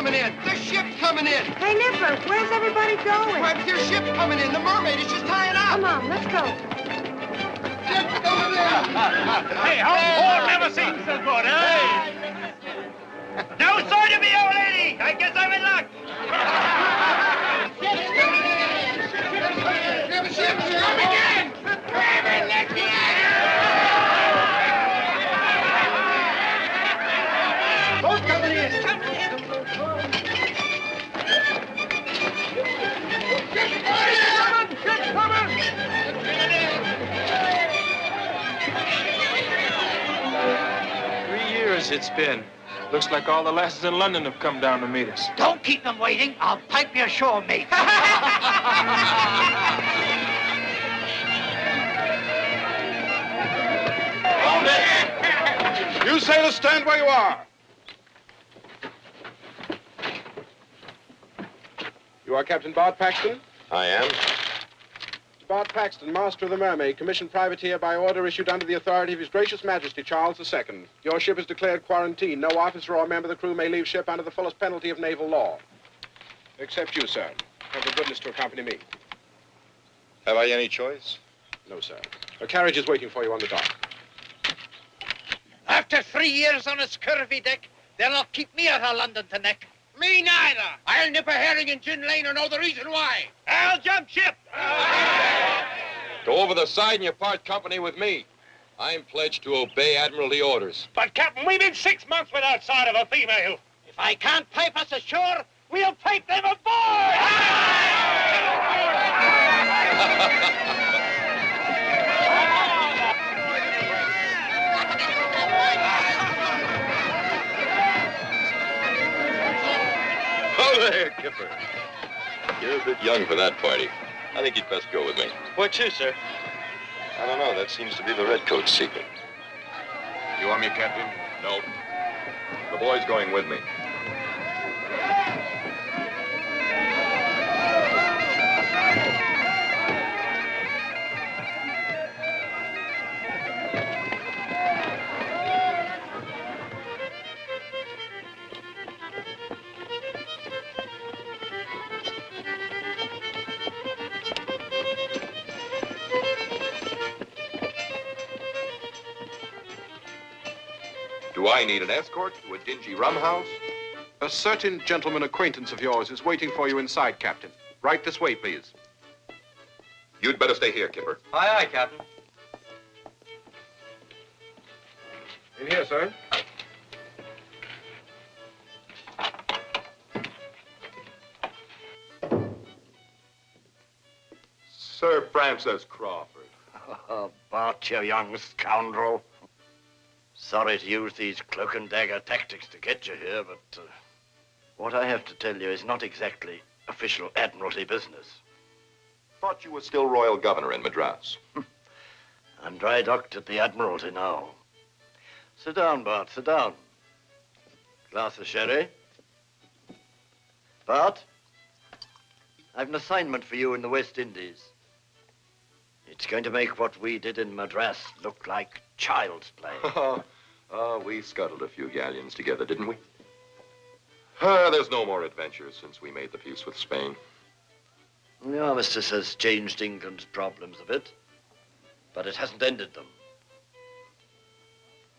coming in. The ship's coming in. Hey, Nipper, where's everybody going? Webs, your ship's coming in. The mermaid is just tying up. Come on, let's go. Ship's coming in. Hey, how Tort never seen so good, eh? No sign of me, old lady. I guess I'm in luck. Ship's coming in. Ship's coming in. Grab it, let's get out. Boat coming in. It's been. Looks like all the lasses in London have come down to meet us. Don't keep them waiting. I'll pipe you ashore, mate. Hold it! You sailors stand where you are. You are Captain Bart Paxton? I am. Bart Paxton, master of the Mermaid, commissioned privateer by order issued under the authority of His Gracious Majesty Charles II. Your ship is declared quarantine. No officer or member of the crew may leave ship under the fullest penalty of naval law. Except you, sir. Have the goodness to accompany me. Have I any choice? No, sir. A carriage is waiting for you on the dock. After 3 years on a scurvy deck, they'll not keep me out of London to neck. Me neither. I'll nip a herring in Gin Lane or know the reason why. I'll jump ship. Go over the side and you part company with me. I'm pledged to obey Admiralty orders. But, Captain, we've been 6 months without sight of a female. If I can't pipe us ashore, we'll pipe them aboard! Oh, there, Kipper. You're a bit young for that party. I think you'd best go with me. Where to, sir? I don't know. That seems to be the Redcoat's secret. You want me, Captain? No. The boy's going with me. Do I need an escort to a dingy rum house? A certain gentleman acquaintance of yours is waiting for you inside, Captain. Right this way, please. You'd better stay here, Kipper. Aye, aye, Captain. In here, sir. Sir Francis Crawford. Oh, Bart, you young scoundrel. Sorry to use these cloak and dagger tactics to get you here, but what I have to tell you is not exactly official Admiralty business. Thought you were still Royal Governor in Madras. I'm dry docked at the Admiralty now. Sit down, Bart, sit down. Glass of sherry? Bart, I've an assignment for you in the West Indies. It's going to make what we did in Madras look like child's play. We scuttled a few galleons together, didn't we? There's no more adventure since we made the peace with Spain. The armistice has changed England's problems a bit, but it hasn't ended them.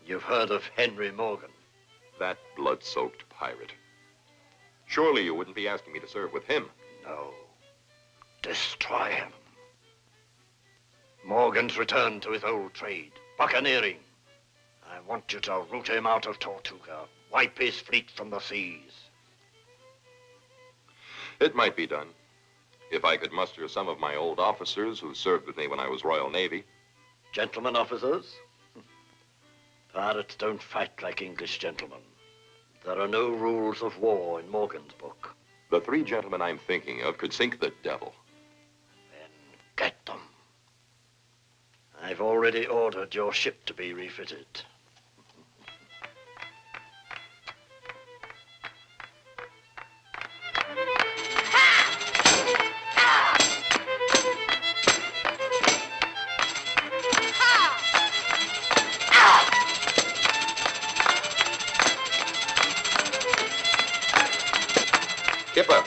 You've heard of Henry Morgan. That blood-soaked pirate. Surely you wouldn't be asking me to serve with him. No. Destroy him. Morgan's returned to his old trade, buccaneering. I want you to root him out of Tortuga, wipe his fleet from the seas. It might be done, if I could muster some of my old officers who served with me when I was Royal Navy. Gentlemen officers? Pirates don't fight like English gentlemen. There are no rules of war in Morgan's book. The 3 gentlemen I'm thinking of could sink the devil. Then get them. I've already ordered your ship to be refitted. Kipper,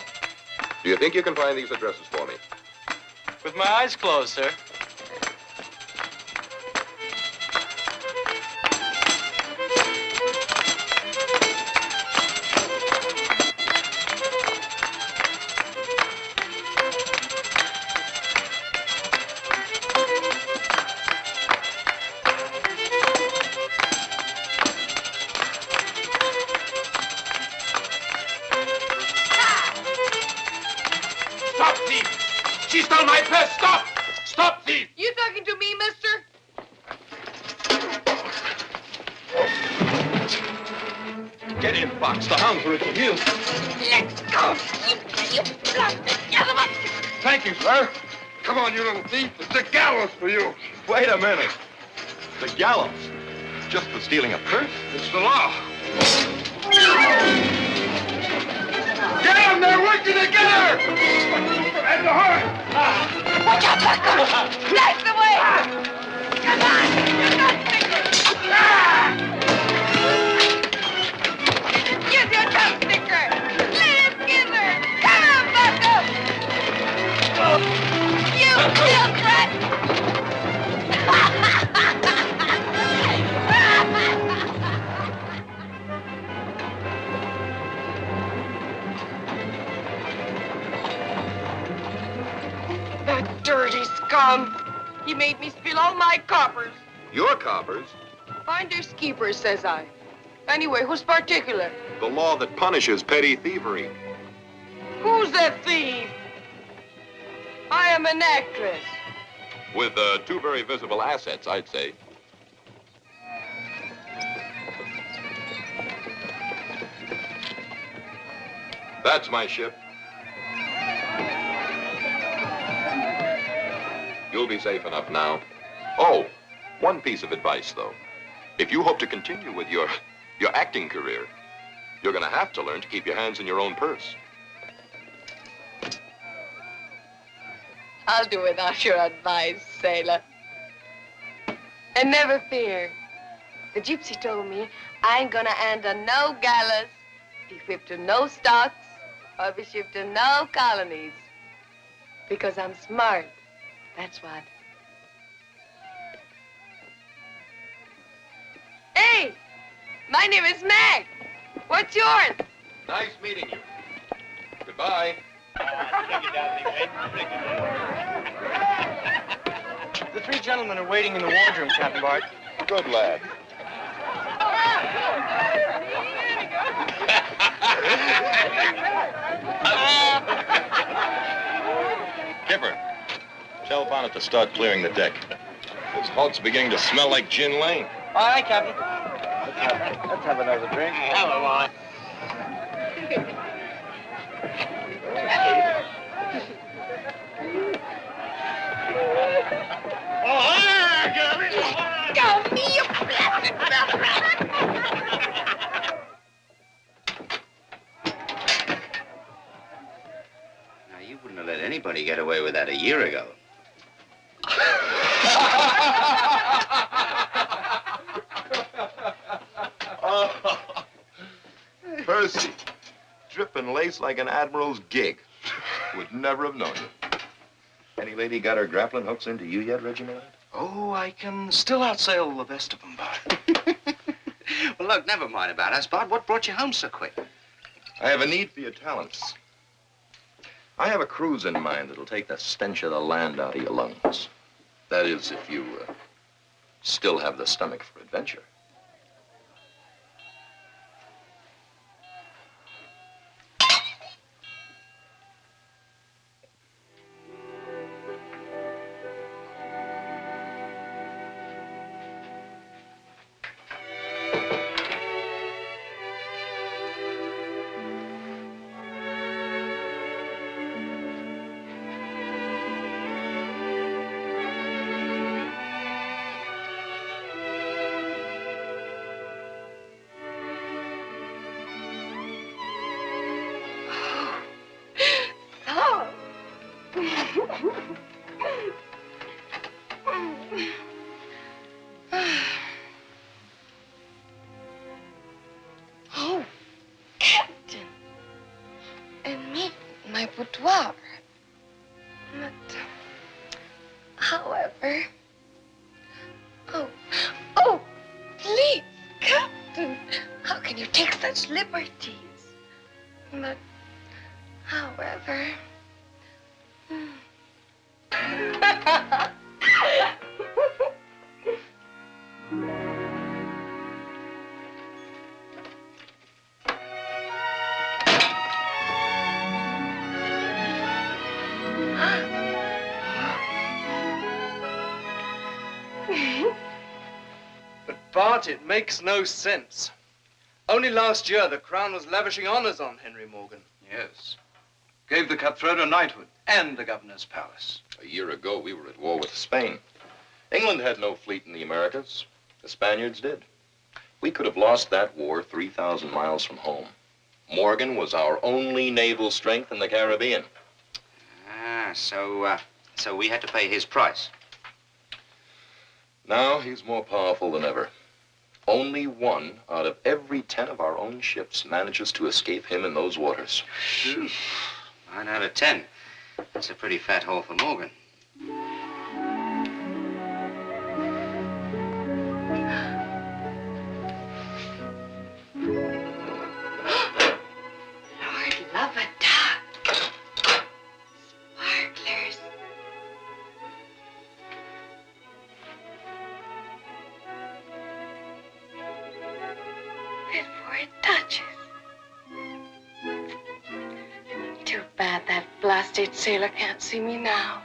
do you think you can find these addresses for me? With my eyes closed, sir. Stop, thief! She stole my purse! Stop! Stop, thief! You talking to me, mister? Get in, Fox. The hounds are at your heels. Let's go, you blasted gentleman! Thank you, sir. Come on, you little thief. It's the gallows for you. Wait a minute. The gallows? Just for stealing a purse? It's the law. Get them! They're working together! And the horn! Watch out, Bucko! Blast the way! Come on! You're not sticker! Use your tongue sticker! Let him get her! Come on, Bucko! You kill threat! That dirty scum! He made me spill all my coppers. Your coppers? Finders keepers, says I. Anyway, who's particular? The law that punishes petty thievery. Who's the thief? I am an actress. With two very visible assets, I'd say. That's my ship. You'll be safe enough now. Oh, one piece of advice, though. If you hope to continue with your acting career, you're going to have to learn to keep your hands in your own purse. I'll do without your advice, sailor. And never fear. The gypsy told me I ain't gonna enter no gallows, be whipped to no stocks, or be shipped to no colonies. Because I'm smart. That's what. Hey! My name is Meg. What's yours? Nice meeting you. Goodbye. The three gentlemen are waiting in the wardroom, Captain Bart. Good lad. Kipper, tell Bonnet to start clearing the deck. This hulk's beginning to smell like gin lane. All right, Captain. Let's have another drink. Hello, Wally. Go me, you blasted bastard! Now, you wouldn't have let anybody get away with that a year ago. Percy, dripping lace like an admiral's gig. Would never have known you. Any lady got her grappling hooks into you yet, Reginald? Oh, I can still outsail the best of them, Bart. Well, look, never mind about us, Bart. What brought you home so quick? I have a need for your talents. I have a cruise in mind that'll take the stench of the land out of your lungs. That is, if you still have the stomach for adventure. my boudoir. But, however... Oh, please, Captain, how can you take such liberties? But, however... But, Bart, it makes no sense. Only last year, the Crown was lavishing honors on Henry Morgan. Yes. Gave the cutthroat a knighthood and the governor's palace. A year ago, we were at war with Spain. England had no fleet in the Americas. The Spaniards did. We could have lost that war 3,000 miles from home. Morgan was our only naval strength in the Caribbean. Ah, so we had to pay his price. Now he's more powerful than ever. Only 1 out of every 10 of our own ships manages to escape him in those waters. 9 out of 10. That's a pretty fat haul for Morgan. Lord love a duck. Sparklers. Fit for a duchess. Too bad that blasted sailor can't see me now.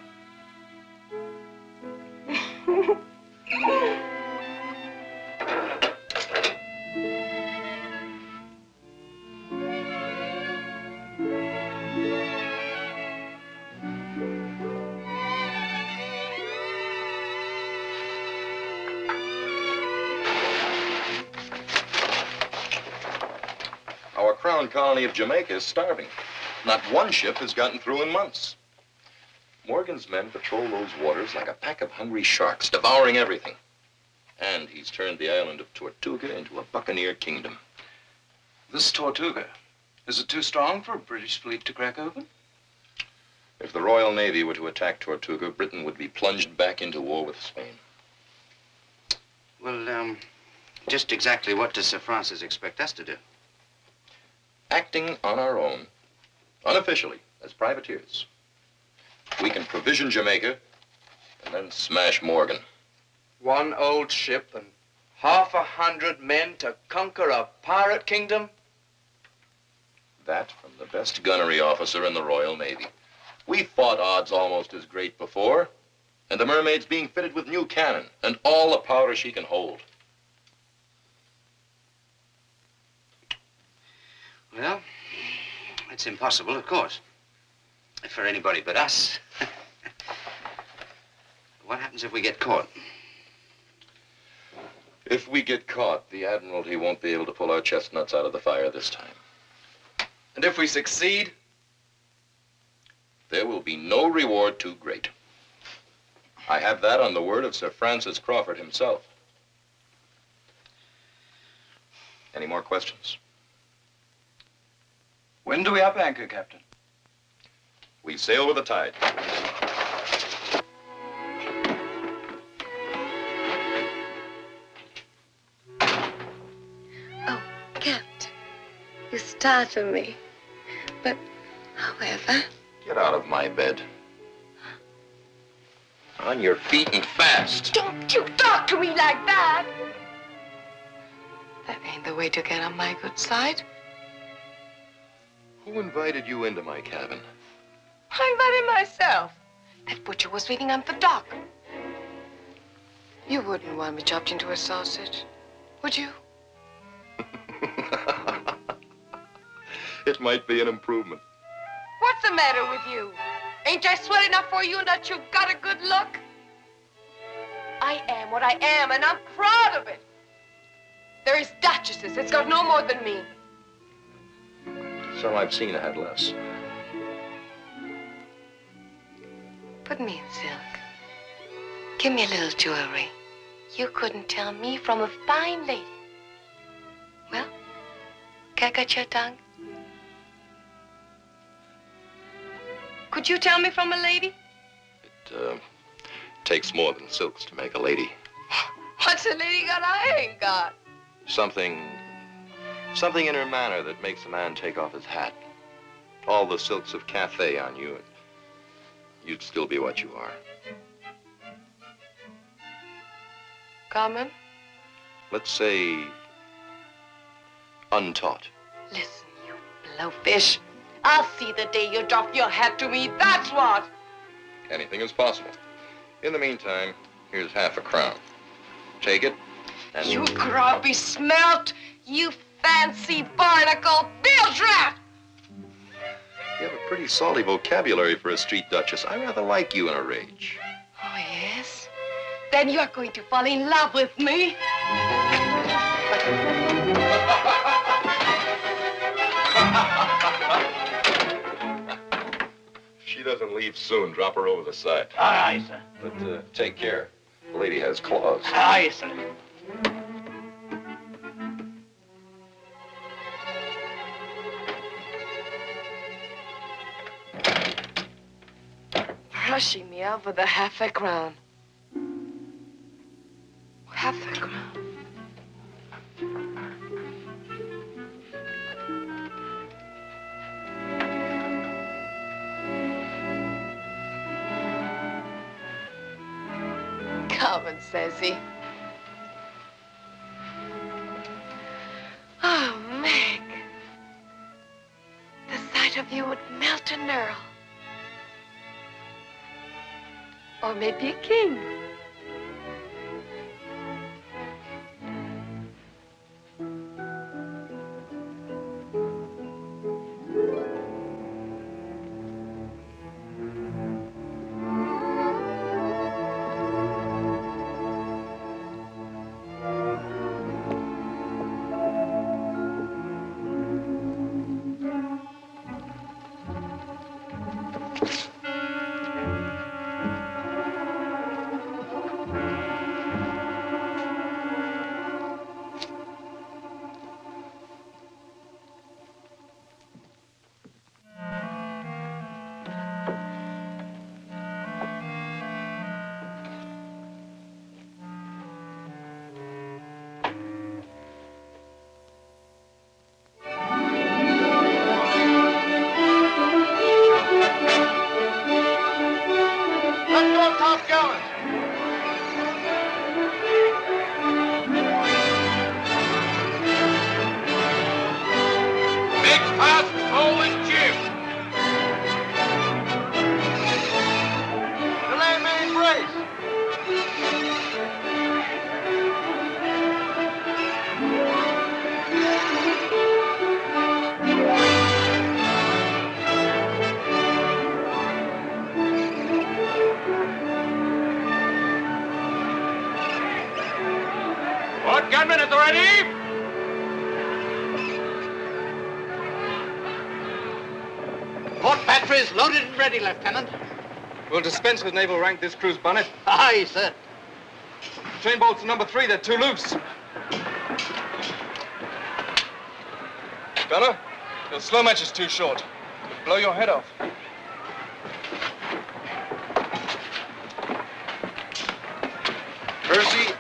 Our crown colony of Jamaica is starving. Not 1 ship has gotten through in months. Morgan's men patrol those waters like a pack of hungry sharks, devouring everything. And he's turned the island of Tortuga into a buccaneer kingdom. This Tortuga, is it too strong for a British fleet to crack open? If the Royal Navy were to attack Tortuga, Britain would be plunged back into war with Spain. Well, just exactly what does Sir Francis expect us to do? Acting on our own, unofficially, as privateers, we can provision Jamaica and then smash Morgan. 1 old ship and 100 men to conquer a pirate kingdom? That from the best gunnery officer in the Royal Navy. We fought odds almost as great before, and the Mermaid's being fitted with new cannon and all the powder she can hold. Well, it's impossible, of course. For anybody but us. What happens if we get caught? If we get caught, the Admiralty won't be able to pull our chestnuts out of the fire this time. And if we succeed? There will be no reward too great. I have that on the word of Sir Francis Crawford himself. Any more questions? When do we up anchor, Captain? We sail with the tide. Oh, Captain, you startle me. But, however... Get out of my bed. On your feet and fast. Don't you talk to me like that! That ain't the way to get on my good side. Who invited you into my cabin? I invited myself. That butcher was waiting on the dock. You wouldn't want me chopped into a sausage, would you? It might be an improvement. What's the matter with you? Ain't I swell enough for you that you've got a good look? I am what I am, and I'm proud of it. There is duchesses that's got no more than me. Some I've seen had less. Put me in silk. Give me a little jewelry. You couldn't tell me from a fine lady. Well, can I cut your tongue? Could you tell me from a lady? It takes more than silks to make a lady. What's a lady got I ain't got? Something in her manner that makes a man take off his hat. All the silks of Cathay on you, and you'd still be what you are. Common? Let's say untaught. Listen, you blowfish. I'll see the day you drop your hat to me, that's what. Anything is possible. In the meantime, here's half a crown. Take it, and... You grubby smelt, you fancy barnacle bilge rat! You have a pretty salty vocabulary for a street duchess. I rather like you in a rage. Oh, yes? Then you're going to fall in love with me. If she doesn't leave soon, drop her over the side. Aye, sir. But take care. The lady has claws. Aye, sir. Rushing me out with a half a crown. Half a crown. Common, says he. Oh, Meg. The sight of you would melt an earl. Or maybe a king. Gunmen at the ready! Port batteries loaded and ready, Lieutenant. We'll dispense with naval rank this crew's bonnet. Aye, sir. Chain bolts number 3, they're too loose. Gunner, your slow match is too short. It'll blow your head off. Percy.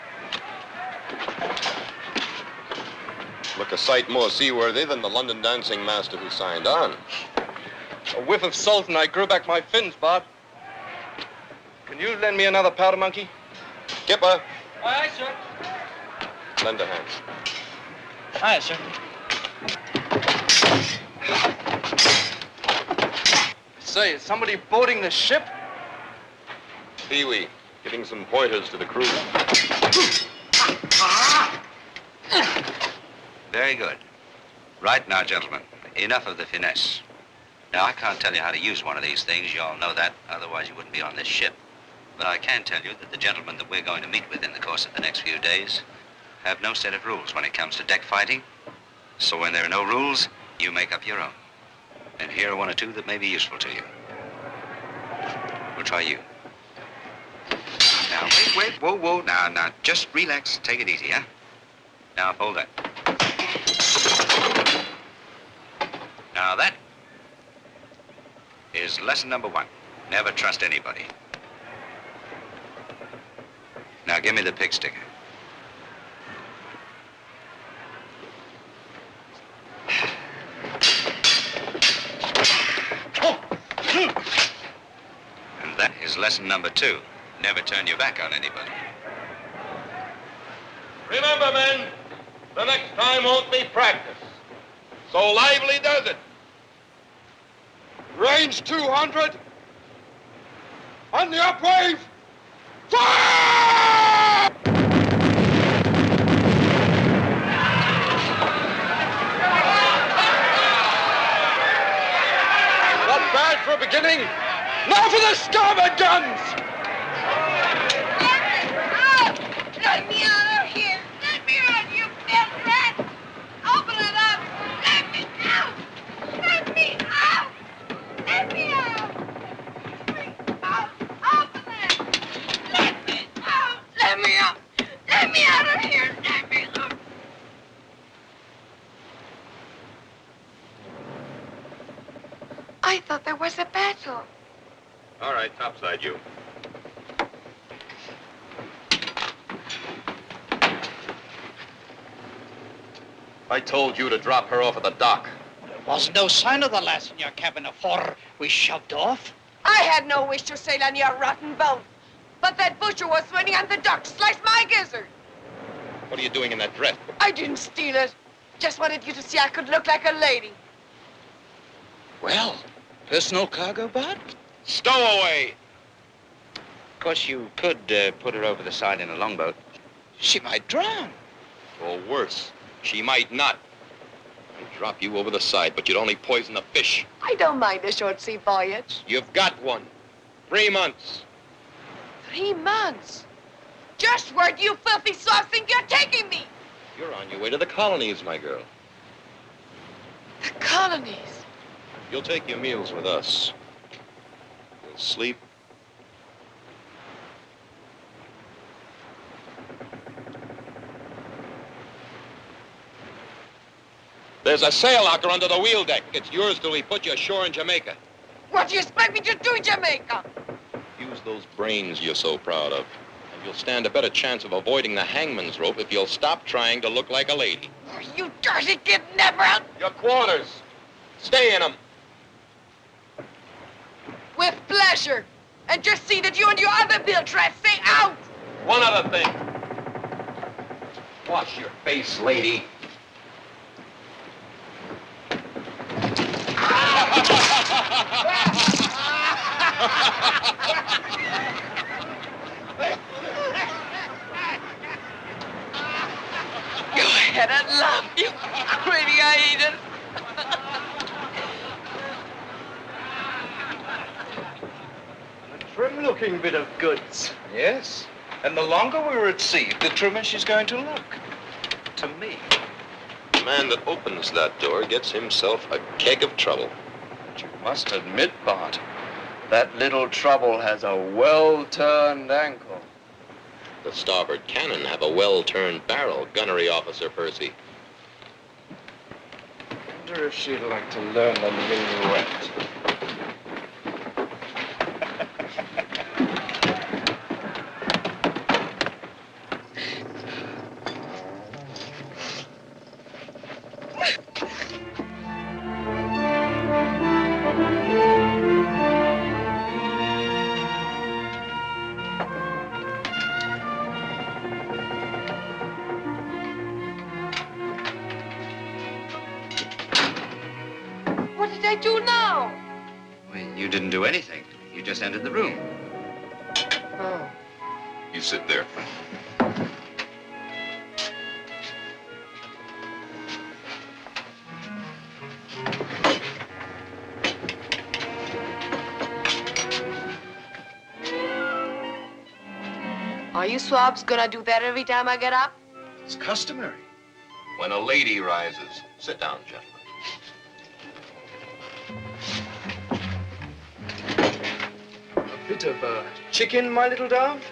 Look a sight more seaworthy than the London dancing master who signed on. A whiff of salt and I grew back my fins, Bart. Can you lend me another powder monkey? Skipper, Aye, sir. lend a hand. Aye, sir. Say, is somebody boarding the ship? Pee-wee, giving some pointers to the crew. Very good. Right now, gentlemen, enough of the finesse. Now, I can't tell you how to use one of these things. You all know that. Otherwise, you wouldn't be on this ship. But I can tell you that the gentlemen that we're going to meet with in the course of the next few days have no set of rules when it comes to deck fighting. So when there are no rules, you make up your own. And here are one or two that may be useful to you. We'll try you. Now, wait, whoa. Now, just relax. Take it easy, huh? Now, hold that. Now, that is is lesson number 1. Never trust anybody. Now give me the pig sticker. And that is lesson number 2. Never turn your back on anybody. Remember, men, the next time won't be practice. So lively does it. Range 200. On the upwave. Fire! Not bad for a beginning. Now for the starboard guns! Let me out of here! Let me out, you dead rat! Open it up! Let me out! Let me out! Let me out! Let me out! Open it! Let me out! Let me out! Let me out of here! Let me out! I thought there was a battle. All right, topside you. I told you to drop her off at the dock. There was no sign of the lass in your cabin afore we shoved off. I had no wish to sail on your rotten boat. But that butcher was swimming on the dock, sliced my gizzard. What are you doing in that dress? I didn't steal it. Just wanted you to see I could look like a lady. Well, personal cargo, Bud? Stowaway! Of course, you could put her over the side in a longboat. She might drown. Or worse, she might not. I'd drop you over the side, but you'd only poison the fish. I don't mind a short sea voyage. You've got one. 3 months. 3 months? Just where do you filthy swabs think you're taking me? You're on your way to the colonies, my girl. The colonies. You'll take your meals with us. You'll sleep. There's a sail locker under the wheel deck. It's yours till we put you ashore in Jamaica. What do you expect me to do in Jamaica? Use those brains you're so proud of. And you'll stand a better chance of avoiding the hangman's rope if you'll stop trying to look like a lady. Oh, you dirty kidnapper! Your quarters. Stay in them. With pleasure. And just see that you and your other bill trats stay out! One other thing. Wash your face, lady. Go ahead and laugh, you pretty hyena. A trim-looking bit of goods. Yes. And the longer we're at sea, the trimmer she's going to look. To me. The man that opens that door gets himself a keg of trouble. But you must admit, Bart, that little trouble has a well-turned ankle. The starboard cannon have a well-turned barrel, gunnery officer Percy. Wonder if she'd like to learn the minuet. What did I do now? Well, you didn't do anything. You just entered the room. Oh. You sit there. Are you swabs gonna do that every time I get up? It's customary. When a lady rises, sit down, gentlemen. A bit of chicken, my little dove?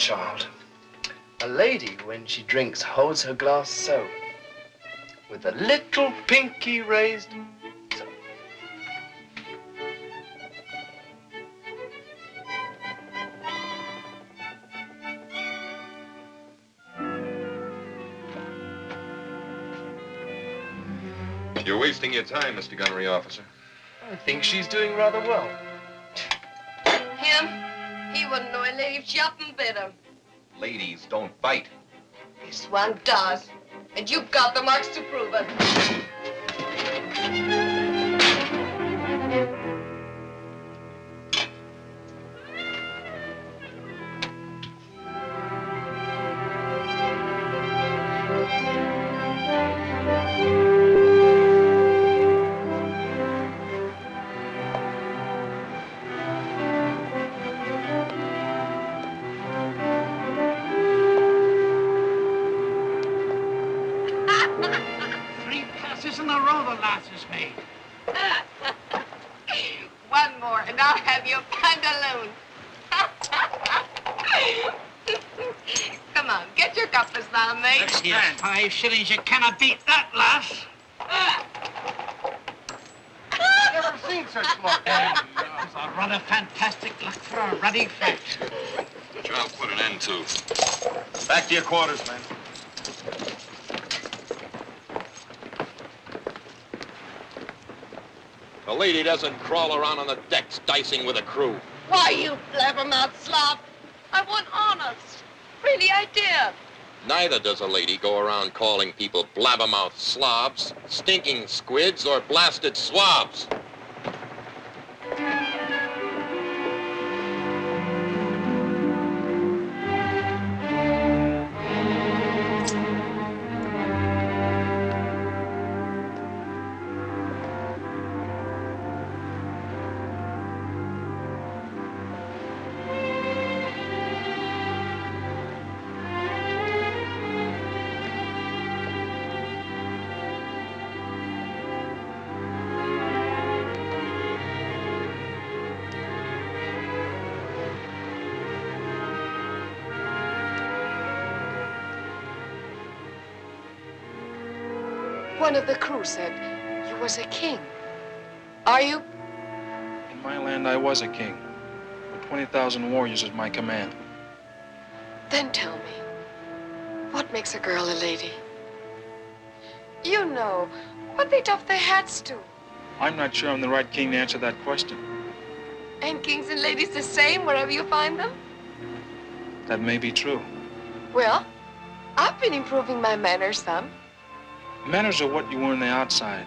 child. A lady, when she drinks, holds her glass so, with a little pinky raised so. You're wasting your time, Mr. Gunnery Officer. I think she's doing rather well. Him? He wouldn't know a lady if she up and bit him. Ladies don't bite. This one does. And you've got the marks to prove it. In a row the lass has made. One more, and I'll have your pantaloon. Come on, get your compass now, mate. Let's hear 5 shillings. You cannot beat that, lass. Never seen such luck. It's a rather fantastic luck for a ruddy fat. Which I'll put an end to. Back to your quarters, men. A lady doesn't crawl around on the decks dicing with a crew. Why, you blabbermouth slob? I want honest. Really, I did. Neither does a lady go around calling people blabbermouth slobs, stinking squids, or blasted swabs. One of the crew said you was a king. Are you? In my land, I was a king, with 20,000 warriors at my command. Then tell me, what makes a girl a lady? You know, what they doff their hats to. I'm not sure I'm the right king to answer that question. Ain't kings and ladies the same wherever you find them? That may be true. Well, I've been improving my manners some. Manners are what you wear on the outside,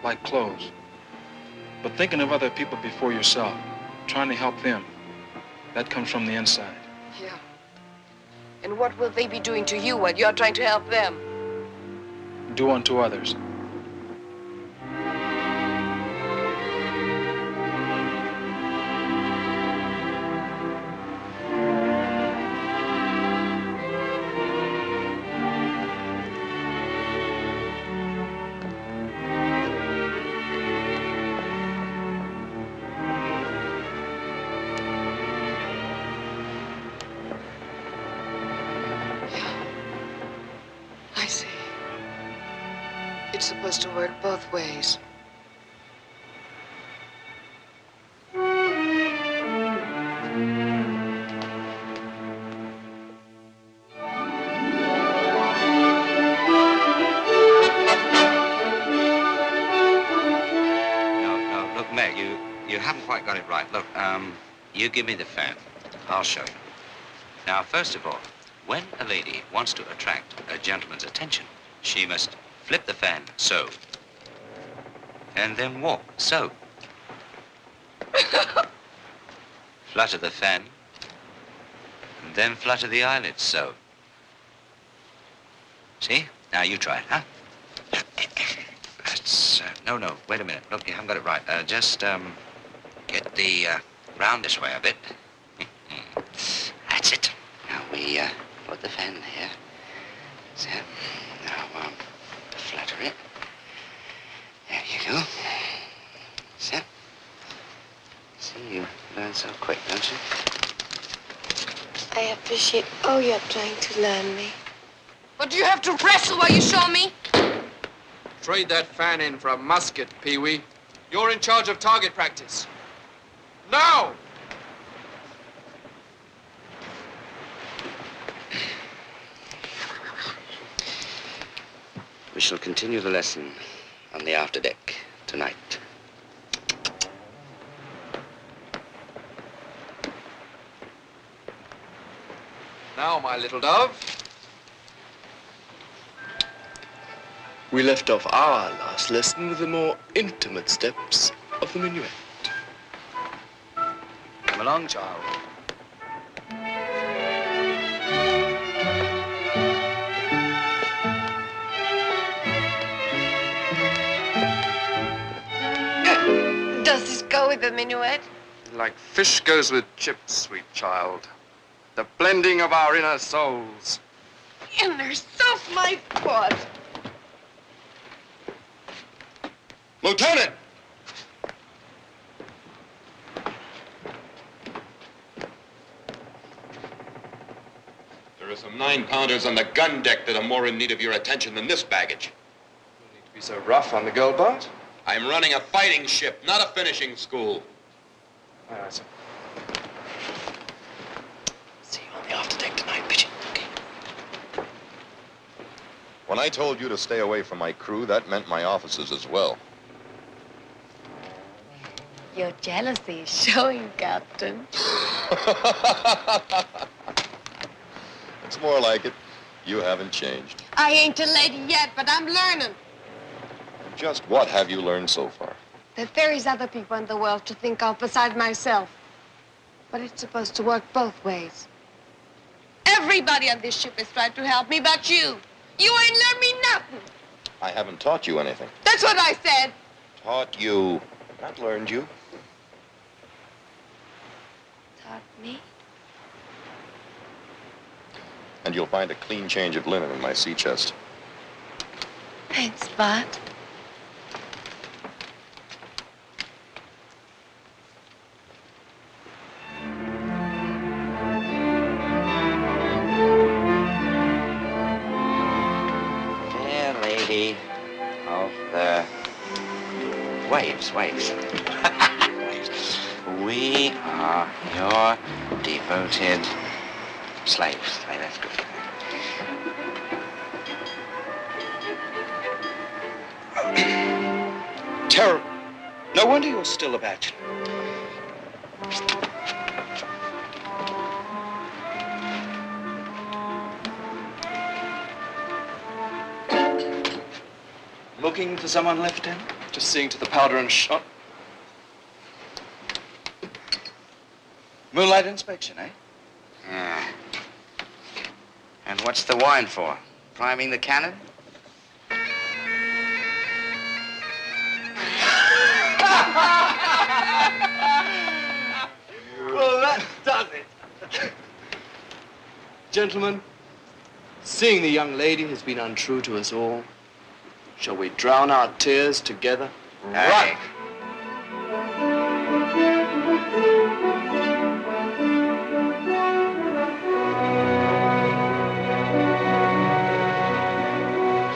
like clothes. But thinking of other people before yourself, trying to help them, that comes from the inside. Yeah. And what will they be doing to you while you're trying to help them? Do unto others. I see. It's supposed to work both ways. No, look, Meg, you haven't quite got it right. Look, you give me the fan. I'll show you. Now, first of all, when a lady wants to attract a gentleman's attention, she must flip the fan, so. And then walk, so. Flutter the fan, and then flutter the eyelids, so. See? Now you try it, huh? That's, no, wait a minute. Look, you haven't got it right. Just, get the, round this way a bit. That's it. Now we, put the fan there. So, now, flutter it. There you go. So, see, you learn so quick, don't you? I appreciate all you're trying to learn me. But do you have to wrestle while you show me? Trade that fan in for a musket, Pee-wee. You're in charge of target practice. Now! We shall continue the lesson on the afterdeck tonight. Now, my little dove. We left off our last lesson with the more intimate steps of the minuet. Come along, child. Does this go with the minuet? Like fish goes with chips, sweet child. The blending of our inner souls. Inner self, my foot. Lieutenant! There are some 9-pounders on the gun deck that are more in need of your attention than this baggage. No need to be so rough on the girl, Bart. I'm running a fighting ship, not a finishing school. Aye, aye, sir. See you on the afterdeck tonight, Pigeon. Okay. When I told you to stay away from my crew, that meant my officers as well. Your jealousy is showing, Captain. It's more like it. You haven't changed. I ain't a lady yet, but I'm learning. Just what have you learned so far? That there is other people in the world to think of beside myself. But it's supposed to work both ways. Everybody on this ship is trying to help me but you. You ain't learned me nothing. I haven't taught you anything. That's what I said. Taught you, not learned you. Taught me? And you'll find a clean change of linen in my sea chest. Thanks, Bart. Fair lady of the waves. We are your devoted slaves. Hey, that's good. Terrible. No wonder you're still a bachelor. Looking for someone, Lieutenant? Just seeing to the powder and shot. Moonlight inspection, eh? Yeah. And what's the wine for? Priming the cannon? Well, that does it. Gentlemen, seeing the young lady has been untrue to us all, shall we drown our tears together? Right.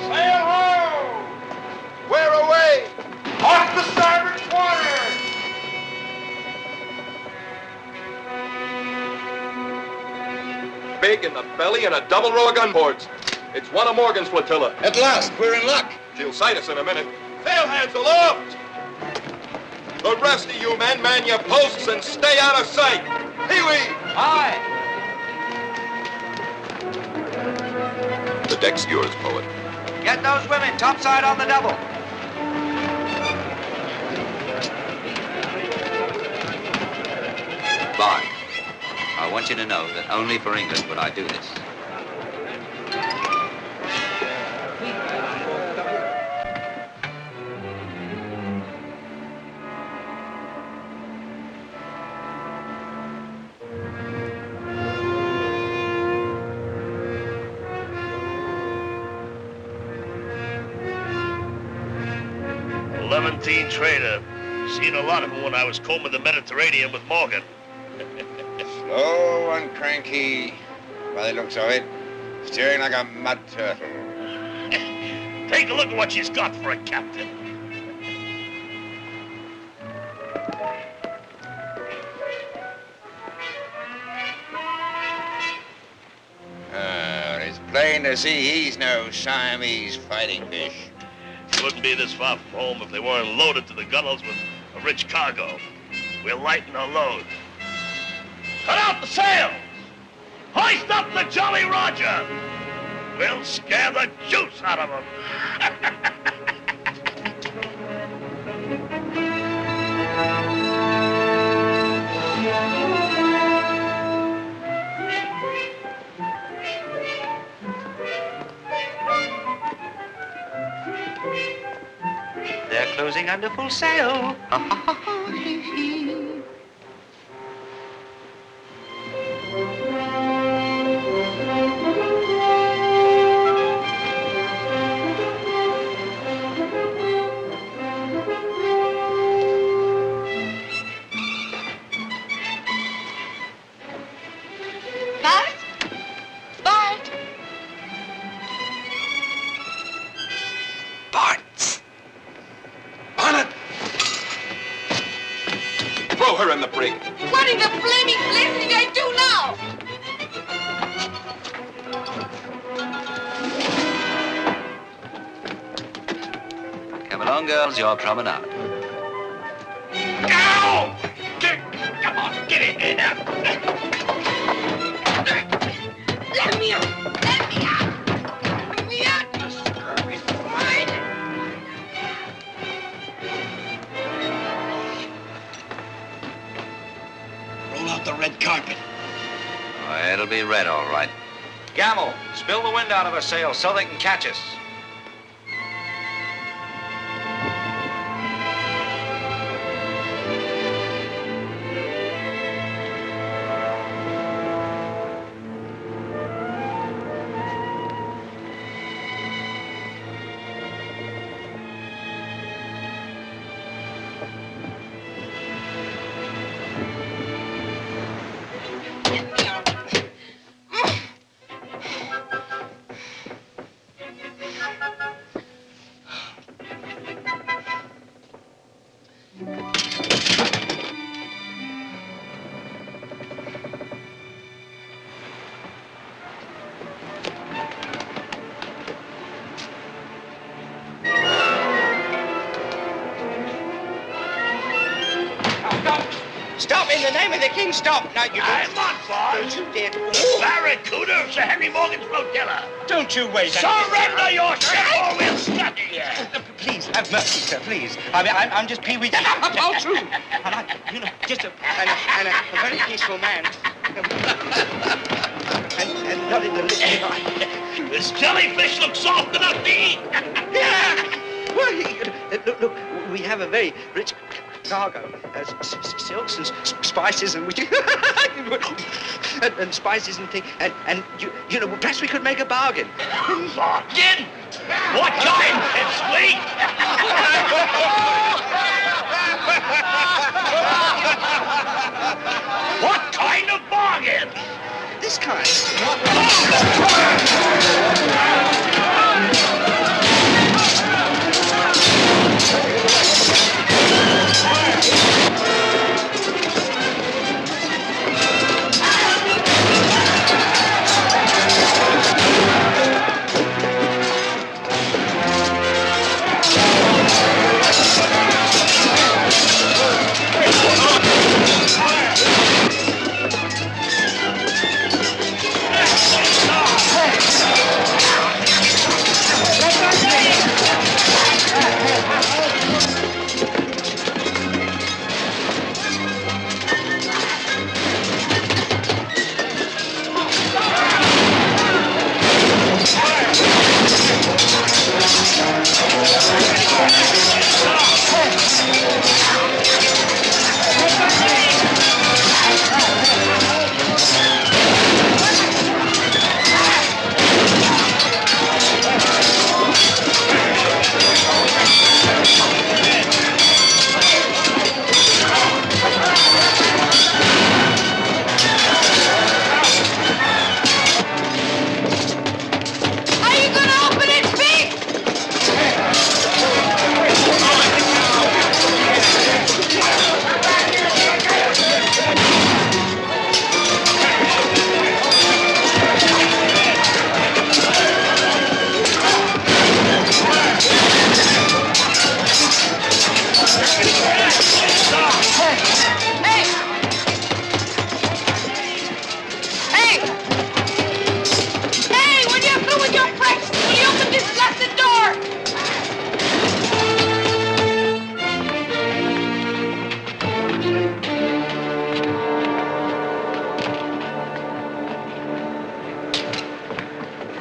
Sail ho! Wear away! Off the starboard quarter! Big in the belly and a double row of gunboards. It's one of Morgan's flotilla. At last, we're in luck. She'll sight us in a minute. Sail hands aloft! The rest of you men, man your posts and stay out of sight. Pee-wee! Aye. The deck's yours, poet. Get those women topside on the double. Bart, I want you to know that only for England would I do this. Levantine trader. Seen a lot of them when I was combing the Mediterranean with Morgan. Slow and cranky, by the looks of it. Steering like a mud turtle. Take a look at what she's got for a captain. It's plain to see he's no Siamese fighting fish. He wouldn't be this far from home if they weren't loaded to the gunnels with a rich cargo. We'll lighten our load. Cut out the sails! Hoist up the Jolly Roger! We'll scare the juice out of them. They're closing under full sail. Throw her in the brig. What in the flaming blazes did I do now? Come along, girls, your promenade. Ow! Come on, get in there now. Let me out! Let me out! Let me out, you scurvy swine! Roll out the red carpet. Oh, it'll be red, all right. Gamble, spill the wind out of her sails so they can catch us. Stop, in the name of the king, stop! Now, you I'm on board. Don't you dare. The Barracuda of Sir Henry Morgan's flotilla. Don't you wait. Surrender your ship or we'll scatter you. Please, have mercy, sir, please. I'm just Pee-wee. Oh, true. And you know, just a very peaceful man. and not in the least. This jellyfish looks soft enough to eat. Yeah. Well, look, we have a very rich cargo, silks and spices and and spices and things, and you know, perhaps we could make a bargain. Bargain? What kind? It's sweet. What kind of bargain? This kind.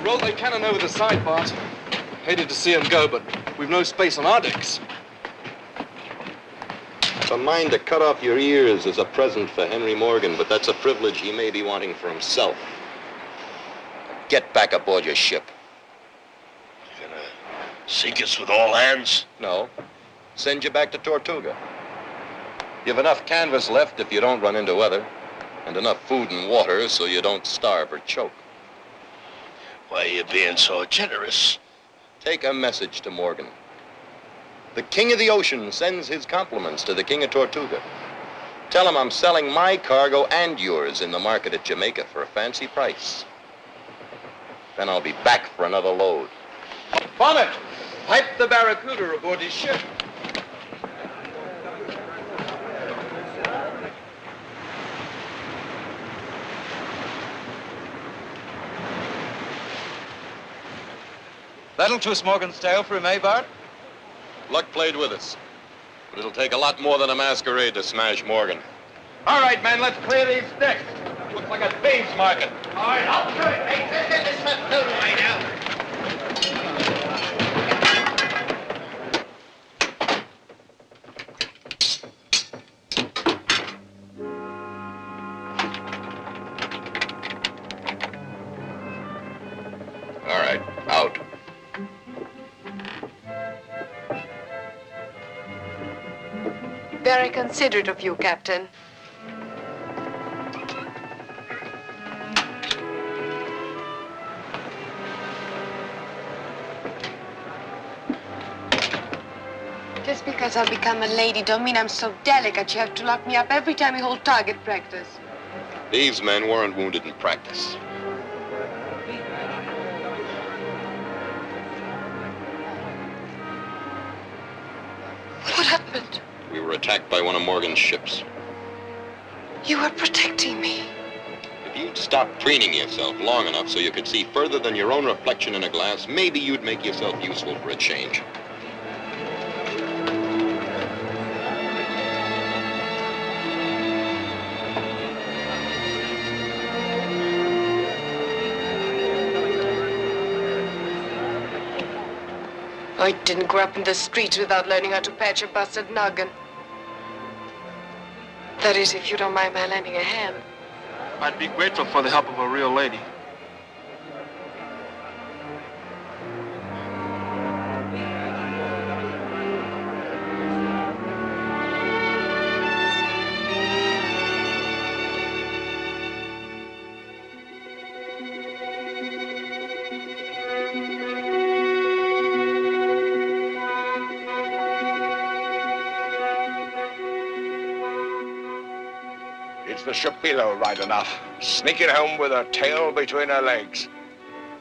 Roll their cannon over the side, Bart. Hated to see them go, but we've no space on our decks. I've a mind to cut off your ears as a present for Henry Morgan, but that's a privilege he may be wanting for himself. Get back aboard your ship. You gonna sink us with all hands? No. Send you back to Tortuga. You've enough canvas left if you don't run into weather, and enough food and water so you don't starve or choke. Why are you being so generous? Take a message to Morgan. The King of the Ocean sends his compliments to the King of Tortuga. Tell him I'm selling my cargo and yours in the market at Jamaica for a fancy price. Then I'll be back for another load. Bonnet, pipe the Barracuda aboard his ship. That'll twist Morgan's tail for him, eh, Bart? Luck played with us. But it'll take a lot more than a masquerade to smash Morgan. All right, men, let's clear these decks. Looks like a thieves' market. All right, I'll do it, mate. Let's not move right now. All right, out. Very considerate of you, Captain. Just because I've become a lady don't mean I'm so delicate you have to lock me up every time you hold target practice. These men weren't wounded in practice. What happened? We were attacked by one of Morgan's ships. You were protecting me. If you'd stop preening yourself long enough so you could see further than your own reflection in a glass, maybe you'd make yourself useful for a change. I didn't grow up in the streets without learning how to patch a busted noggin. That is, if you don't mind my lending a hand. I'd be grateful for the help of a real lady. It's the ship below, right enough. Sneaking home with her tail between her legs.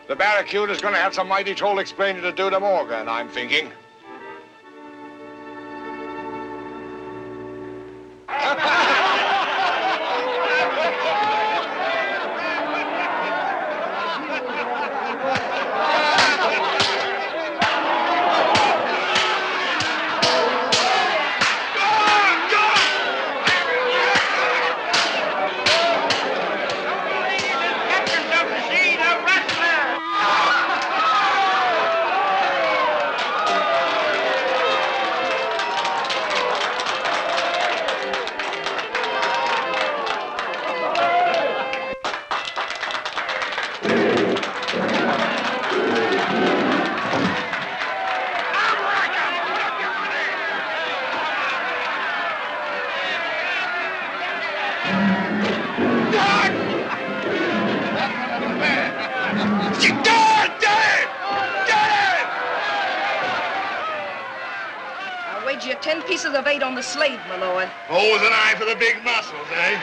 The Barracuda's gonna have some mighty tall explaining to do to Morgan, I'm thinking. I'll wager you 10 pieces of 8 on the Slade, my lord. Always an eye for the big muscles, eh?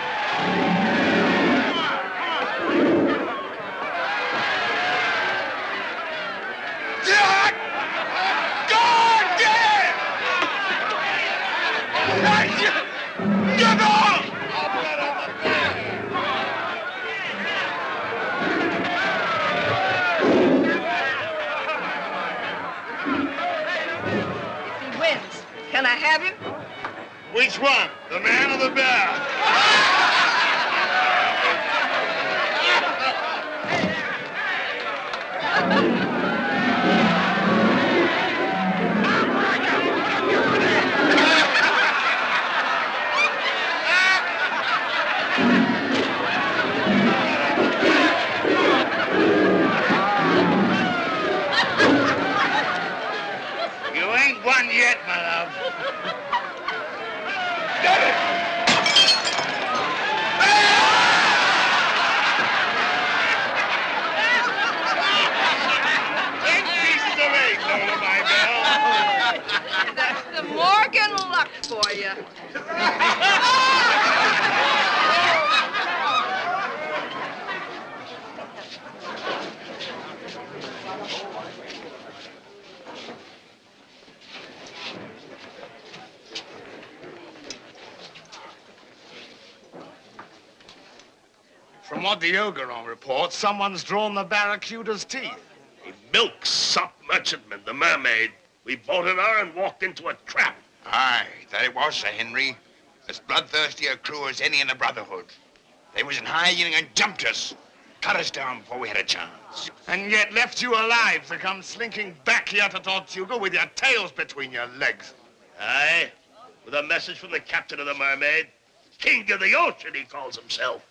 If he wins, can I have him? Which one? The man or the bear? You ain't won yet, my love. Ten pieces of eight, Lola, my belle. That's the Morgan luck for you. From what the Ogeron reports, someone's drawn the Barracuda's teeth. A milk sop merchantman, the mermaid. We boarded her and walked into a trap. Aye, that it was, Sir Henry. As bloodthirsty a crew as any in the Brotherhood. They was in hiding and jumped us. Cut us down before we had a chance. And yet left you alive to come slinking back here to Tortuga with your tails between your legs. Aye, with a message from the captain of the Mermaid. King of the ocean, he calls himself.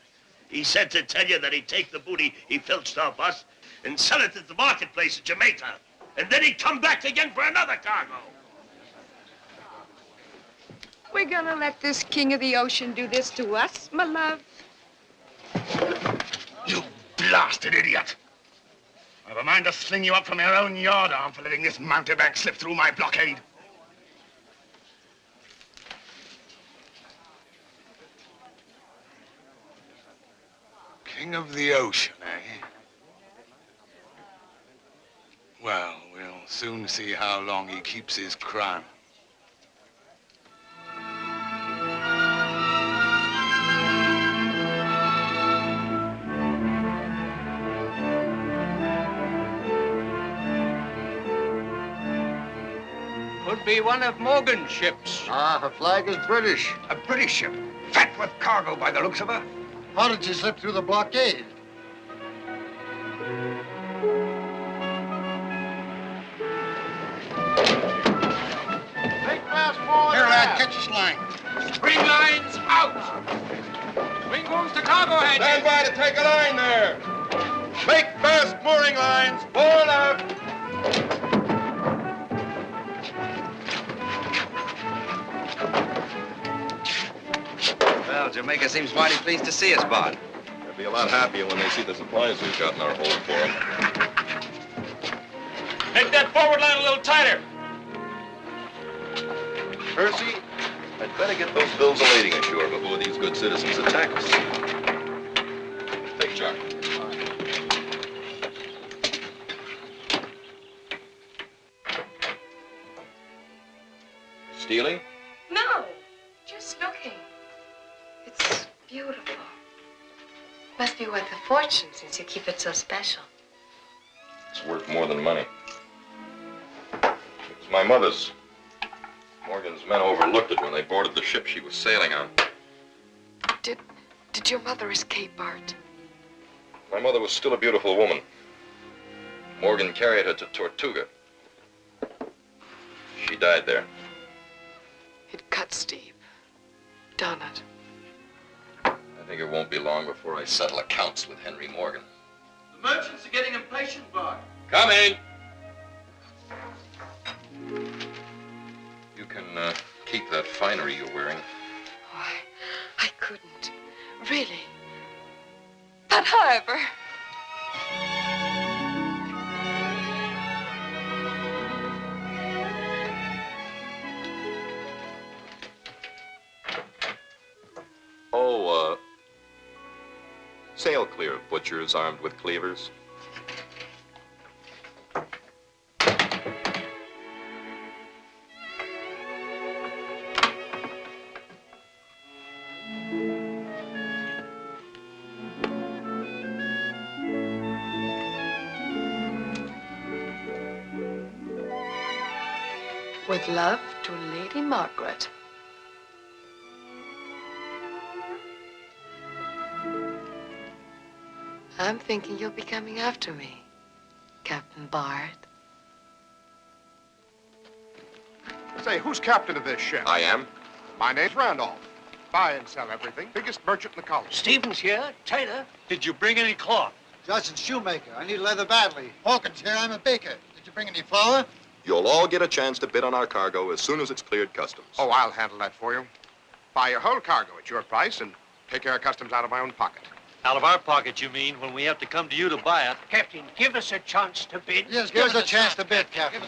He said to tell you that he'd take the booty he filched off us and sell it at the marketplace in Jamaica. And then he'd come back again for another cargo. We're gonna let this king of the ocean do this to us, my love. You blasted idiot. I've a mind to sling you up from your own yardarm for letting this mountebank slip through my blockade. King of the ocean, eh? Well, we'll soon see how long he keeps his crown. Could be one of Morgan's ships. Ah, her flag is British. A British ship, fat with cargo by the looks of her. How did she slip through the blockade? Make fast forward. Here, lad, catch this line. Spring lines out. Swing booms to cargo hatches. Stand by to take a line there. Make fast mooring lines. Forward aft. Well, Jamaica seems mighty pleased to see us, Bart. They'll be a lot happier when they see the supplies we've got in our hold for them. Make that forward line a little tighter. Percy, I'd better get those bills of lading ashore before these good citizens attack us. Take charge. Stealing? No, just looking. It's beautiful. Must be worth a fortune since you keep it so special. It's worth more than money. It's my mother's. Morgan's men overlooked it when they boarded the ship she was sailing on. Did your mother escape, Bart? My mother was still a beautiful woman. Morgan carried her to Tortuga. She died there. It cuts deep. Done it. I think it won't be long before I settle accounts with Henry Morgan. The merchants are getting impatient, Bart. Coming! You can keep that finery you're wearing. Oh, I couldn't. Really. But however... Oh, sail clear of butchers armed with cleavers. With love to Lady Margaret. I'm thinking you'll be coming after me. Captain Bard. Say, who's captain of this ship? I am. My name's Randolph. Buy and sell everything. Biggest merchant in the colony. Stevens here. Taylor. Did you bring any cloth? Justin's shoemaker. I need leather badly. Hawkins here. I'm a baker. Did you bring any flour? You'll all get a chance to bid on our cargo as soon as it's cleared customs. Oh, I'll handle that for you. Buy your whole cargo at your price and take care of customs out of my own pocket. Out of our pocket, you mean, when we have to come to you to buy it? Captain, give us a chance to bid. Yes, give us a chance to bid, Captain.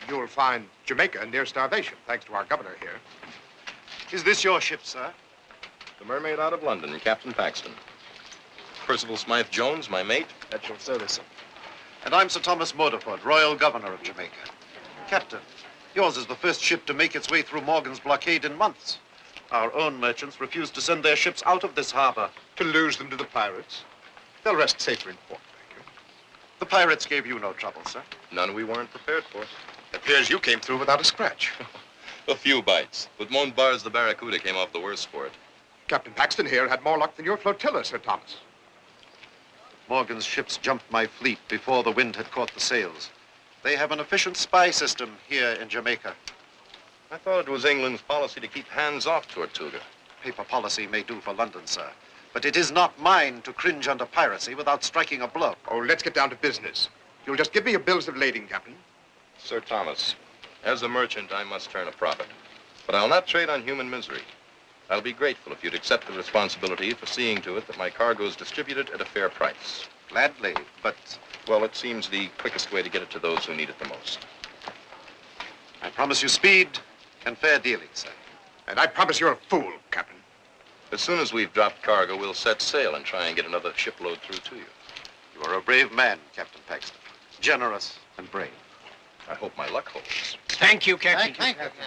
You'll find Jamaica near starvation, thanks to our governor here. Is this your ship, sir? The Mermaid out of London, Captain Paxton. Percival Smythe Jones, my mate. At your service, sir. And I'm Sir Thomas Moderford, Royal Governor of Jamaica. Captain, yours is the first ship to make its way through Morgan's blockade in months. Our own merchants refused to send their ships out of this harbor. To lose them to the pirates? They'll rest safer in port, thank you. The pirates gave you no trouble, sir? None we weren't prepared for. Appears you came through without a scratch. A few bites, but Montbar's the Barracuda came off the worst for it. Captain Paxton here had more luck than your flotilla, Sir Thomas. Morgan's ships jumped my fleet before the wind had caught the sails. They have an efficient spy system here in Jamaica. I thought it was England's policy to keep hands off Tortuga. Paper policy may do for London, sir. But it is not mine to cringe under piracy without striking a blow. Oh, let's get down to business. You'll just give me your bills of lading, Captain. Sir Thomas, as a merchant, I must turn a profit. But I'll not trade on human misery. I'll be grateful if you'd accept the responsibility for seeing to it that my cargo is distributed at a fair price. Gladly, but... Well, it seems the quickest way to get it to those who need it the most. I promise you speed and fair dealing, sir. And I promise you're a fool, Captain. As soon as we've dropped cargo, we'll set sail and try and get another shipload through to you. You are a brave man, Captain Paxton. Generous and brave. I hope my luck holds. Thank you, Captain. Thank you, Captain.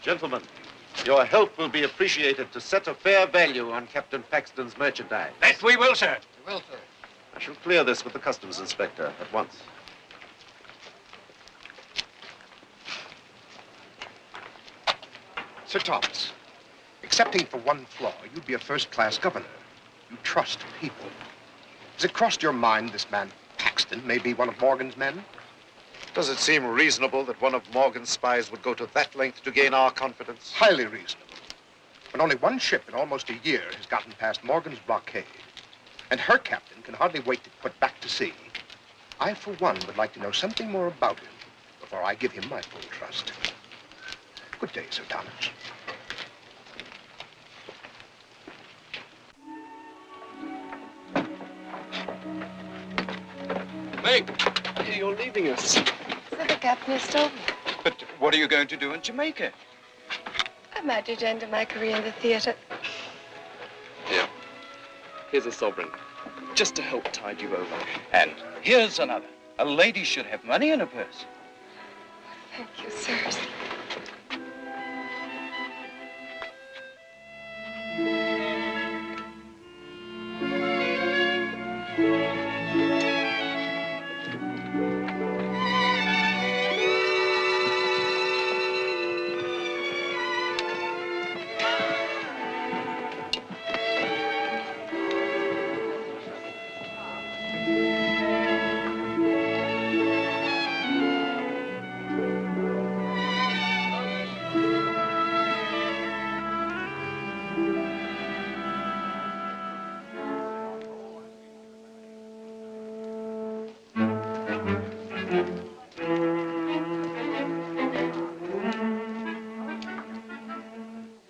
Gentlemen, your help will be appreciated to set a fair value on Captain Paxton's merchandise. That we will, sir. You will, sir. I shall clear this with the customs inspector at once. Sir Thomas, excepting for one flaw, you'd be a first-class governor. You trust people. Has it crossed your mind this man Paxton may be one of Morgan's men? Does it seem reasonable that one of Morgan's spies would go to that length to gain our confidence? Highly reasonable. When only one ship in almost a year has gotten past Morgan's blockade, and her captain can hardly wait to put back to sea, I, for one, would like to know something more about him before I give him my full trust. Good day, Sir Thomas. Meg, you're leaving us. So the captain has told me. But what are you going to do in Jamaica? I might do to end my career in the theater. Here. Here's a sovereign. Just to help tide you over. And here's another. A lady should have money in her purse. Thank you, sirs.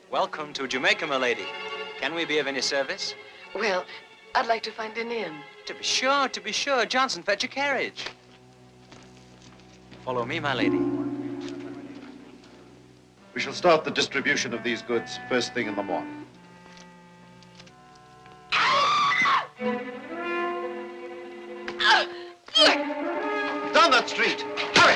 Welcome to Jamaica, my lady. Can we be of any service? Well, I'd like to find an inn. To be sure, to be sure. Johnson, fetch a carriage. Follow me, my lady. We shall start the distribution of these goods first thing in the morning. Down that street! Hurry!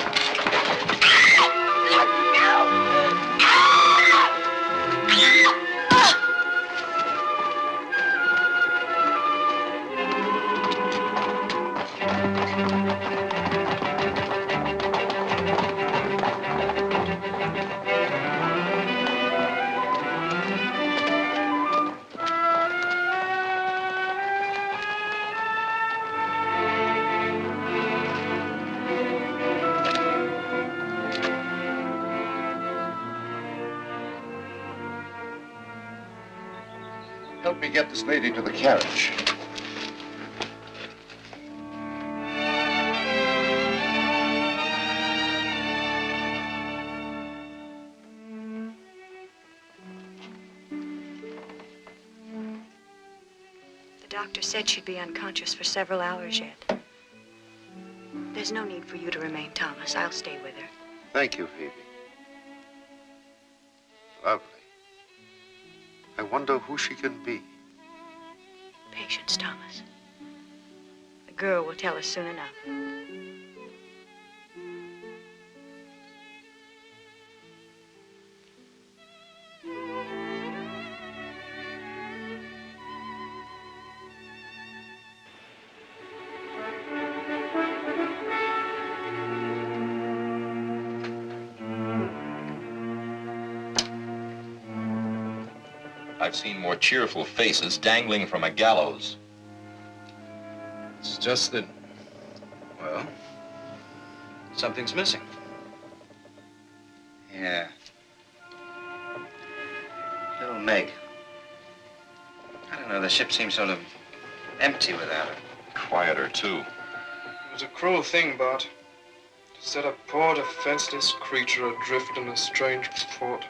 get this lady to the carriage. The doctor said she'd be unconscious for several hours yet. There's no need for you to remain, Thomas. I'll stay with her. Thank you, Phoebe. Lovely. I wonder who she can be. Patience, Thomas. The girl will tell us soon enough. I've seen more cheerful faces dangling from a gallows. It's just that, well, something's missing. Yeah. Little Meg. I don't know, the ship seems sort of empty without her. Quieter, too. It was a cruel thing, Bart, to set a poor defenseless creature adrift in a strange port.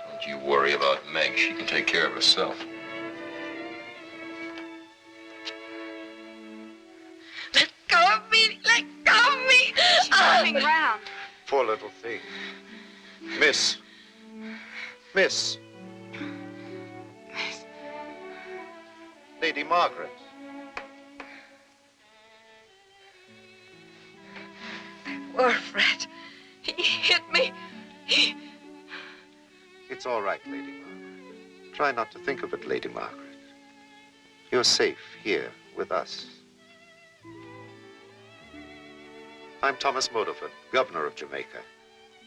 Don't you worry about Meg. She can take care of herself. Let go of me! Let go of me! She's coming round. Poor little thing. Miss. Miss. Lady Margaret. Poor Fred. He hit me. It's all right, Lady Margaret. Try not to think of it, Lady Margaret. You're safe here with us. I'm Thomas Motorford, governor of Jamaica.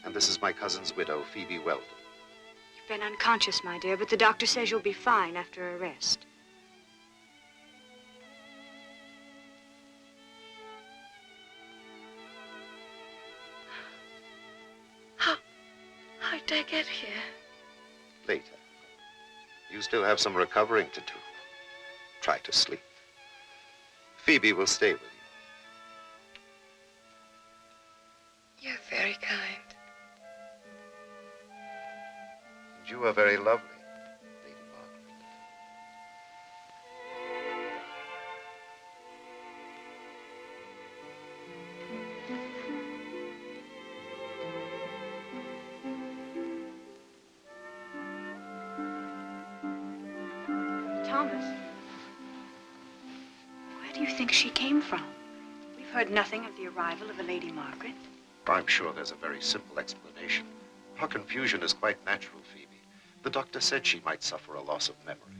And this is my cousin's widow, Phoebe Weldon. You've been unconscious, my dear, but the doctor says you'll be fine after a rest. How did I get here? Later. You still have some recovering to do. Try to sleep. Phoebe will stay with you. You're very kind. And you are very lovely, Lady Margaret. Thomas, where do you think she came from? We've heard nothing of the arrival of the Lady Margaret. I'm sure there's a very simple explanation. Her confusion is quite natural, Phoebe. The doctor said she might suffer a loss of memory.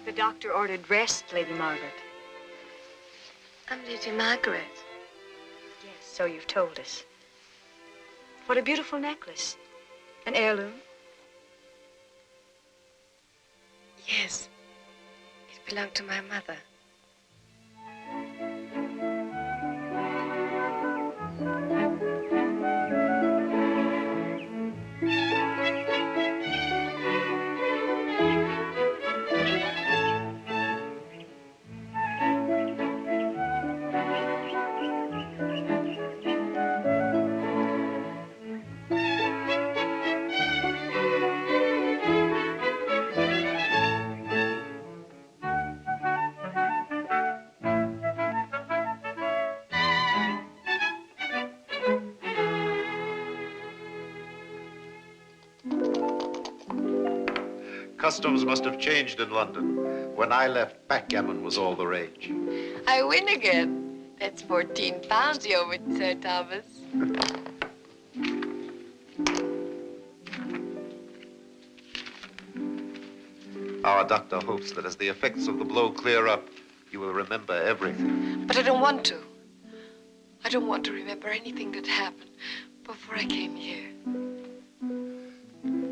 The doctor ordered rest, Lady Margaret. I'm Lady Margaret. Yes, so you've told us. What a beautiful necklace. An heirloom? Yes. It belonged to my mother. Customs must have changed in London. When I left, backgammon was all the rage. I win again. That's 14 pounds you owe me, Sir Thomas. Our doctor hopes that as the effects of the blow clear up, you will remember everything. But I don't want to. I don't want to remember anything that happened before I came here.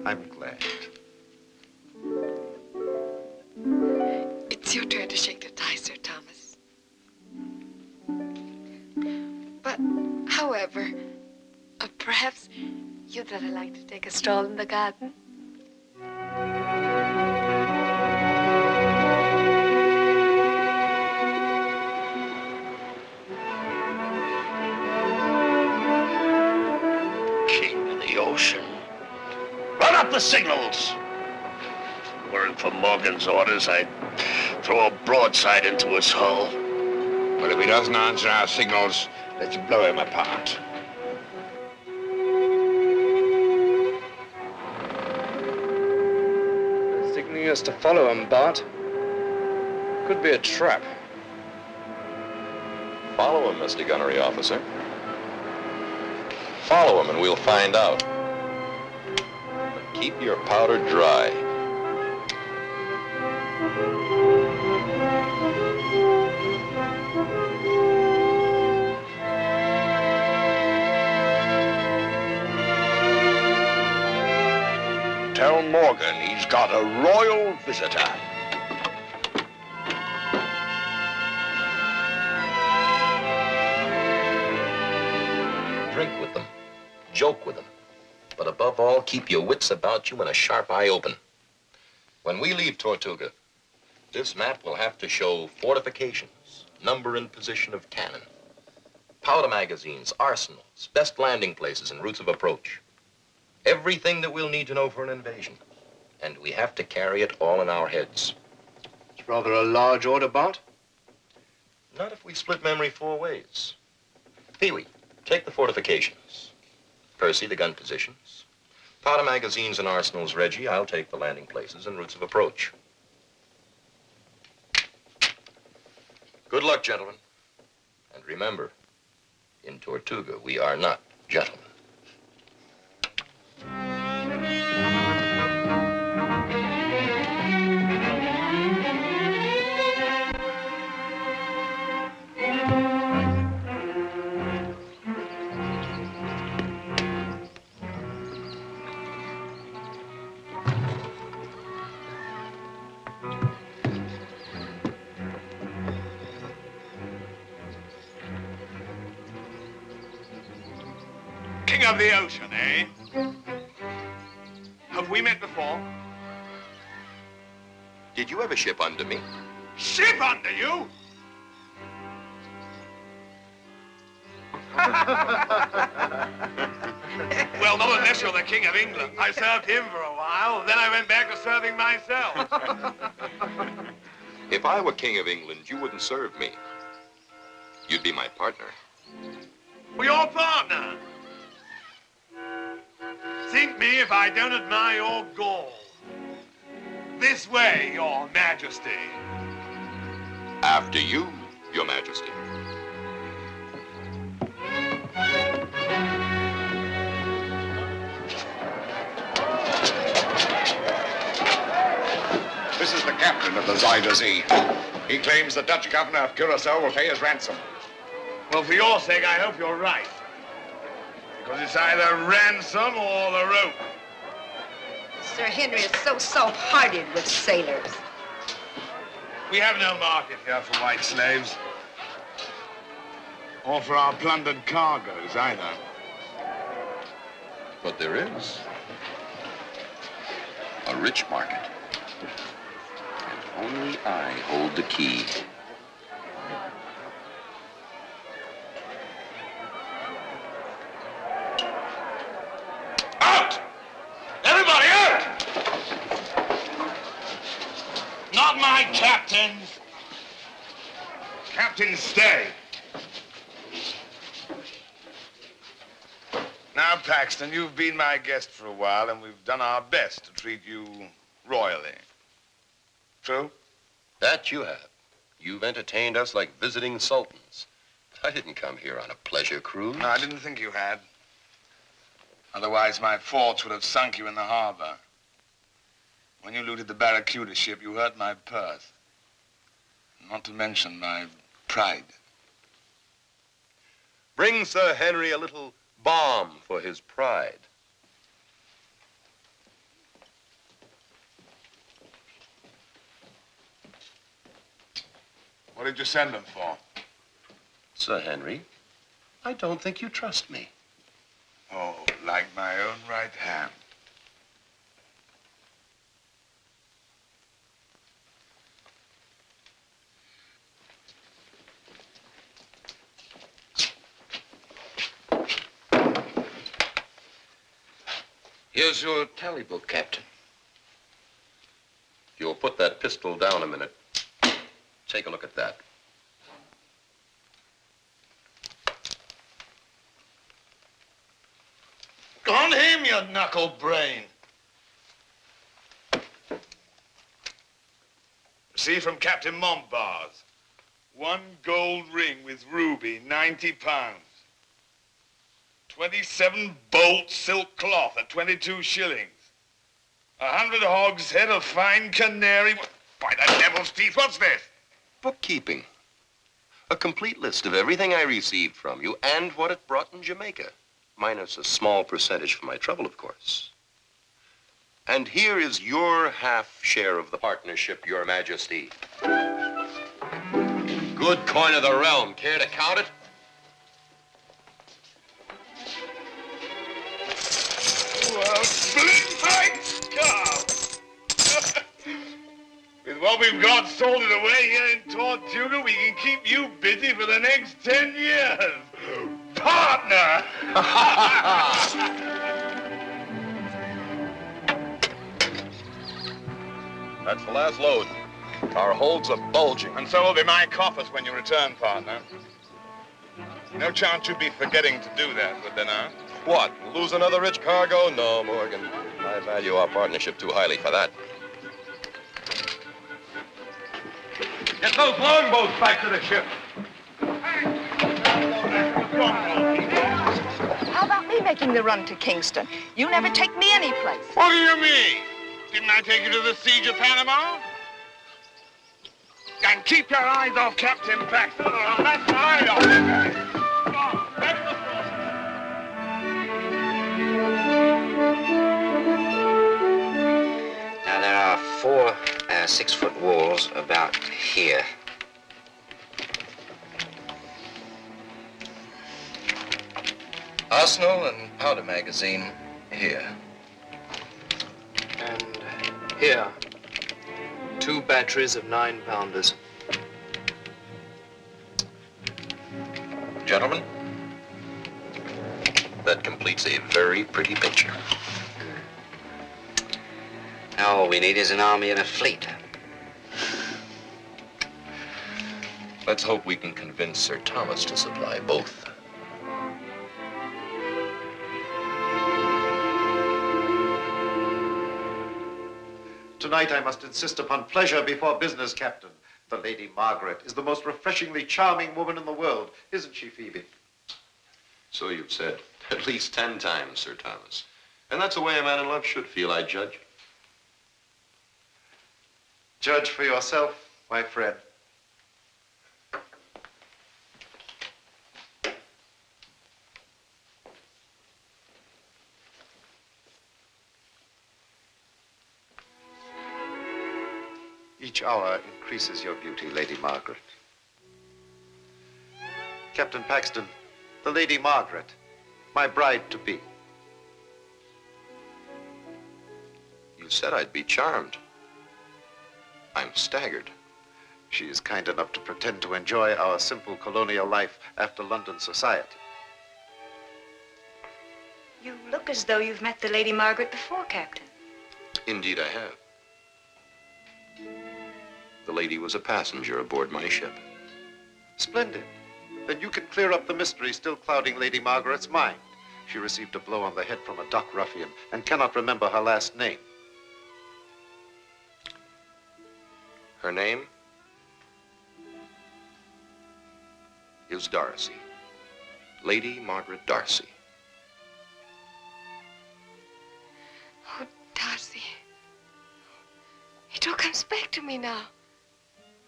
I'm glad. It's your turn to shake the tie, Sir Thomas. But how However, perhaps you'd rather like to take a stroll in the garden? King of the ocean. Run up the signals! Weren't for Morgan's orders, I'd throw a broadside into his hull. Well, if he doesn't answer our signals, let's blow him apart. They're signaling us to follow him, Bart. Could be a trap. Follow him, Mr. Gunnery Officer. Follow him and we'll find out. But keep your powder dry. Tell Morgan he's got a royal visitor. Drink with them. Joke with them. But above all, keep your wits about you and a sharp eye open. When we leave Tortuga, this map will have to show fortifications, number and position of cannon, powder magazines, arsenals, best landing places and routes of approach. Everything that we'll need to know for an invasion. And we have to carry it all in our heads. It's rather a large order, Bart. Not if we split memory 4 ways. Pee-wee, take the fortifications. Percy, the gun positions. Powder magazines and arsenals, Reggie. I'll take the landing places and routes of approach. Good luck, gentlemen. And remember, in Tortuga, we are not gentlemen. King of the ocean, eh? Have we met before? Did you ever ship under me? Ship under you? Well, not unless you're the King of England. I served him for a while, then I went back to serving myself. If I were King of England, you wouldn't serve me. You'd be my partner. Well, your partner. Think me if I don't admire your gall. This way, your majesty. After you, your majesty. This is the captain of the Zuyder Zee. He claims the Dutch governor of Curacao will pay his ransom. Well, for your sake, I hope you're right. Because it's either ransom or the rope. Sir Henry is so soft-hearted with sailors. We have no market here for white slaves. Or for our plundered cargoes, either. But there is. A rich market. And only I hold the key. Out! Everybody out! Not my captains. Captains, stay. Now, Paxton, you've been my guest for a while, and we've done our best to treat you royally. True? That you have. You've entertained us like visiting sultans. I didn't come here on a pleasure cruise. No, I didn't think you had. Otherwise, my forts would have sunk you in the harbor. When you looted the Barracuda ship, you hurt my purse. Not to mention my pride. Bring Sir Henry a little balm for his pride. What did you send them for? Sir Henry, I don't think you trust me. Oh, like my own right hand. Here's your tally book, Captain. You'll put that pistol down a minute. Take a look at that. On him, you knuckle brain. See from Captain Montbars. 1 gold ring with ruby, 90 pounds. 27 bolts silk cloth at 22 shillings. 100 hogshead of fine canary. By the devil's teeth, what's this? Bookkeeping. A complete list of everything I received from you and what it brought in Jamaica. Minus a small percentage for my trouble, of course. And here is your half share of the partnership, Your Majesty. Good coin of the realm. Care to count it? Well, blind scarf! With what we've got sold it away here in Tort, we can keep you busy for the next 10 years. Partner! That's the last load. Our holds are bulging. And so will be my coffers when you return, partner. No chance you'd be forgetting to do that, would there now? What? Lose another rich cargo? No, Morgan. I value our partnership too highly for that. Get those longboats back to the ship. How about me making the run to Kingston? You never take me any place. What do you mean? Didn't I take you to the siege of Panama? And keep your eyes off Captain Paxton, or I'll knock the eye off you guys. Now, there are 4 6-foot walls about here. Arsenal and powder magazine here. And here, 2 batteries of 9-pounders. Gentlemen, that completes a very pretty picture. Now all we need is an army and a fleet. Let's hope we can convince Sir Thomas to supply both. Tonight I must insist upon pleasure before business, Captain. The Lady Margaret is the most refreshingly charming woman in the world, isn't she, Phoebe? So you've said. At least 10 times, Sir Thomas. And that's the way a man in love should feel, I judge. Judge for yourself, my friend. Each hour increases your beauty, Lady Margaret. Captain Paxton, the Lady Margaret, my bride-to-be. You said I'd be charmed. I'm staggered. She is kind enough to pretend to enjoy our simple colonial life after London society. You look as though you've met the Lady Margaret before, Captain. Indeed I have. The lady was a passenger aboard my ship. Splendid. Then you can clear up the mystery still clouding Lady Margaret's mind. She received a blow on the head from a dock ruffian and cannot remember her last name. Her name is Darcy. Lady Margaret Darcy. Oh, Darcy. It all comes back to me now.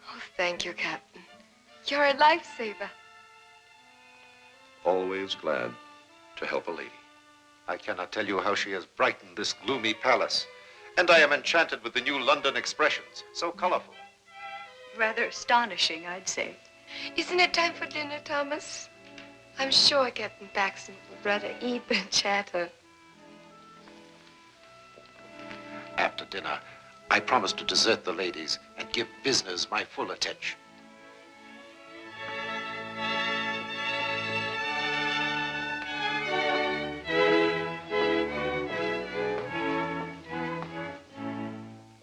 Oh, thank you, Captain. You're a lifesaver. Always glad to help a lady. I cannot tell you how she has brightened this gloomy palace. And I am enchanted with the new London expressions, so colorful. Rather astonishing, I'd say. Isn't it time for dinner, Thomas? I'm sure Captain Paxton would rather eat than chatter. After dinner, I promise to desert the ladies and give business my full attention.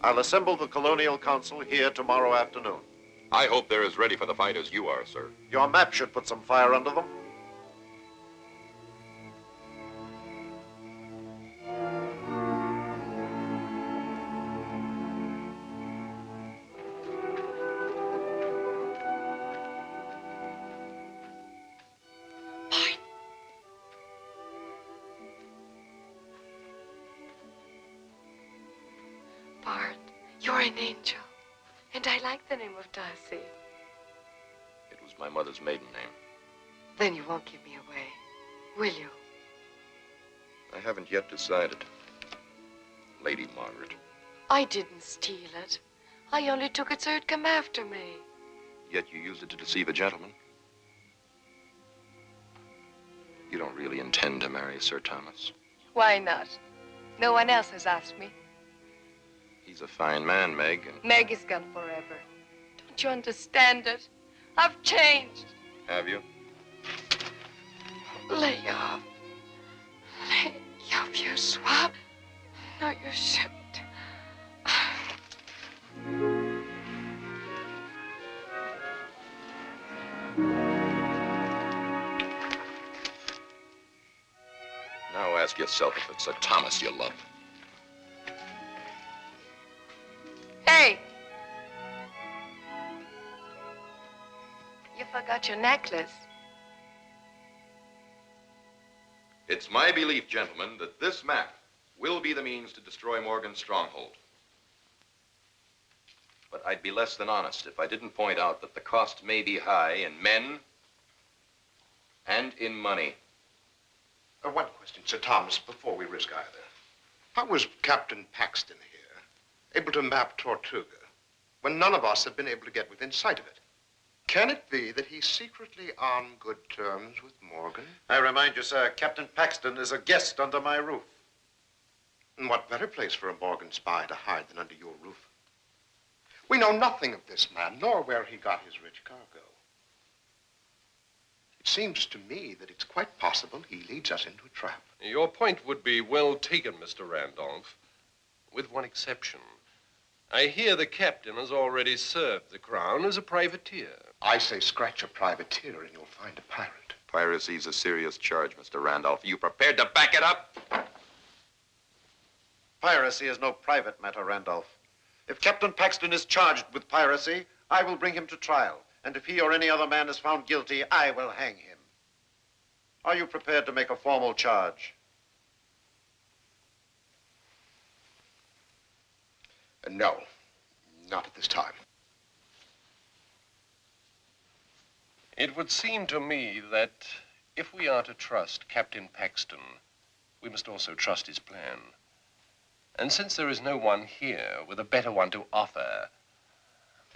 I'll assemble the Colonial Council here tomorrow afternoon. I hope they're as ready for the fight as you are, sir. Your map should put some fire under them. Bart, you're an angel. And I like the name of Darcy. It was my mother's maiden name. Then you won't give me away, will you? I haven't yet decided. Lady Margaret. I didn't steal it. I only took it so it'd come after me. Yet you used it to deceive a gentleman. You don't really intend to marry Sir Thomas? Why not? No one else has asked me. He's a fine man, Meg. And Meg is gone forever. Don't you understand it? I've changed. have you? Lay off. Lay off, you swab. No, you shouldn't. Now ask yourself if it's Sir Thomas you love. Hey! You forgot your necklace. It's my belief, gentlemen, that this map will be the means to destroy Morgan's stronghold. But I'd be less than honest if I didn't point out that the cost may be high in men and in money. One question, Sir Thomas, before we risk either. How was Captain Paxton here able to map Tortuga when none of us have been able to get within sight of it? Can it be that he's secretly on good terms with Morgan? I remind you, sir, Captain Paxton is a guest under my roof. And what better place for a Morgan spy to hide than under your roof? We know nothing of this man, nor where he got his rich cargo. It seems to me that it's quite possible he leads us into a trap. Your point would be well taken, Mr. Randolph, with one exception. I hear the captain has already served the crown as a privateer. I say scratch a privateer and you'll find a pirate. Piracy's a serious charge, Mr. Randolph. Are you prepared to back it up? Piracy is no private matter, Randolph. If Captain Paxton is charged with piracy, I will bring him to trial. And if he or any other man is found guilty, I will hang him. Are you prepared to make a formal charge? No, not at this time. It would seem to me that if we are to trust Captain Paxton, we must also trust his plan. And since there is no one here with a better one to offer,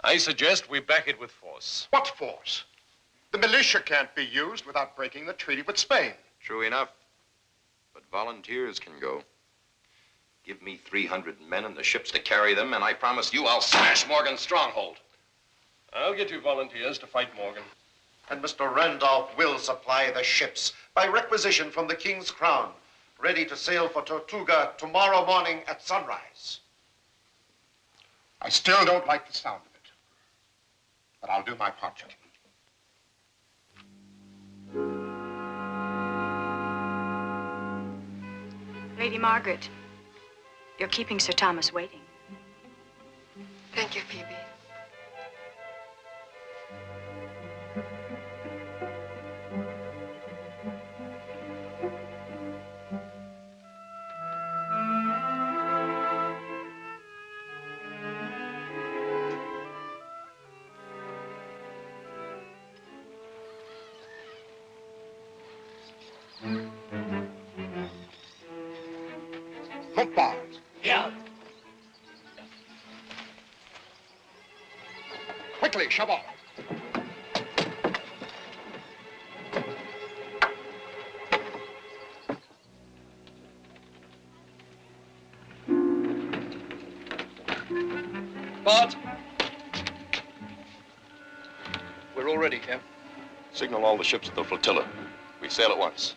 I suggest we back it with force. What force? The militia can't be used without breaking the treaty with Spain. True enough. But volunteers can go. Give me 300 men and the ships to carry them, and I promise you I'll smash Morgan's stronghold. I'll get you volunteers to fight Morgan. And Mr. Randolph will supply the ships by requisition from the King's Crown, ready to sail for Tortuga tomorrow morning at sunrise. I still don't like the sound of it, but I'll do my part, gentlemen. Lady Margaret, you're keeping Sir Thomas waiting. Thank you, Phoebe. Move bars. Yeah. Quickly, shove off. Bart. We're all ready, Cap. Signal all the ships of the flotilla. We sail at once.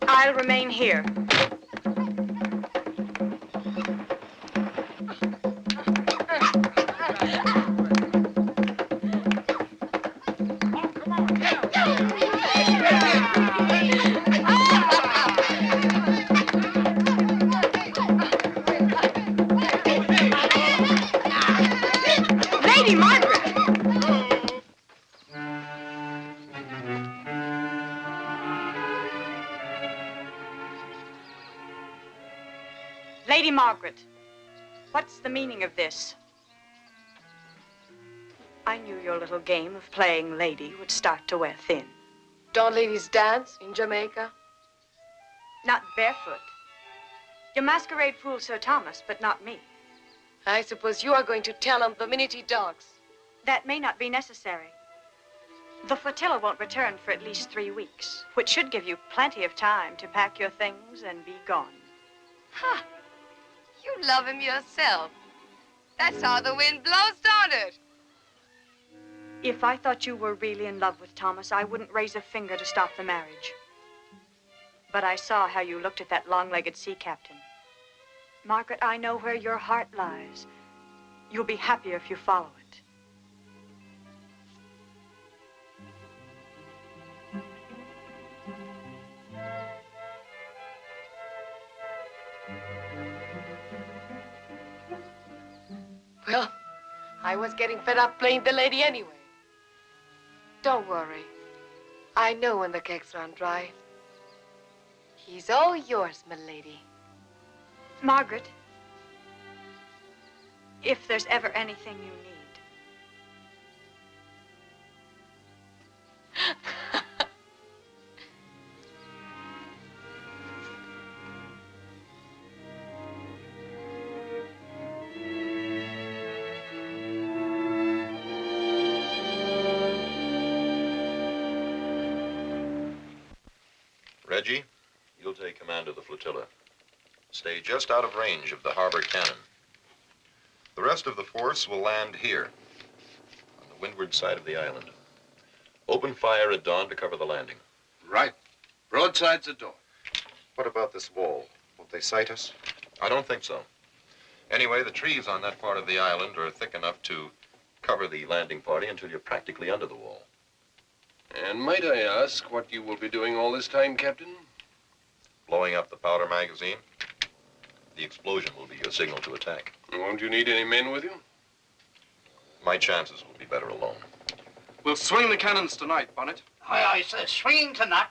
I'll remain here. Lady Margaret! Lady Margaret, what's the meaning of this? I knew your little game of playing lady would start to wear thin. Don't ladies dance in Jamaica? Not barefoot. You masquerade fool Sir Thomas, but not me. I suppose you are going to tell him the minute he docks. That may not be necessary. The flotilla won't return for at least 3 weeks, which should give you plenty of time to pack your things and be gone. Ha! You love him yourself. That's how the wind blows, don't it? If I thought you were really in love with Thomas, I wouldn't raise a finger to stop the marriage. But I saw how you looked at that long-legged sea captain. Margaret, I know where your heart lies. You'll be happier if you follow it. Well, I was getting fed up playing the lady anyway. Don't worry. I know when the kegs run dry. He's all yours, my lady. Margaret, if there's ever anything you need. Reggie, you'll take command of the flotilla. Stay just out of range of the harbor cannon. The rest of the force will land here, on the windward side of the island. Open fire at dawn to cover the landing. Right. Broadsides at dawn. What about this wall? Won't they sight us? I don't think so. Anyway, the trees on that part of the island are thick enough to cover the landing party until you're practically under the wall. And might I ask what you will be doing all this time, Captain? Blowing up the powder magazine. The explosion will be your signal to attack. Won't you need any men with you? My chances will be better alone. We'll swing the cannons tonight, Bonnet. Aye, aye, sir. Swinging tonight.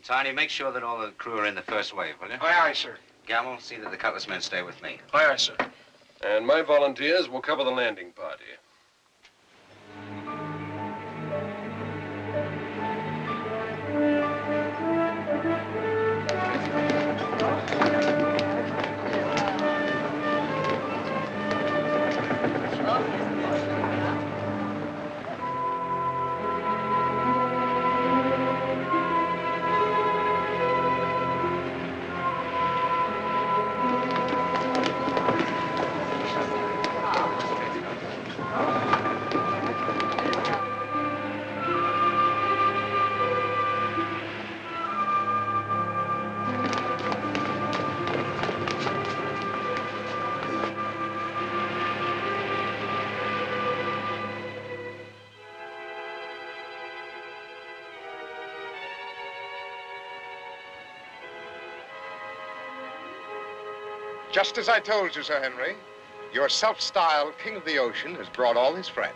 Tiny, make sure that all the crew are in the first wave, will you? Aye, aye, sir. Gamble, see that the cutlass men stay with me. Aye, aye, sir. And my volunteers will cover the landing party. Just as I told you, Sir Henry, your self-styled King of the Ocean has brought all his friends.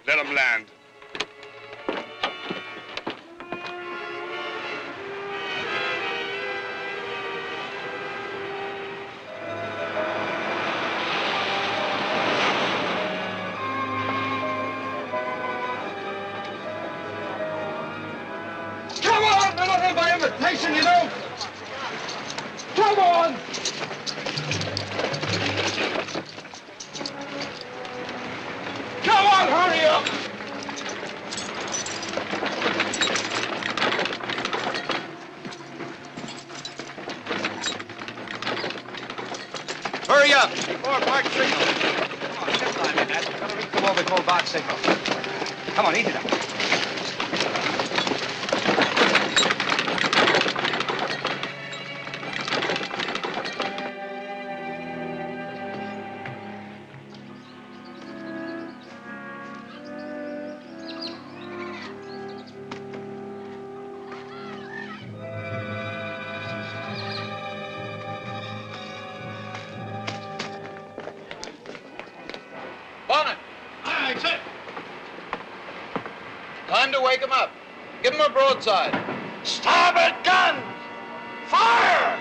Let them land. Come on! They're not here by invitation, you know! Come on! Come on, hurry up! Hurry up! Before bark signal. Come on, step line in that. We've got to reach the wall before bark signal. Come on, eat it up. Bonnet! Aye, aye, sir. Time to wake him up. Give him a broadside. Starboard gun! Fire!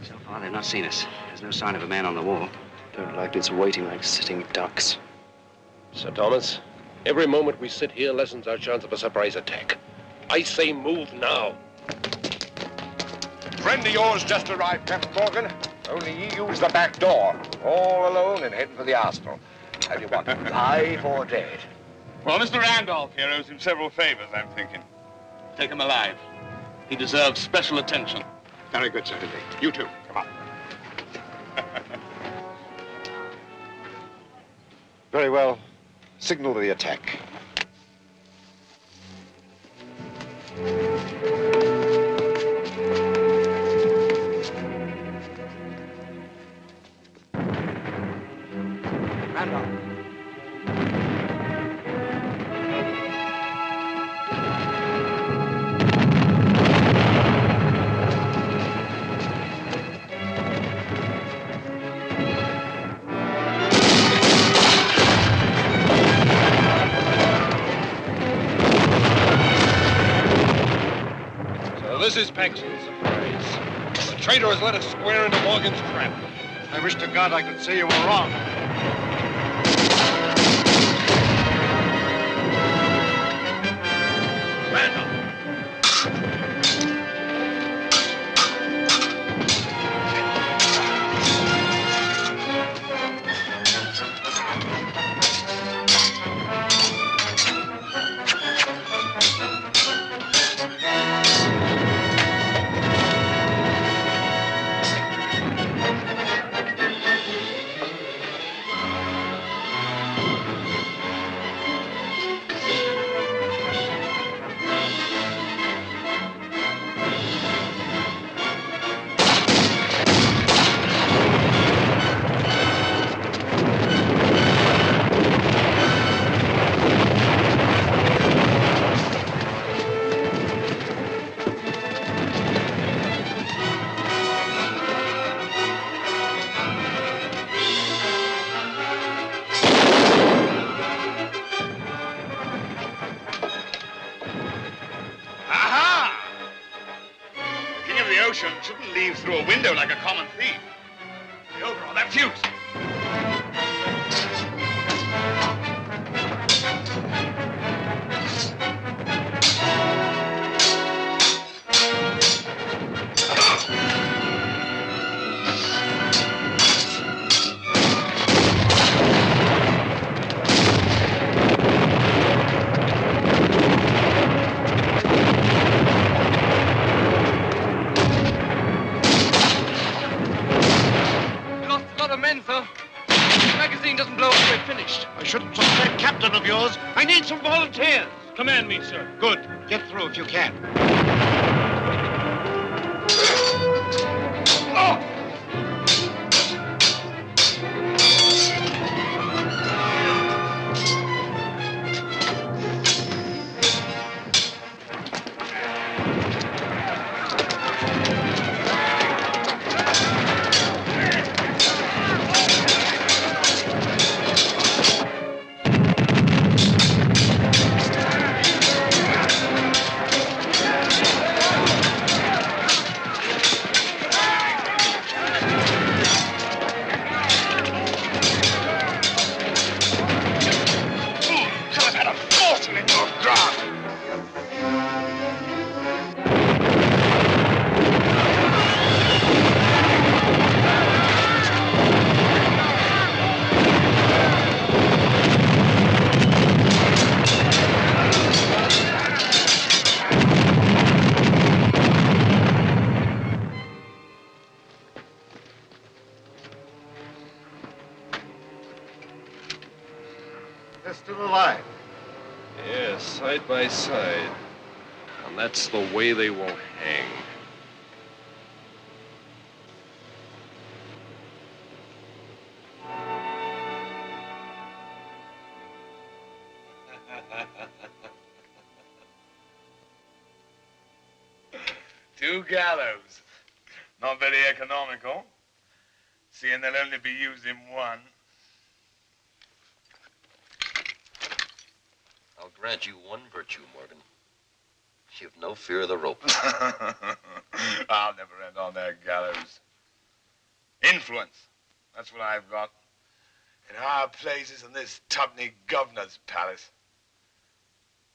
So far, they've not seen us. There's no sign of a man on the wall. Don't like this waiting like sitting ducks. Sir Thomas, every moment we sit here lessens our chance of a surprise attack. I say move now. Friend of yours just arrived, Captain Morgan. Only he used the back door. All alone and heading for the arsenal. Tell you what, alive or dead. Well, Mr. Randolph here owes him several favors, I'm thinking. Take him alive. He deserves special attention. Very good, Sir Henry. You too. Come on. Very well. Signal the attack. this is Paxton's surprise. The traitor has led us square into Morgan's trap. I wish to God I could say you were wrong. Shouldn't leave through a window like a common thief. The overall, that fuse. I shouldn't suspect captain of yours. I need some volunteers. Command me, sir. Good. Get through if you can. Oh! They're still alive. Yes, side by side. And that's the way they will hang. Two gallows. Not very economical, seeing they'll only be used in one. I'll grant you one virtue, Morgan. You've no fear of the rope. I'll never end on that gallows. Influence. That's what I've got. In high places in this tuppenny governor's palace.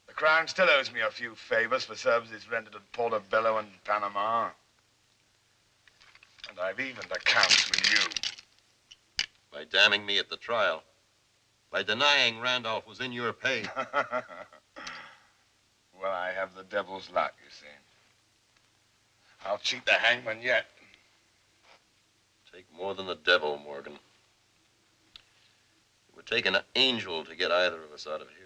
The Crown still owes me a few favors for services rendered at Portobello and Panama. And I've evened accounts with you. By damning me at the trial. By denying Randolph was in your pay. Well, I have the devil's luck, you see. I'll cheat the hangman yet. Take more than the devil, Morgan. It would take an angel to get either of us out of here.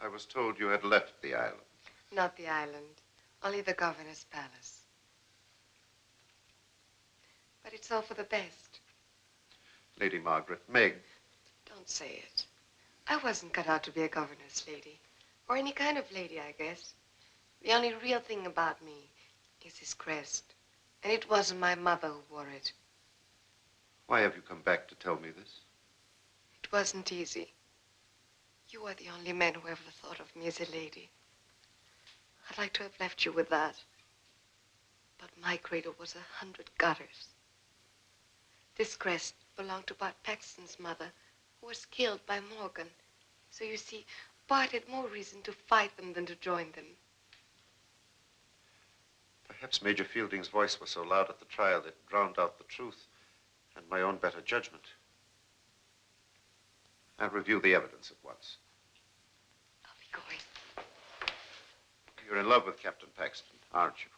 I was told you had left the island. Not the island, only the governor's palace. But it's all for the best. Lady Margaret, Meg. Don't say it. I wasn't cut out to be a governor's lady. Or any kind of lady, I guess. The only real thing about me is this crest. And it wasn't my mother who wore it. Why have you come back to tell me this? It wasn't easy. You are the only man who ever thought of me as a lady. I'd like to have left you with that. But my cradle was 100 gutters. This crest belonged to Bart Paxton's mother, who was killed by Morgan. So you see, Bart had more reason to fight them than to join them. Perhaps Major Fielding's voice was so loud at the trial that it drowned out the truth and my own better judgment. I'll review the evidence at once. I'll be going. You're in love with Captain Paxton, aren't you?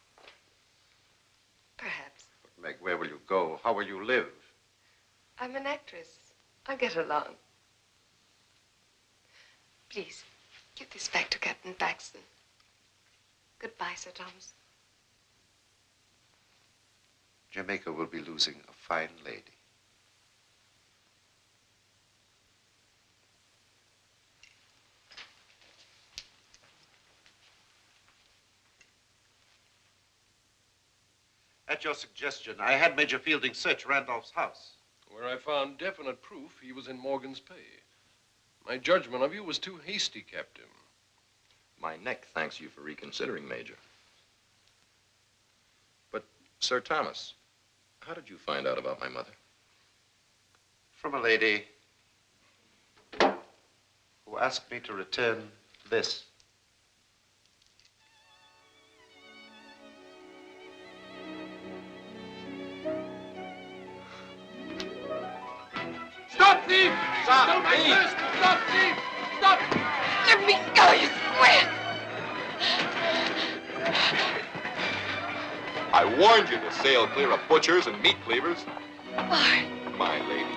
Perhaps. But, Meg, where will you go? How will you live? I'm an actress. I'll get along. Please, give this back to Captain Paxton. Goodbye, Sir Thomas. Jamaica will be losing a fine lady. At your suggestion, I had Major Fielding search Randolph's house. Where I found definite proof he was in Morgan's pay. My judgment of you was too hasty, Captain. My neck thanks you for reconsidering, Major. But, Sir Thomas, how did you find out about my mother? From a lady who asked me to return this. Stop thief! Stop thief! Stop thief! Stop! Let me go, you square! I warned you to sail clear of butchers and meat cleavers. Bart. My lady.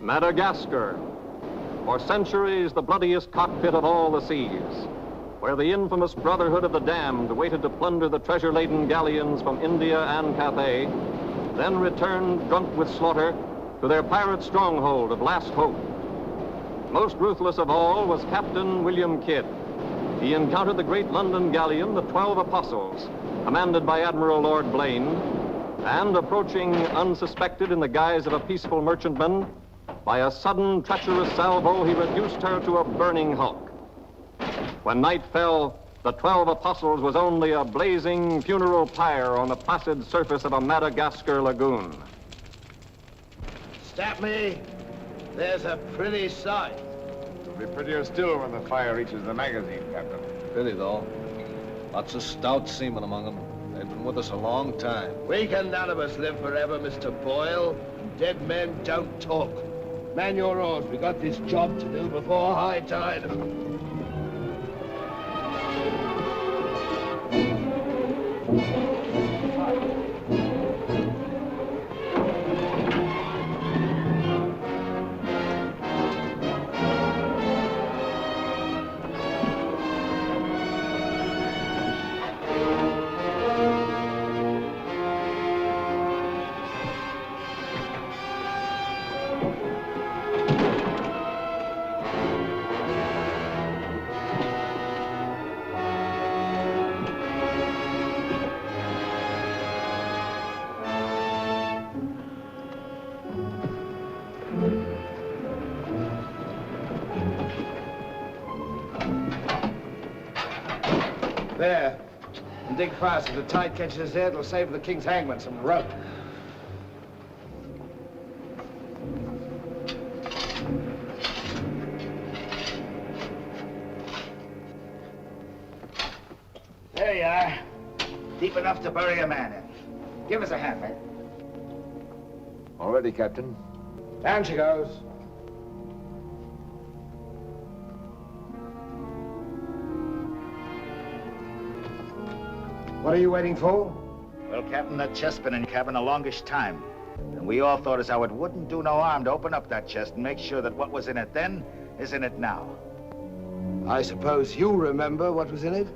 Madagascar, for centuries the bloodiest cockpit of all the seas, where the infamous Brotherhood of the Damned waited to plunder the treasure-laden galleons from India and Cathay, then returned drunk with slaughter to their pirate stronghold of Last Hope. Most ruthless of all was Captain William Kidd. He encountered the great London galleon, the 12 Apostles, commanded by Admiral Lord Blaine, and approaching unsuspected in the guise of a peaceful merchantman, by a sudden treacherous salvo, he reduced her to a burning hulk. When night fell, the 12 Apostles was only a blazing funeral pyre on the placid surface of a Madagascar lagoon. Stop me. There's a pretty sight. It'll be prettier still when the fire reaches the magazine, Captain. Pity, though. Lots of stout seamen among them. They've been with us a long time. We can none of us live forever, Mr. Boyle. Dead men don't talk. Man your oars. We got this job to do before high tide. There. And dig fast. If the tide catches there, it'll save the king's hangman some rope. There you are. Deep enough to bury a man in. Give us a hand, mate. All ready, Captain. Down she goes. What are you waiting for? Well, Captain, that chest's been in cabin a longish time. And we all thought as how it wouldn't do no harm to open up that chest and make sure that what was in it then is in it now. I suppose you remember what was in it?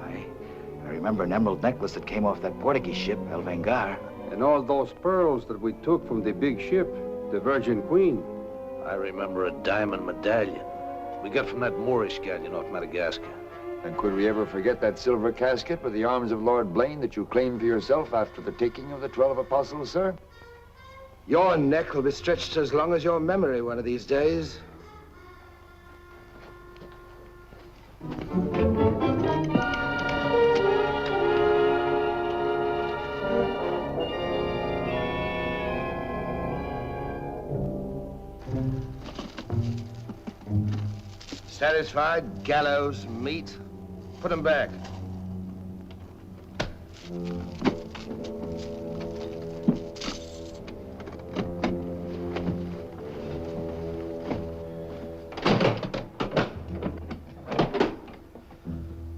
I remember an emerald necklace that came off that Portuguese ship, El Vengar. And all those pearls that we took from the big ship, the Virgin Queen. I remember a diamond medallion we got from that Moorish galleon off Madagascar. And could we ever forget that silver casket with the arms of Lord Blaine that you claimed for yourself after the taking of the 12 Apostles, sir? Your neck will be stretched as long as your memory one of these days. Satisfied? Gallows, meat. Put them back.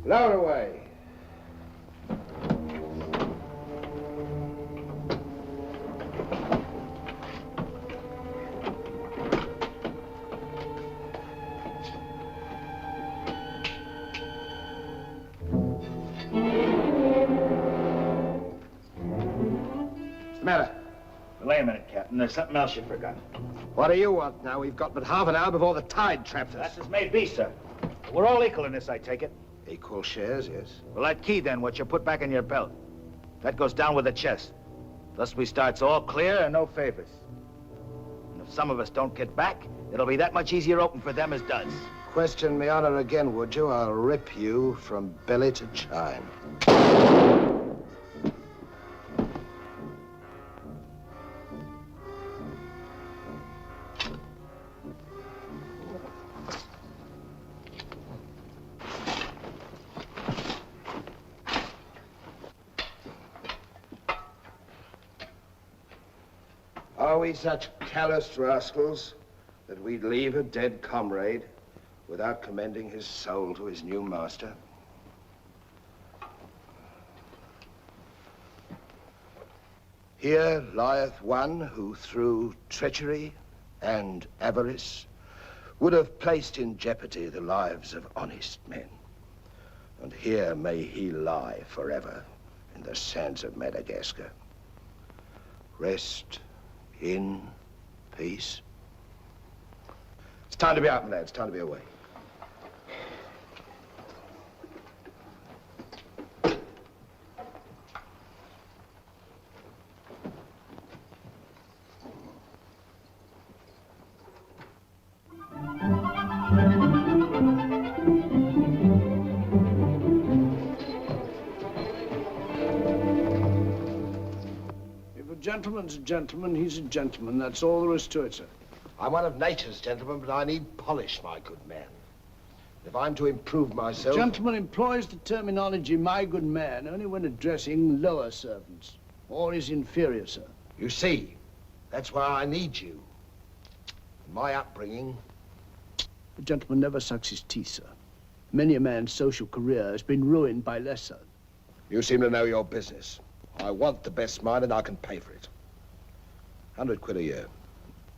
Lower away. Wait a minute, Captain. There's something else you forgot. What do you want now? We've got but half an hour before the tide traps us. That's as may be, sir. We're all equal in this, I take it. Equal shares, yes. Well, that key, then, what you put back in your belt, that goes down with the chest. Thus we starts all clear and no favors. And if some of us don't get back, it'll be that much easier open for them as does. Question me honor again, would you? I'll rip you from belly to chine. Are we such callous rascals that we'd leave a dead comrade without commending his soul to his new master? Here lieth one who through treachery and avarice would have placed in jeopardy the lives of honest men. And here may he lie forever in the sands of Madagascar. Rest in peace. It's time to be out, my lad. It's time to be away. gentleman's a gentleman, he's a gentleman. That's all there is to it, sir. I'm one of nature's gentlemen, but I need polish, my good man. If I'm to improve myself... A gentleman employs the terminology, my good man, only when addressing lower servants, or his inferior, sir. You see, that's why I need you. In my upbringing... A gentleman never sucks his teeth, sir. Many a man's social career has been ruined by lesser. You seem to know your business. I want the best mine, and I can pay for it. 100 quid a year.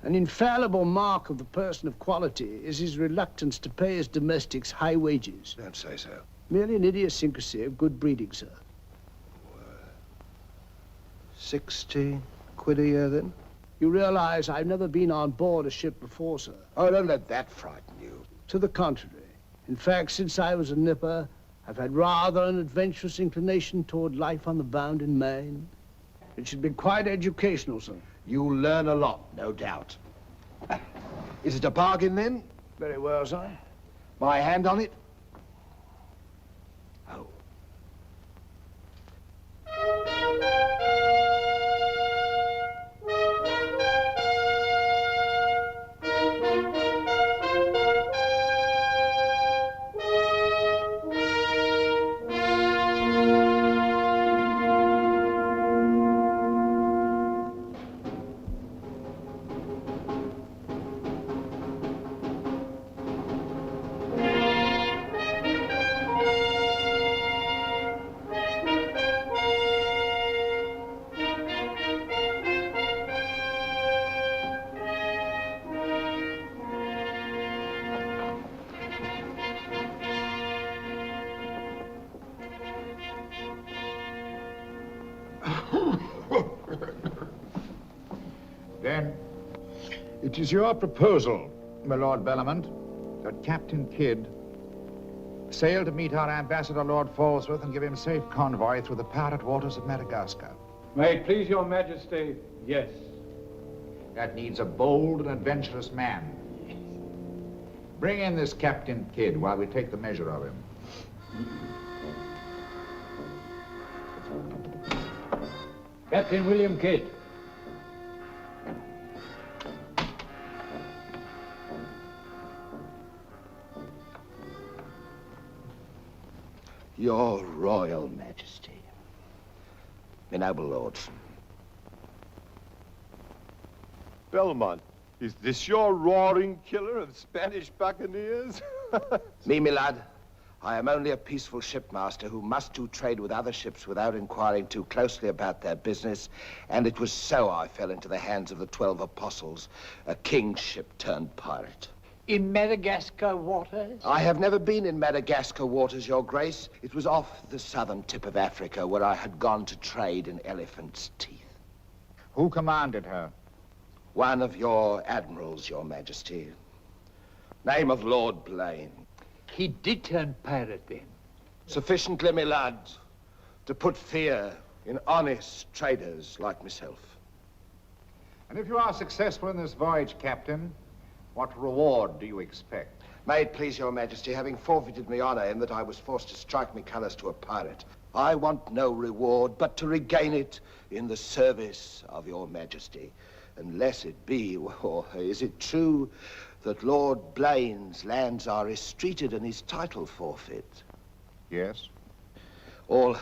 An infallible mark of the person of quality is his reluctance to pay his domestics high wages. Don't say so. Merely an idiosyncrasy of good breeding, sir. 60 quid a year, then? You realize I've never been on board a ship before, sir. Oh, don't let that frighten you. To the contrary. In fact, since I was a nipper, I've had rather an adventurous inclination toward life on the bound in Maine. It should be quite educational, sir. You'll learn a lot, no doubt. Is it a bargain, then? Very well, sir. My hand on it? Oh. Then, it is your proposal, my Lord Bellamont, that Captain Kidd sail to meet our ambassador, Lord Falsworth, and give him safe convoy through the pirate waters of Madagascar. May it please your majesty, yes. That needs a bold and adventurous man. Bring in this Captain Kidd while we take the measure of him. Captain William Kidd. Your Royal Majesty. My noble lords. Belmont, is this your roaring killer of Spanish buccaneers? Me, my lad, I am only a peaceful shipmaster who must do trade with other ships without inquiring too closely about their business, and it was so I fell into the hands of the 12 apostles, a king's ship turned pirate. In Madagascar waters? I have never been in Madagascar waters, Your Grace. It was off the southern tip of Africa where I had gone to trade in elephants' teeth. Who commanded her? One of your admirals, Your Majesty. Name of Lord Blaine. He did turn pirate then? Sufficiently, my lad, to put fear in honest traders like myself. And if you are successful in this voyage, Captain, what reward do you expect? May it please Your Majesty, having forfeited my honor in that I was forced to strike me colors to a pirate, I want no reward but to regain it in the service of Your Majesty. Unless it be, or is it true that Lord Blaine's lands are estreated and his title forfeit? Yes. All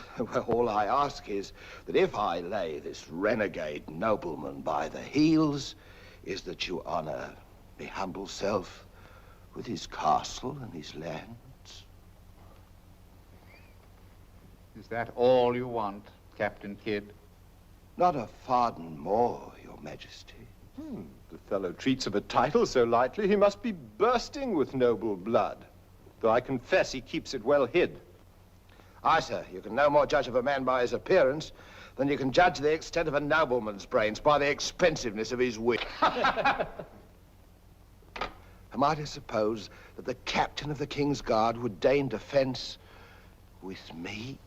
I ask is that if I lay this renegade nobleman by the heels, is that you honor me humble self with his castle and his lands. Is that all you want, Captain Kidd? Not a farden more, Your Majesty. The fellow treats of a title so lightly, he must be bursting with noble blood. Though I confess he keeps it well hid. Aye, sir, you can no more judge of a man by his appearance than you can judge the extent of a nobleman's brains by the expensiveness of his wit. Am I to suppose that the captain of the King's Guard would deign defense with me?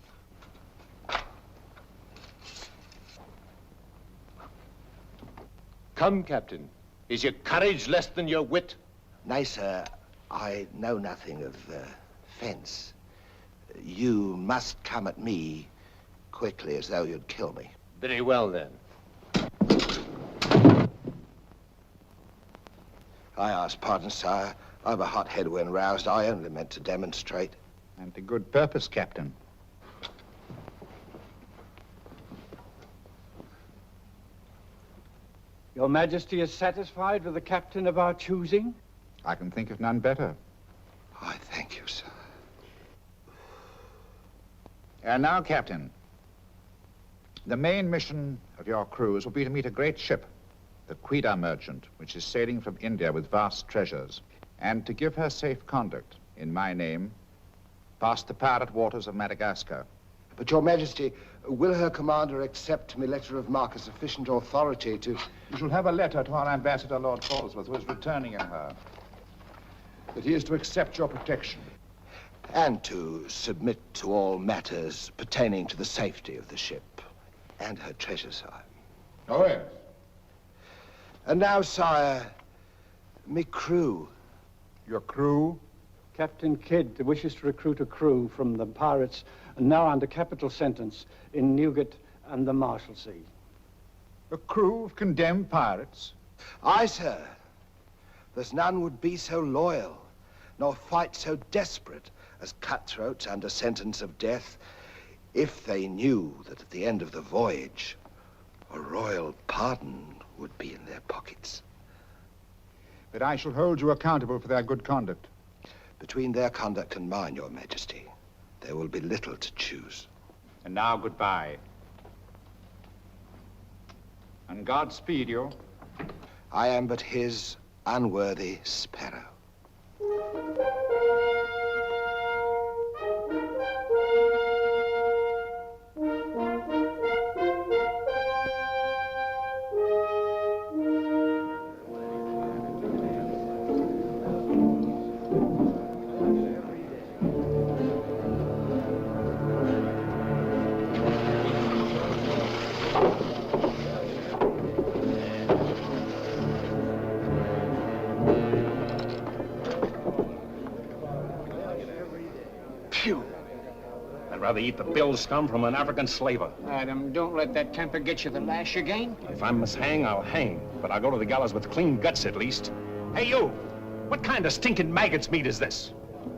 Come, Captain. Is your courage less than your wit? Nay, sir, I know nothing of fence. You must come at me quickly as though you'd kill me. Very well, then. I ask pardon, sire. I've a hot head when roused. I only meant to demonstrate. And to good purpose, Captain. Your Majesty is satisfied with the captain of our choosing? I can think of none better. I thank you, sir. And now, Captain, the main mission of your cruise will be to meet a great ship, the Quida merchant, which is sailing from India with vast treasures, and to give her safe conduct, in my name, past the pirate waters of Madagascar. But, Your Majesty, will her commander accept my letter of marque as sufficient authority to... You shall have a letter to our ambassador, Lord Falsworth, who is returning in her, that he is to accept your protection. And to submit to all matters pertaining to the safety of the ship and her treasure, sire. Oh, yes. And now, sire, me crew. Your crew? Captain Kidd wishes to recruit a crew from the pirates now under capital sentence in Newgate and the Marshalsea. A crew of condemned pirates? Aye, sir. There's none would be so loyal, nor fight so desperate as cutthroats under sentence of death, if they knew that at the end of the voyage, a royal pardon would be in their pockets. But I shall hold you accountable for their good conduct. Between their conduct and mine, Your Majesty, there will be little to choose. And now, goodbye. And God speed you. I am but his unworthy sparrow. I'd rather eat the bill scum from an African slaver. Adam, don't let that temper get you the lash again. If I must hang, I'll hang. But I'll go to the gallows with clean guts, at least. Hey, you! What kind of stinking maggot's meat is this?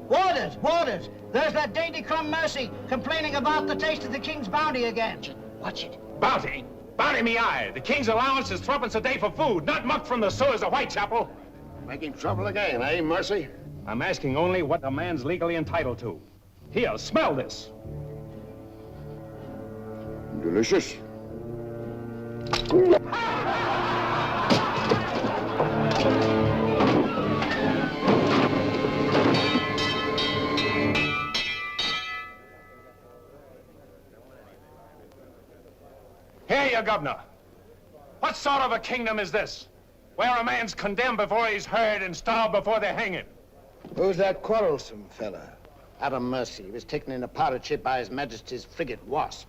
Warders, warders! There's that dainty crumb Mercy complaining about the taste of the king's bounty again. Watch it. Bounty? Bounty me eye! The king's allowance is 3 a day for food, not muck from the sewers of Whitechapel. Making trouble again, eh, Mercy? I'm asking only what a man's legally entitled to. Here, smell this. Delicious. Here, you governor. What sort of a kingdom is this? Where a man's condemned before he's heard and starved before they hang him. Who's that quarrelsome fella? Adam Mercy. He was taken in a pirate ship by His Majesty's frigate Wasp.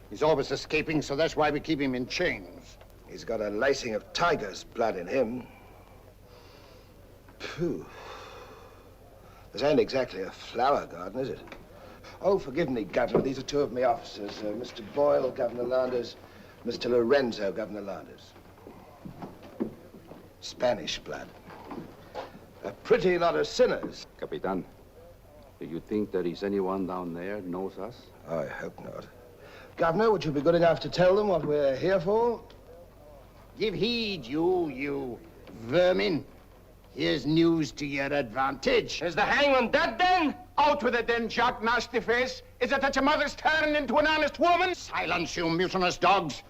He's always escaping, so that's why we keep him in chains. He's got a lacing of tiger's blood in him. Phew. This ain't exactly a flower garden, is it? Oh, forgive me, Governor. These are two of my officers. Mr. Boyle, Governor Landers. Mr. Lorenzo, Governor Landers. Spanish blood. A pretty lot of sinners. Capitan, do you think there is anyone down there knows us? I hope not. Governor, would you be good enough to tell them what we're here for? Give heed, you vermin. Here's news to your advantage. Is the hangman dead, then? Out with it, then, Jock Nasty Face. Is it that your mother's turned into an honest woman? Silence, you mutinous dogs.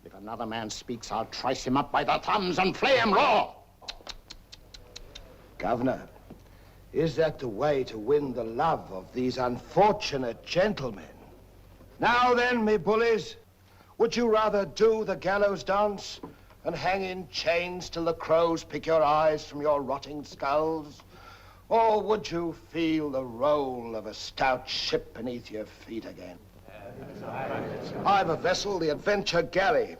If another man speaks, I'll trice him up by the thumbs and flay him raw. Governor, is that the way to win the love of these unfortunate gentlemen? Now then, me bullies, would you rather do the gallows dance and hang in chains till the crows pick your eyes from your rotting skulls? Or would you feel the roll of a stout ship beneath your feet again? I've a vessel, the Adventure Galley,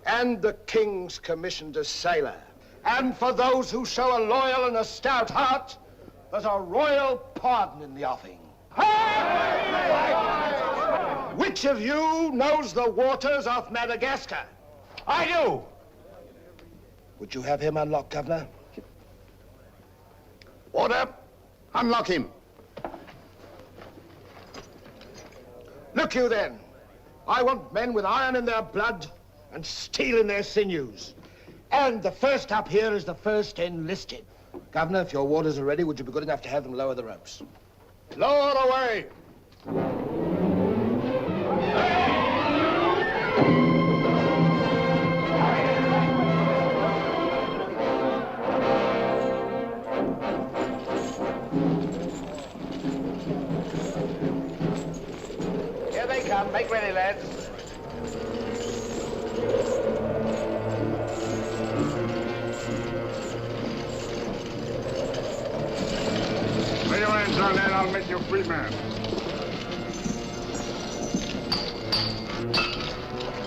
and the King's commissioned a sailor. And for those who show a loyal and a stout heart, there's a royal pardon in the offing. Which of you knows the waters of Madagascar? I do. Would you have him unlocked, Governor? Order. Unlock him. Look you then. I want men with iron in their blood and steel in their sinews. And the first up here is the first enlisted. Governor, if your warders are ready, would you be good enough to have them lower the ropes? Lower away! Here they come. Make ready, lads. Lay your hands on that, I'll make you a free man.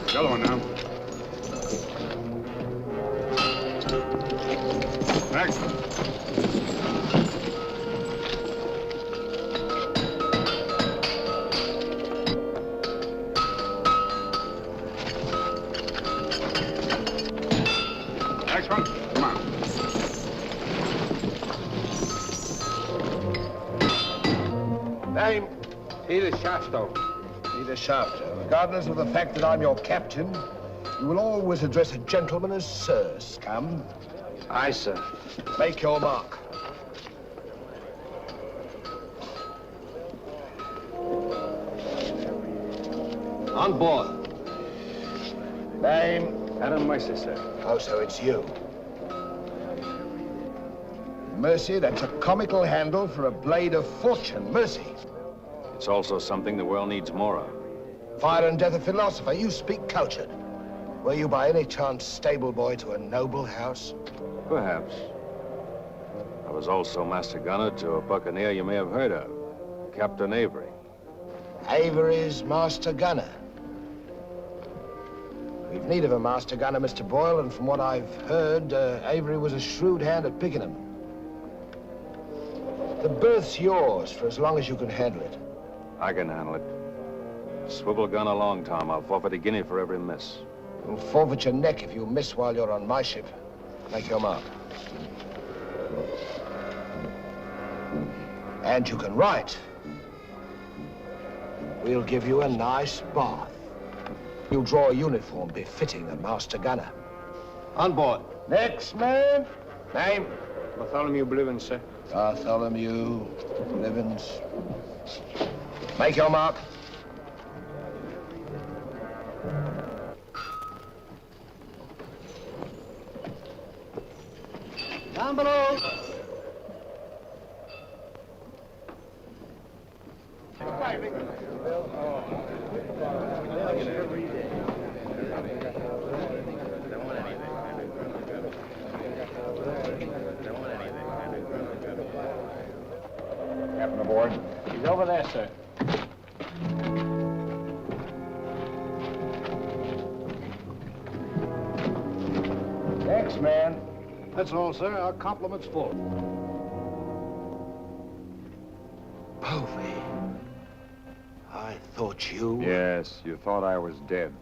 The other one now. Next. Next one. Come on. Name? Peter Shafto. Peter Shafto. Regardless of the fact that I'm your captain, you will always address a gentleman as Sir, scum. Aye, sir. Make your mark. On board. Name? Adam Mercy, sir. Oh, so it's you. Mercy, that's a comical handle for a blade of fortune. Mercy. It's also something the world needs more of. Fire and death a philosopher. You speak cultured. Were you by any chance stable boy to a noble house? Perhaps. I was also master gunner to a buccaneer you may have heard of, Captain Avery. Avery's master gunner. We've need of a master gunner, Mr. Boyle, and from what I've heard, Avery was a shrewd hand at picking them. The berth's yours for as long as you can handle it. I can handle it. Swivel gun along, Tom. I'll forfeit a guinea for every miss. You'll forfeit your neck if you miss while you're on my ship. Make your mark. And you can write. We'll give you a nice bath. You'll draw a uniform befitting a master gunner. On board. Next man. Name? Bartholomew Blivens, sir. Bartholomew Blivens. Make your mark. Down below. Captain aboard. He's over there, sir. Next man. That's all, sir. Our compliment's full. Povey. I thought you... Yes, you thought I was dead.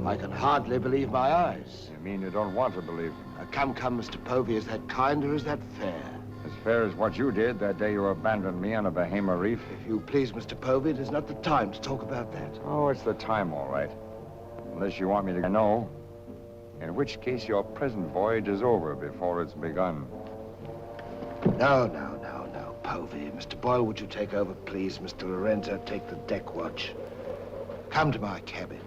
I can hardly believe my eyes. You mean you don't want to believe them? Come, Mr. Povey. Is that kind or is that fair? As fair as what you did that day you abandoned me on a Bahama reef? If you please, Mr. Povey, it is not the time to talk about that. Oh, it's the time, all right. Unless you want me to know. In which case your present voyage is over before it's begun. No, Povey. Mr. Boyle, would you take over, please? Mr. Lorenzo, take the deck watch. Come to my cabin.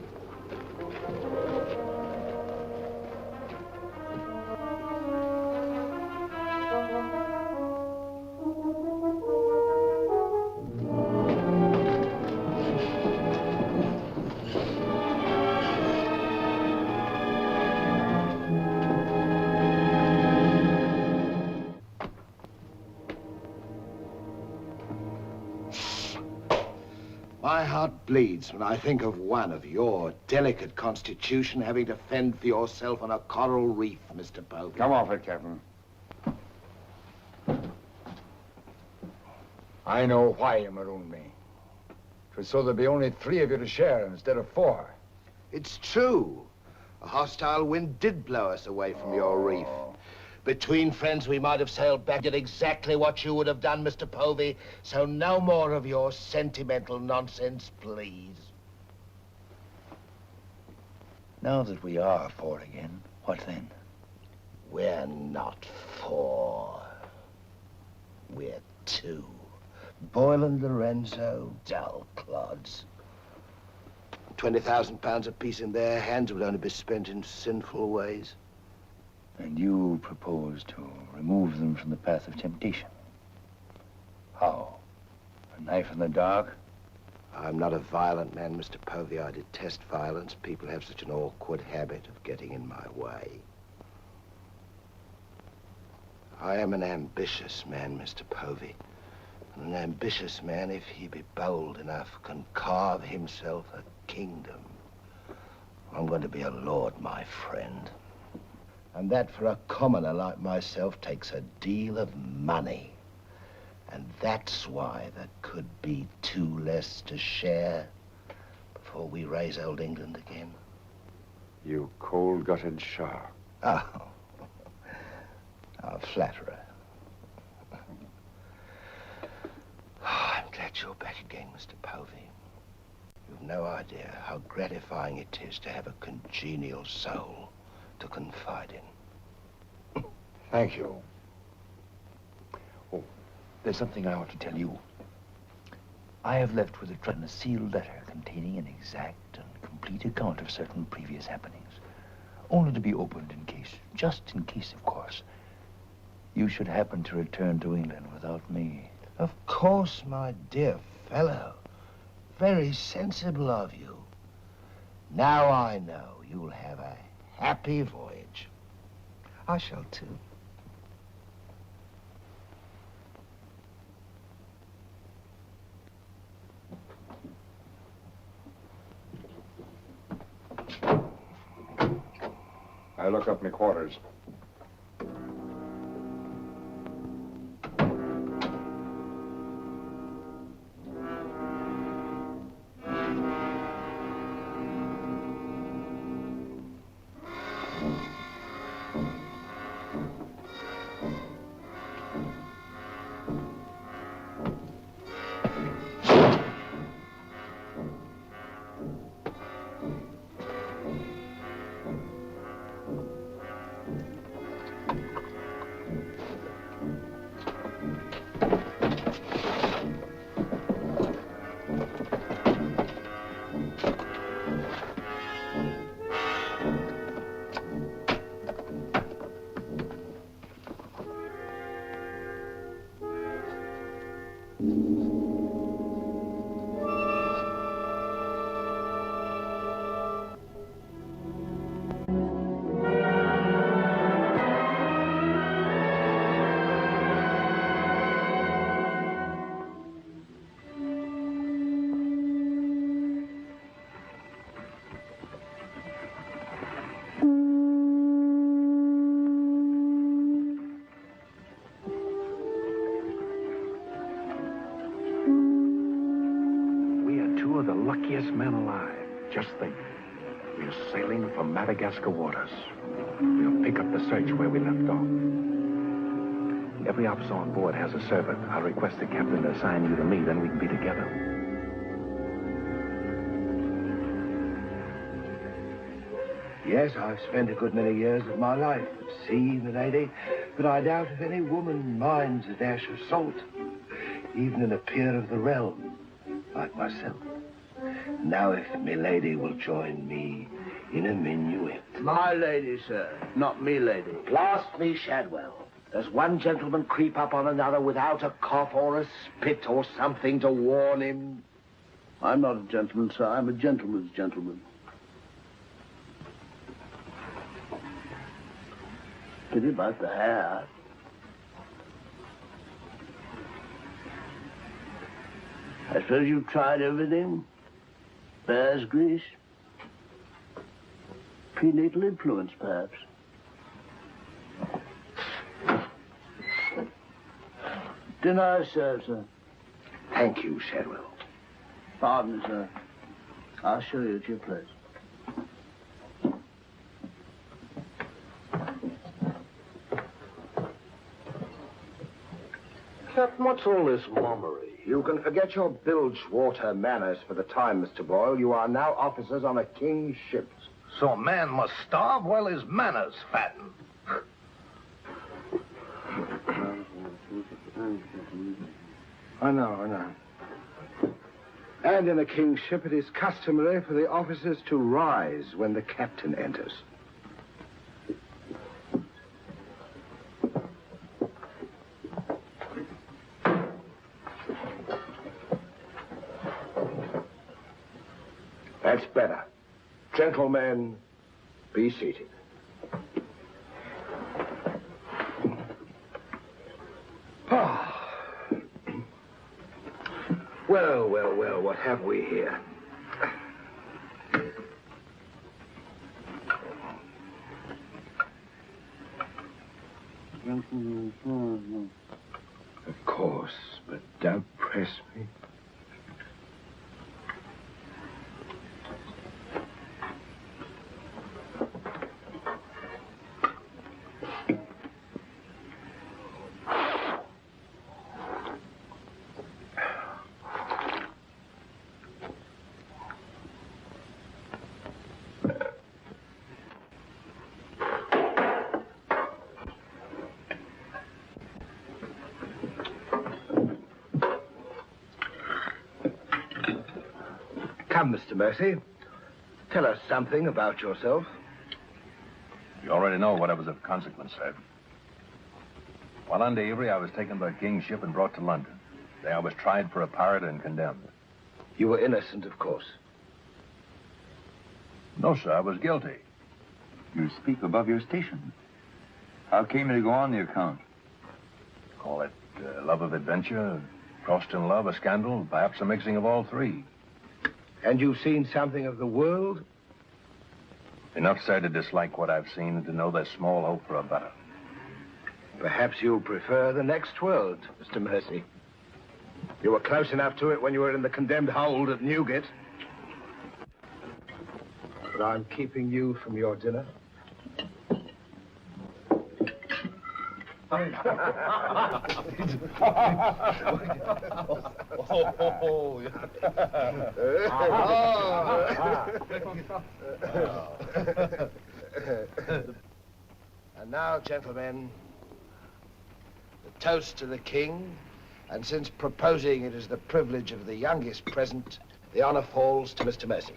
My heart bleeds when I think of one of your delicate constitution having to fend for yourself on a coral reef, Mr. Povey. Come off it, Captain. I know why you marooned me. 'Twas so there'd be only 3 of you to share instead of 4. It's true. A hostile wind did blow us away from your reef. Between friends, we might have sailed back, did exactly what you would have done, Mr. Povey. So no more of your sentimental nonsense, please. Now that we are 4 again, what then? We're not 4. We're 2. Boyle and Lorenzo, dull clods. 20,000 pounds apiece in their hands would only be spent in sinful ways. And you propose to remove them from the path of temptation. How? A knife in the dark? I'm not a violent man, Mr. Povey. I detest violence. People have such an awkward habit of getting in my way. I am an ambitious man, Mr. Povey. And an ambitious man, if he be bold enough, can carve himself a kingdom. I'm going to be a lord, my friend. And that for a commoner like myself takes a deal of money. And that's why there could be 2 less to share before we raise old England again. You cold-gutted shark. Oh, a flatterer. I'm glad you're back again, Mr. Povey. You've no idea how gratifying it is to have a congenial soul to confide in. Thank you. Oh, there's something I ought to tell you. I have left with a sealed letter containing an exact and complete account of certain previous happenings, only to be opened in case, just in case, of course, you should happen to return to England without me. Of course, my dear fellow. Very sensible of you. Now I know you'll have a happy voyage. I shall too. I look up my quarters. Luckiest men alive. Just think. We're sailing for Madagascar waters. We'll pick up the search where we left off. Every officer on board has a servant. I'll request the captain to assign you to me, then we can be together. Yes, I've spent a good many years of my life at sea, milady, but I doubt if any woman minds a dash of salt, even in a peer of the realm, like myself. Now, if milady will join me in a minuet. My lady, sir, not me lady. Blast me, Shadwell. Does one gentleman creep up on another without a cough or a spit or something to warn him? I'm not a gentleman, sir. I'm a gentleman's gentleman. Pity about the hair. I suppose you've tried everything? Bear's grease? Prenatal influence, perhaps? Dinner served, sir. Thank you, Shadwell. pardon, sir. I'll show you at your place. Captain, what's all this mummery? You can forget your bilge-water manners for the time, Mr. Boyle. You are now officers on a king's ship. So a man must starve while his manners fatten. I know. And in a king's ship, it is customary for the officers to rise when the captain enters. That's better. Gentlemen, be seated. Well, what have we here? Of course, but don't press me. Come, Mr. Mercy. Tell us something about yourself. You already know what was of consequence, sir. While under Avery, I was taken by a king's ship and brought to London. There I was tried for a pirate and condemned. You were innocent, of course. No, sir, I was guilty. You speak above your station. How came you to go on the account? Call it love of adventure, crossed in love, a scandal, perhaps a mixing of all three. And you've seen something of the world? Enough, sir, to dislike what I've seen and to know there's small hope for a better. Perhaps you'll prefer the next world, Mr. Mercy. You were close enough to it when you were in the condemned hold at Newgate. But I'm keeping you from your dinner. And now, gentlemen, the toast to the king, and since proposing it is the privilege of the youngest present, the honor falls to Mr. Mercy.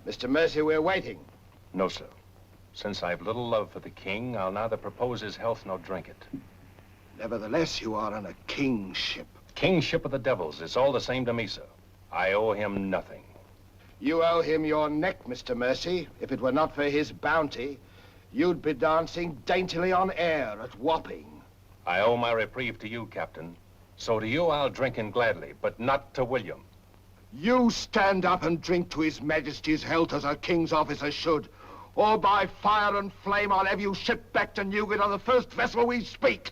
Mr. Mercy, we're waiting. No, sir. Since I've little love for the king, I'll neither propose his health nor drink it. Nevertheless, you are on a king's ship. Kingship of the devils, it's all the same to me, sir. I owe him nothing. You owe him your neck, Mr. Mercy. If it were not for his bounty, you'd be dancing daintily on air at Wapping. I owe my reprieve to you, Captain. So to you I'll drink in gladly, but not to William. You stand up and drink to His Majesty's health as a king's officer should, or by fire and flame I'll have you shipped back to Newgate on the first vessel we speak.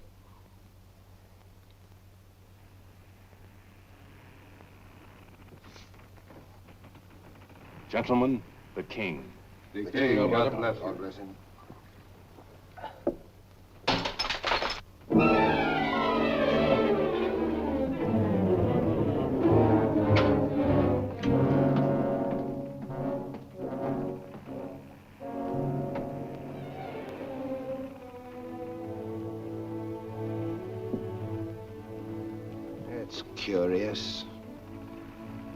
Gentlemen, the king. The king, God bless you. God bless him. It's curious.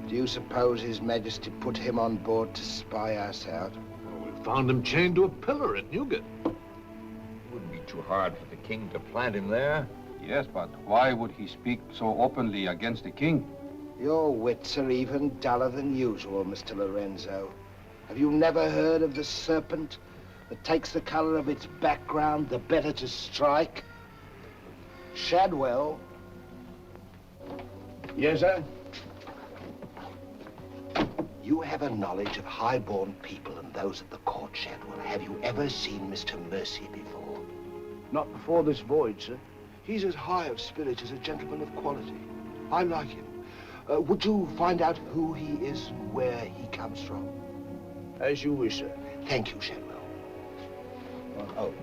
Do you suppose His Majesty put him on board to spy us out? Well, we found him chained to a pillar at Newgate. Wouldn't be too hard for the king to plant him there. Yes, but why would he speak so openly against the king? Your wits are even duller than usual, Mr. Lorenzo. Have you never heard of the serpent that takes the color of its background the better to strike? Shadwell. Yes, sir? You have a knowledge of high-born people and those at the court, Shadwell. Have you ever seen Mr. Mercy before? Not before this voyage, sir. He's as high of spirit as a gentleman of quality. I like him. Would you find out who he is and where he comes from? As you wish, sir. Thank you, Shadwell. Oh.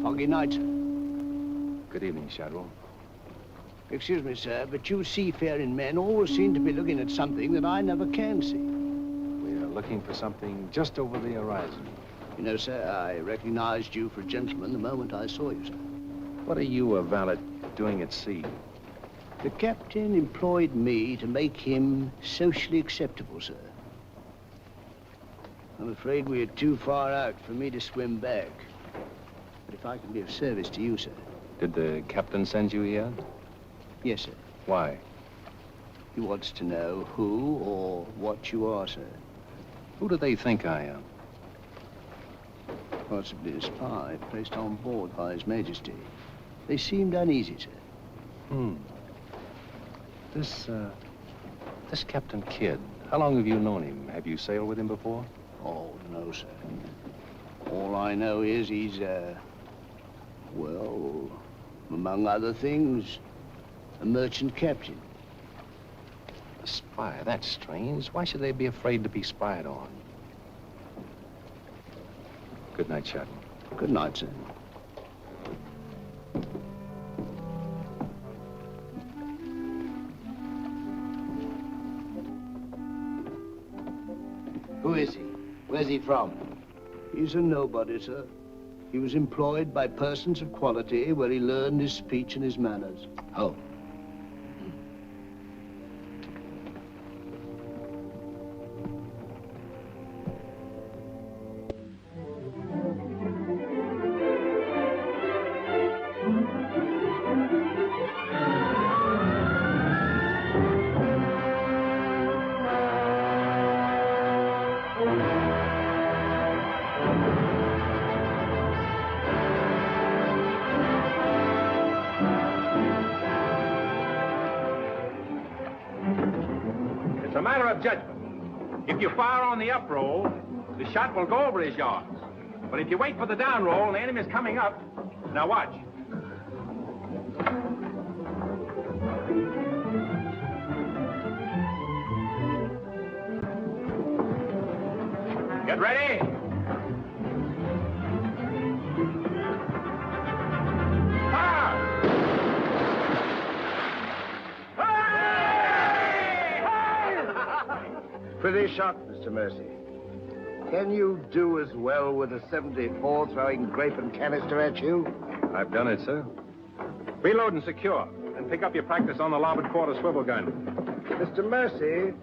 Foggy night. Good evening, Shadwell. Excuse me, sir, but you seafaring men always seem to be looking at something that I never can see. We are looking for something just over the horizon. You know, sir, I recognized you for a gentleman the moment I saw you, sir. What are you, a valet, doing at sea? The captain employed me to make him socially acceptable, sir. I'm afraid we are too far out for me to swim back. But if I can be of service to you, sir. Did the captain send you here? Yes, sir. Why? He wants to know who or what you are, sir. Who do they think I am? Possibly a spy placed on board by His Majesty. They seemed uneasy, sir. This Captain Kidd, how long have you known him? Have you sailed with him before? Oh, no, sir. All I know is he's, well, among other things, a merchant captain. A spy? That's strange. Why should they be afraid to be spied on? Good night, Shadwell. Good night, sir. Who is he? Where's he from? He's a nobody, sir. He was employed by persons of quality where he learned his speech and his manners. Oh. It's a matter of judgment. If you fire on the up roll, the shot will go over his yards. But if you wait for the down roll and the enemy's coming up, now watch. Get ready. Pretty shot, Mr. Mercy. Can you do as well with a 74 throwing grape and canister at you? I've done it, sir. Reload and secure. Then pick up your practice on the larboard quarter swivel gun. Mr. Mercy,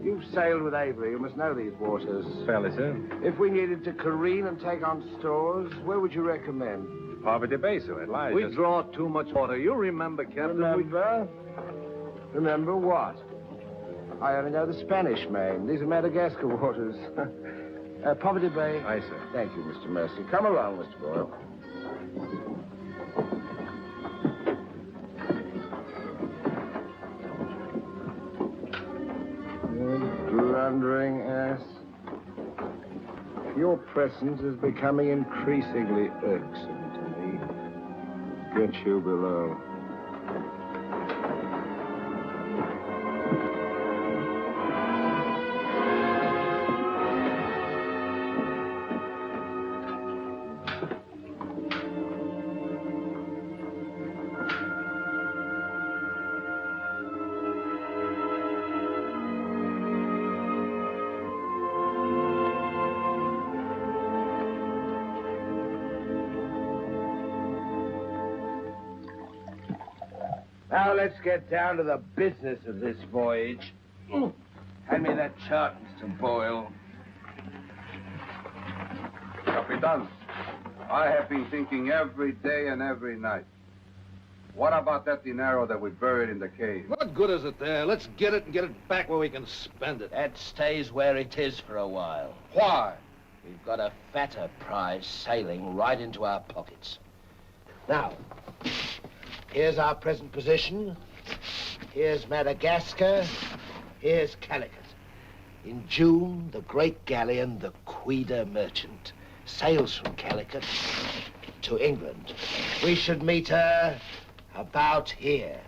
you've sailed with Avery. You must know these waters. Fairly, sir. If we needed to careen and take on stores, where would you recommend? Poverty Bay, sir. It lies. We draw too much water. You remember, Captain? Remember? Remember what? I only know the Spanish Main. These are Madagascar waters. Poverty Bay. Aye, sir. Thank you, Mr. Mercy. Come along, Mr. Boyle. You blundering ass. Your presence is becoming increasingly irksome to me. Get you below. Now let's get down to the business of this voyage. Hand me that chart, Mr. Boyle. Capitan, I have been thinking every day and every night. What about that dinero that we buried in the cave? What good is it there? Let's get it and get it back where we can spend it. That stays where it is for a while. Why? we've got a fatter prize sailing right into our pockets. Now, here's our present position. Here's Madagascar. Here's Calicut. In June, the great galleon, the Queen Merchant, sails from Calicut to England. We should meet her about here.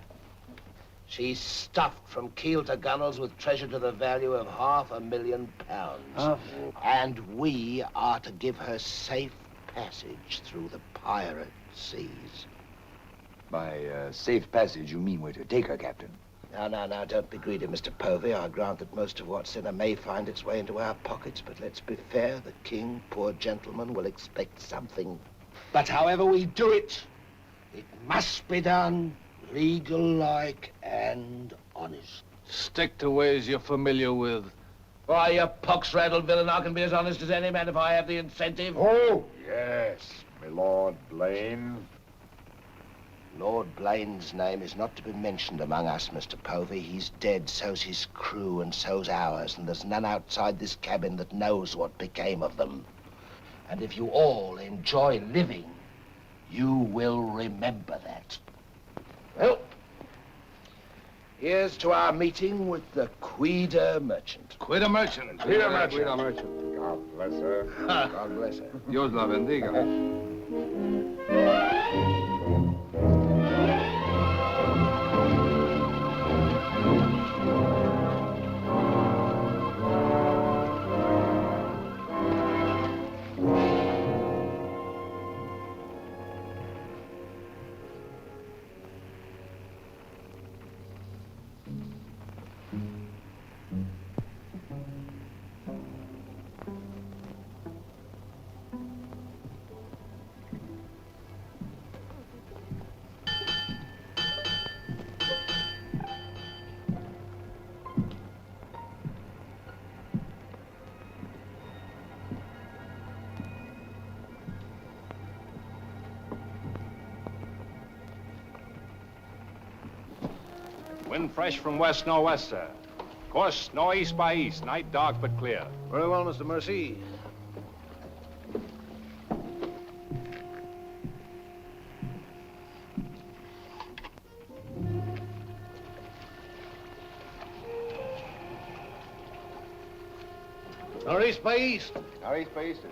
She's stuffed from keel to gunwales with treasure to the value of £500,000. And we are to give her safe passage through the pirate seas. By safe passage, you mean we're to take her, Captain? Now, don't be greedy, Mr. Povey. I grant that most of what's in her may find its way into our pockets, but let's be fair. The king, poor gentleman, will expect something. But however we do it, it must be done legal-like and honest. Stick to ways you're familiar with. Why, you pox-rattled villain, I can be as honest as any man if I have the incentive. Oh, yes, my Lord Blaine. Lord Blaine's name is not to be mentioned among us, Mr. Povey. He's dead, so's his crew and so's ours, and there's none outside this cabin that knows what became of them. And if you all enjoy living, you will remember that. Well, here's to our meeting with the Queen Merchant. Queen Merchant. Queen Merchant. Queen Merchant. God bless her. God bless her. Dios la bendiga. Wind fresh from west northwest, sir. Course northeast by east. Night dark but clear. Very well, Mr. Mercy. Northeast by east. Northeast by east.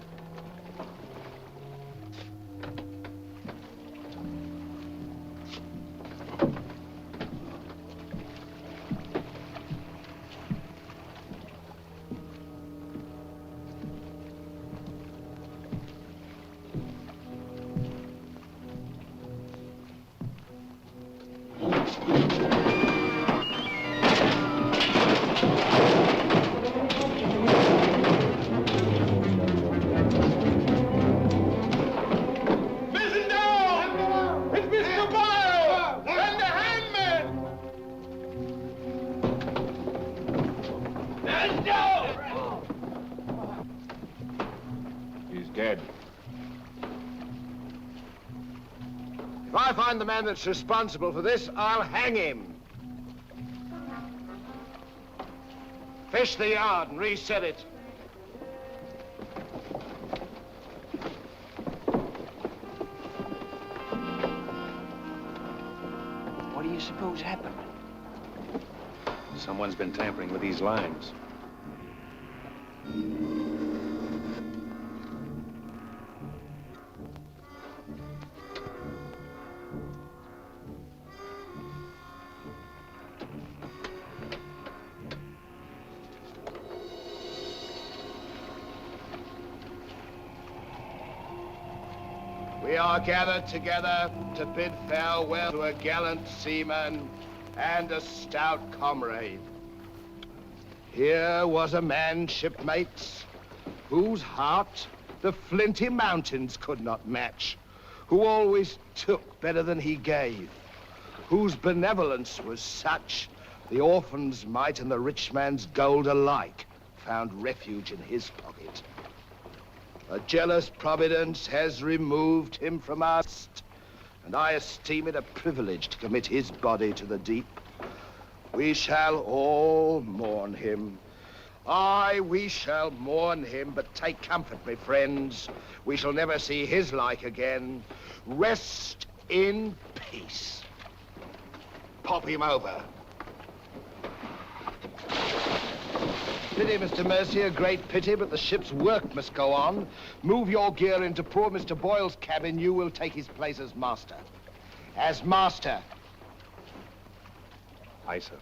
If I find the man that's responsible for this, I'll hang him. Fish the yard and reset it. What do you suppose happened? Someone's been tampering with these lines. We are gathered together to bid farewell to a gallant seaman and a stout comrade. Here was a man, shipmates, whose heart the flinty mountains could not match, who always took better than he gave, whose benevolence was such the orphan's mite and the rich man's gold alike found refuge in his pocket. A jealous providence has removed him from us, and I esteem it a privilege to commit his body to the deep. We shall all mourn him. Aye, we shall mourn him, but take comfort, my friends. We shall never see his like again. Rest in peace. Pop him over. Pity, Mr. Mercy, a great pity, but the ship's work must go on. Move your gear into poor Mr. Boyle's cabin. You will take his place as master. As master. Aye, sir.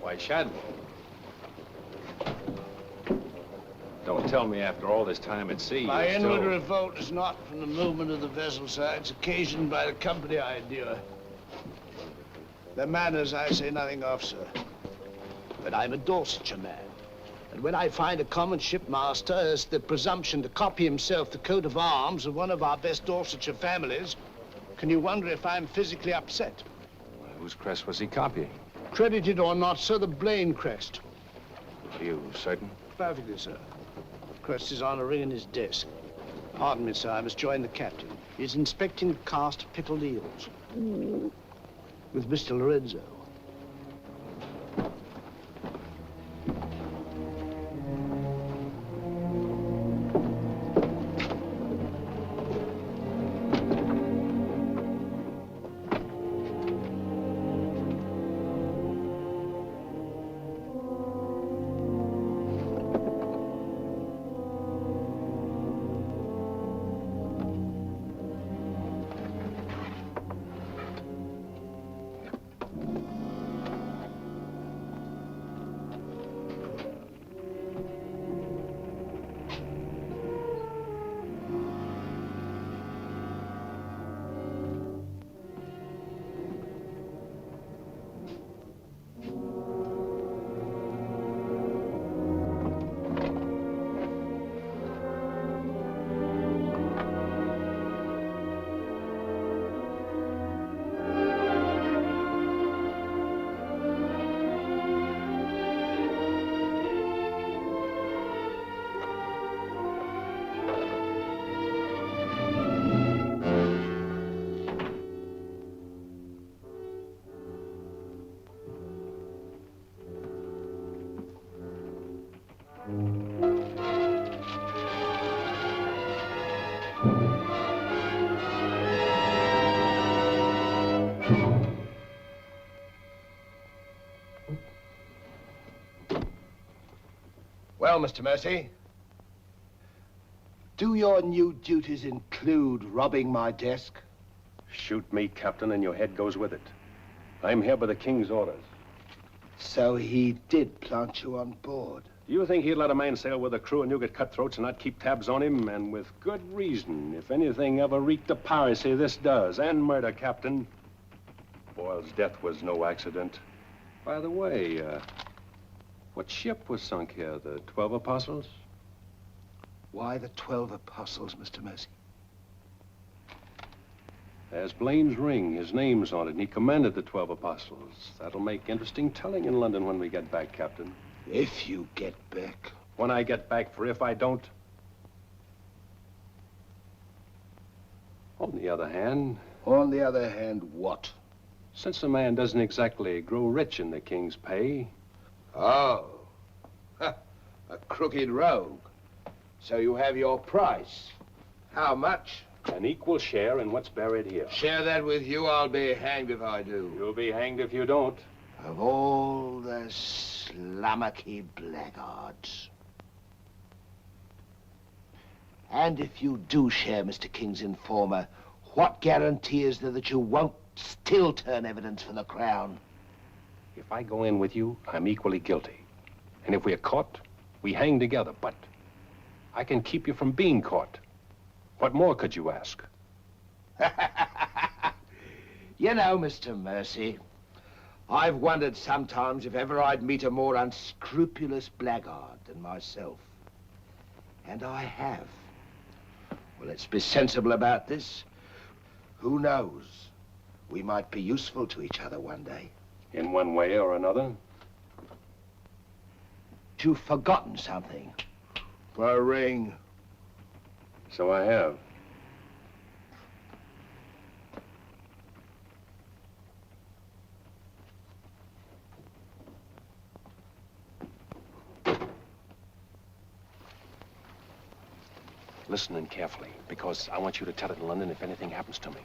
Why, Shad. Don't tell me after all this time at sea. My you're inward still... revolt is not from the movement of the vessel, sir. It's occasioned by the company I endure. The manners I say nothing of, sir. But I'm a Dorsetshire man. And when I find a common shipmaster has the presumption to copy himself the coat of arms of one of our best Dorsetshire families, can you wonder if I'm physically upset? Well, whose crest was he copying? Credited or not, sir, the Blaine crest. Are you certain? Perfectly, sir. Crest is on a ring in his desk. Pardon me, sir, I must join the captain. He's inspecting the cast of pickled eels. With Mr. Lorenzo. Well, Mr. Mercy, do your new duties include robbing my desk? Shoot me, Captain, and your head goes with it. I'm here by the King's orders. So he did plant you on board? Do you think he'd let a man sail with a crew and you get cutthroats and not keep tabs on him? And with good reason. If anything ever reeked of piracy, this does. And murder, Captain. Boyle's death was no accident. By the way, what ship was sunk here? The 12 Apostles? Why the 12 Apostles, Mr. Mercy? There's Blaine's ring. His name's on it, and he commanded the 12 Apostles. That'll make interesting telling in London when we get back, Captain. If you get back. When I get back, for if I don't. On the other hand... On the other hand, what? Since a man doesn't exactly grow rich in the King's pay... Oh. A crooked rogue. So you have your price. How much? An equal share in what's buried here. Share that with you, I'll be hanged if I do. You'll be hanged if you don't. Of all the slummocky blackguards. And if you do share Mr. King's informer, what guarantee is there that you won't still turn evidence for the Crown? If I go in with you, I'm equally guilty. And if we're caught, we hang together. But I can keep you from being caught. What more could you ask? You know, Mr. Mercy, I've wondered sometimes if ever I'd meet a more unscrupulous blackguard than myself. And I have. Well, let's be sensible about this. Who knows? We might be useful to each other one day. In one way or another? You've forgotten something. A ring. So I have. Listen in carefully, because I want you to tell it in London if anything happens to me.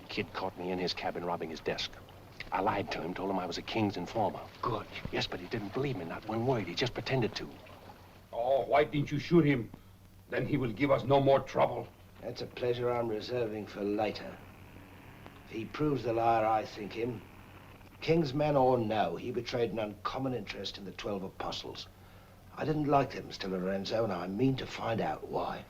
Kid caught me in his cabin robbing his desk. I lied to him, told him I was a king's informer. Good. Yes, but he didn't believe me, not one word. He just pretended to. Oh, why didn't you shoot him? Then he will give us no more trouble. That's a pleasure I'm reserving for later. If he proves the liar I think him, king's man or no, he betrayed an uncommon interest in the 12 apostles. I didn't like them, Mr. Lorenzo, and I mean to find out why.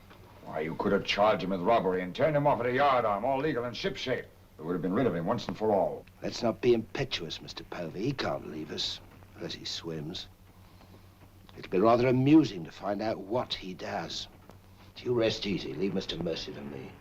Why, you could have charged him with robbery and turned him off at a yardarm, all legal and shipshape. We would have been rid of him once and for all. Let's not be impetuous, Mr. Povey. He can't leave us, unless he swims. It'll be rather amusing to find out what he does. You rest easy. Leave Mr. Mercy to me.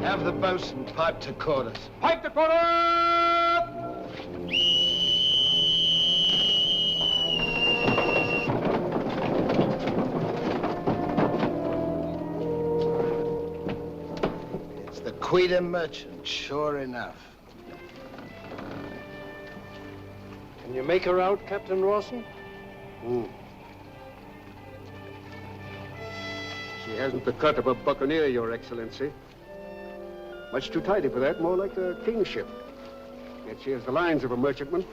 Have the boatswain pipe to quarters. Pipe to quarters! It's the Queen Merchant, sure enough. Can you make her out, Captain Rawson? She hasn't the cut of a buccaneer, Your Excellency. Much too tidy for that, more like a king's ship. Yet she has the lines of a merchantman.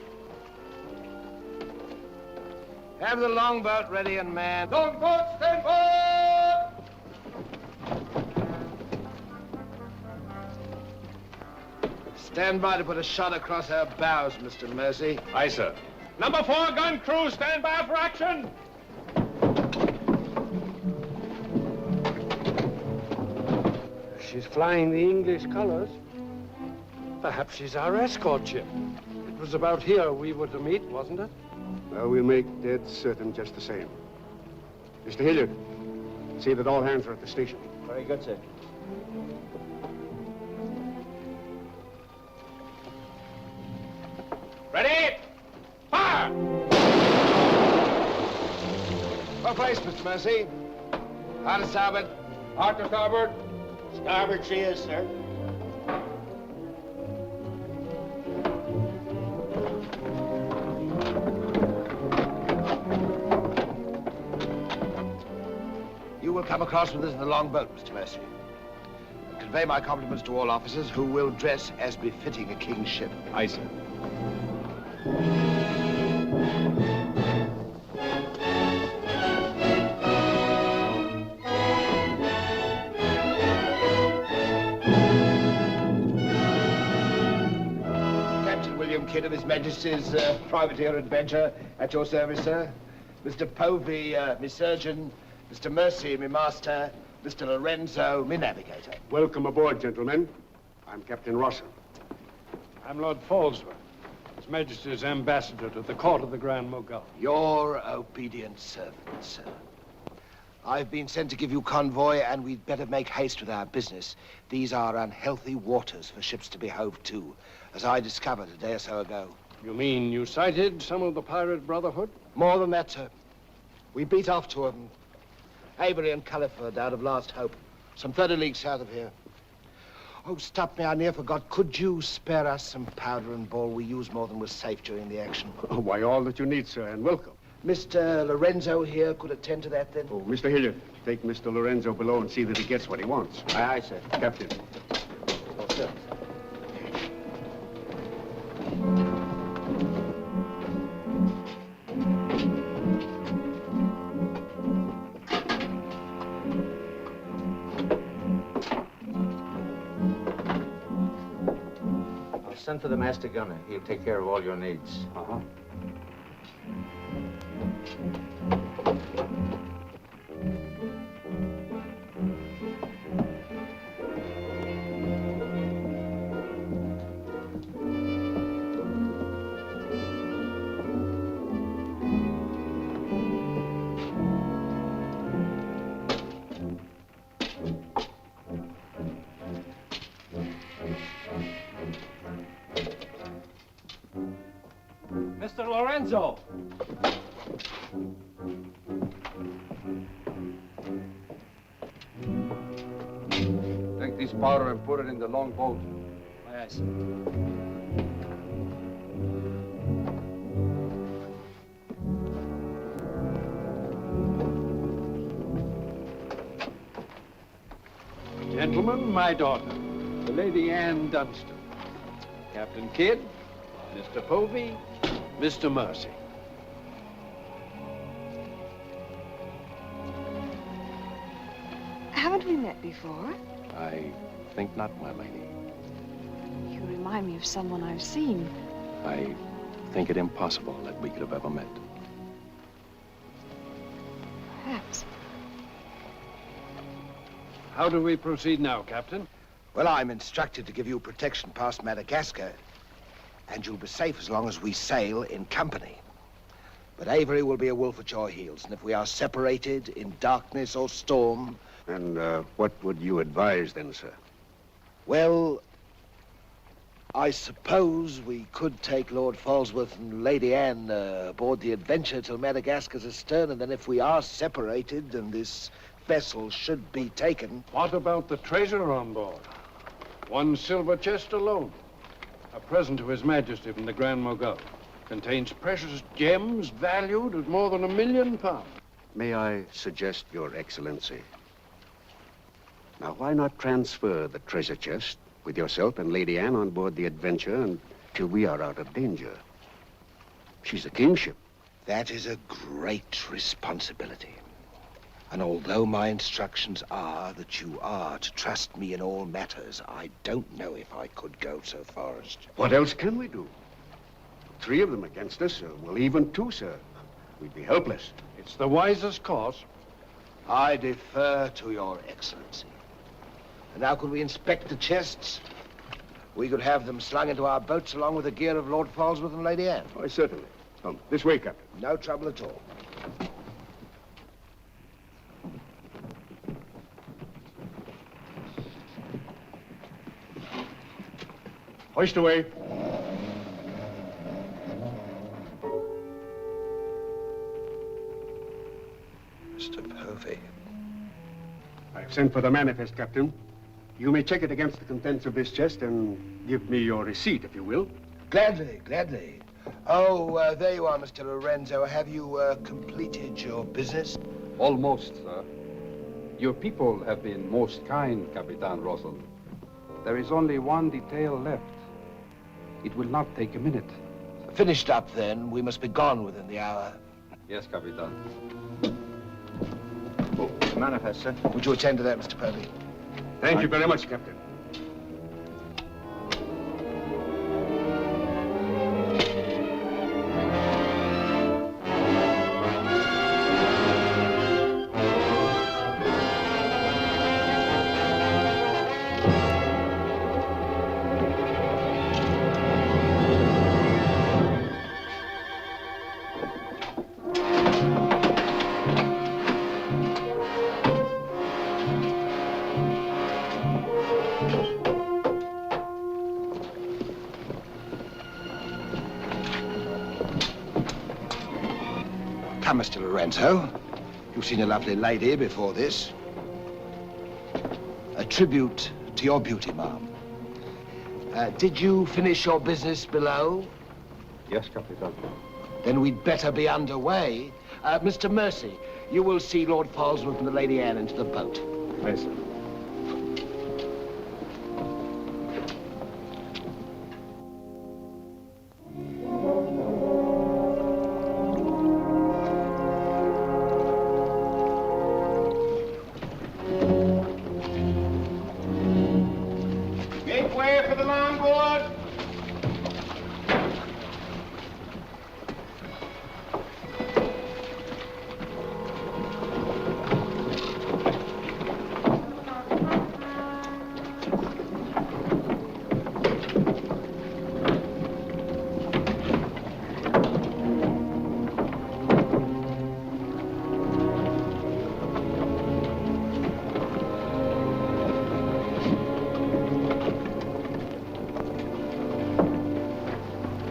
Have the longboat ready and manned. Longboat, stand by! Stand by to put a shot across her bows, Mr. Mercy. Aye, sir. Number 4 gun crew, stand by for action! She's flying the English colors. Perhaps she's our escort ship. It was about here we were to meet, wasn't it? Well, we'll make dead certain just the same. Mr. Hilliard, see that all hands are at the station. Very good, sir. Ready? Fire! For place, Mr. Mercy. Hard to starboard. Hard to starboard. Starboard she is, sir. You will come across with us in the longboat, Mr. Mercy. And convey my compliments to all officers who will dress as befitting a king's ship. Aye, sir. Kidd of His Majesty's privateer Adventure, at your service, sir. Mr. Povey, me surgeon. Mr. Mercy, me master. Mr. Lorenzo, me navigator. Welcome aboard, gentlemen. I'm Captain Rawson. I'm Lord Falsworth, His Majesty's ambassador to the court of the Grand Mogul. Your obedient servant, sir. I've been sent to give you convoy, and we'd better make haste with our business. These are unhealthy waters for ships to be hove to, as I discovered a day or so ago. You mean you sighted some of the pirate brotherhood? More than that, sir. We beat off 2 of them. Avery and Culliford out of Last Hope, some 30 leagues south of here. Oh, stop me, I near forgot. Could you spare us some powder and ball? We used more than was safe during the action. Oh, why, all that you need, sir, and welcome. Mr. Lorenzo here could attend to that, then? Oh, Mr. Hilliard, take Mr. Lorenzo below and see that he gets what he wants. Aye, aye, sir. Captain. Oh, sir. Send for the master gunner. He'll take care of all your needs. Uh-huh. Mr. Lorenzo! Take this powder and put it in the long boat. Yes. Gentlemen, my daughter, the Lady Anne Dunstan. Captain Kidd, Mr. Povey, Mr. Mercy. Haven't we met before? I think not, my lady. You remind me of someone I've seen. I think it impossible that we could have ever met. Perhaps. How do we proceed now, Captain? Well, I'm instructed to give you protection past Madagascar, and you'll be safe as long as we sail in company. But Avery will be a wolf at your heels, and if we are separated in darkness or storm... And what would you advise then, sir? Well, I suppose we could take Lord Falsworth and Lady Anne aboard the Adventure till Madagascar's astern, and then if we are separated and this vessel should be taken... What about the treasure on board? One silver chest alone. A present to His Majesty from the Grand Mogul. Contains precious gems valued at more than £1 million. May I suggest, Your Excellency? Now, why not transfer the treasure chest with yourself and Lady Anne on board the Adventure until we are out of danger? She's a kingship. That is a great responsibility. And although my instructions are that you are to trust me in all matters, I don't know if I could go so far as to... What else can we do? 3 of them against us, well, even 2, sir. We'd be helpless. It's the wisest course. I defer to Your Excellency. And now could we inspect the chests? We could have them slung into our boats along with the gear of Lord Falsworth and Lady Anne. Why, certainly. Come, this way, Captain. No trouble at all. Hoist away. Mr. Povey. I've sent for the manifest, Captain. You may check it against the contents of this chest and give me your receipt, if you will. Gladly, gladly. Oh, there you are, Mr. Lorenzo. Have you completed your business? Almost, sir. Your people have been most kind, Capitan Russell. There is only one detail left. It will not take a minute. Finished up, then. We must be gone within the hour. Yes, Capitan. Oh, manifest, sir. Would you attend to that, Mr. Povey? Thank you very much, Captain. Come, Mr. Lorenzo. You've seen a lovely lady before this. A tribute to your beauty, ma'am. Did you finish your business below? Yes, Capitan. Then we'd better be underway. Mr. Mercy, you will see Lord Falsworth and the Lady Anne into the boat. Yes, sir. Make way for the longboard.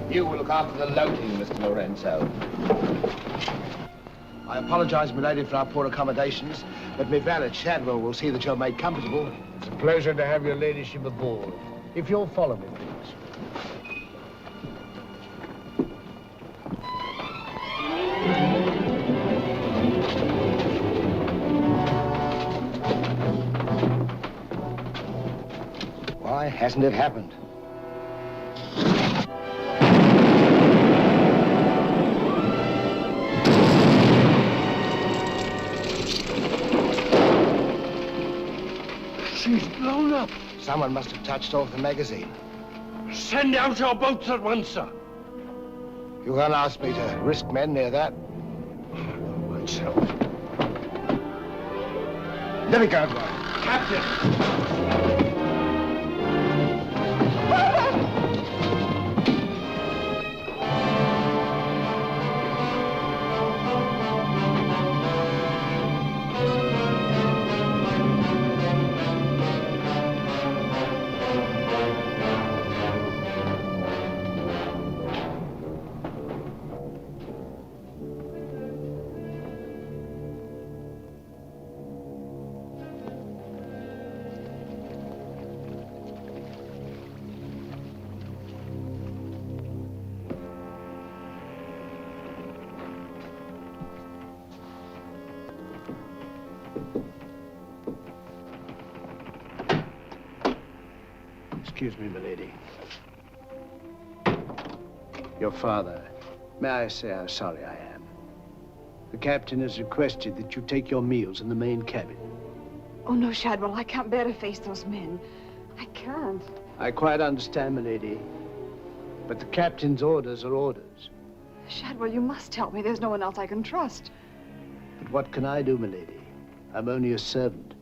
You will look after the loading, Mr. Lorenzo. I apologize, milady, for our poor accommodations, but my valet Shadwell will see that you're made comfortable. It's a pleasure to have your ladyship aboard. If you'll follow me, please. Why hasn't it happened? She's blown up. Someone must have touched off the magazine. Send out your boats at once, sir. You can't ask me to risk men near that. Myself. Let me go, boy. Captain! Excuse me, milady. Your father, may I say how sorry I am? The captain has requested that you take your meals in the main cabin. Oh, no, Shadwell, I can't bear to face those men. I can't. I quite understand, milady, but the captain's orders are orders. Shadwell, you must help me. There's no one else I can trust. But what can I do, milady? I'm only a servant.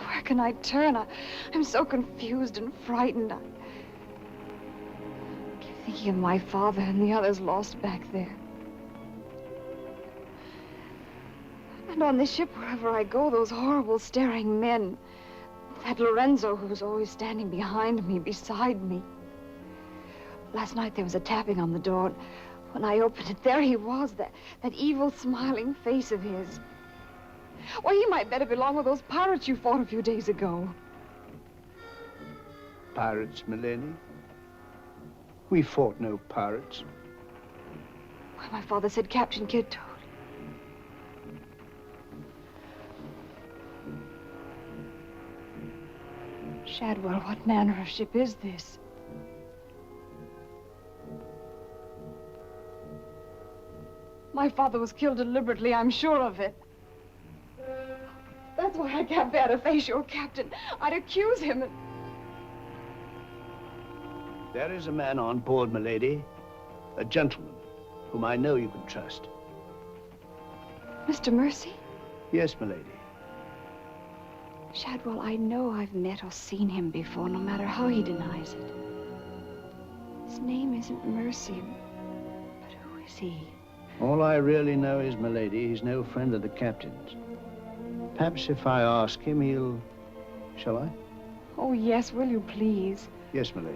Where can I turn? I'm so confused and frightened. I keep thinking of my father and the others lost back there. And on this ship, wherever I go, those horrible staring men. That Lorenzo who's always standing behind me, beside me. Last night there was a tapping on the door. And when I opened it, there he was, that evil smiling face of his. Why, he might better belong with those pirates you fought a few days ago. Pirates, milady? We fought no pirates. Why, my father said Captain Kidd told. Shadwell, what manner of ship is this? My father was killed deliberately, I'm sure of it. That's why I can't bear to face your captain. I'd accuse him. There is a man on board, milady. A gentleman whom I know you can trust. Mr. Mercy? Yes, milady. Shadwell, I know I've met or seen him before, no matter how he denies it. His name isn't Mercy, but who is he? All I really know is, milady, he's no friend of the captain's. Perhaps if I ask him, he'll... Shall I? Oh, yes, will you please? Yes, milady.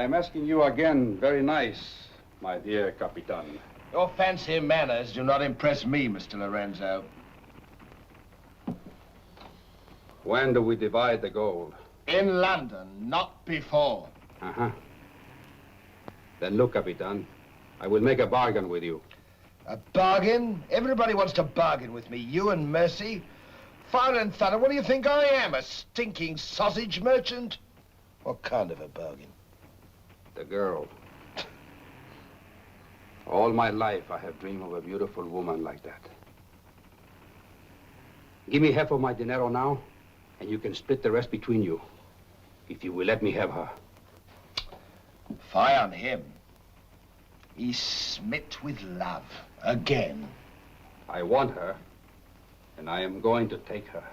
I'm asking you again, very nice, my dear Capitan. Your fancy manners do not impress me, Mr. Lorenzo. When do we divide the gold? In London, not before. Uh-huh. Then look, Capitan, I will make a bargain with you. A bargain? Everybody wants to bargain with me. You and Mercy. Fire and thunder, what do you think I am? A stinking sausage merchant? What kind of a bargain? The girl. All my life, I have dreamed of a beautiful woman like that. Give me half of my dinero now, and you can split the rest between you, if you will let me have her. Fie on him. He's smit with love, again. I want her, and I am going to take her.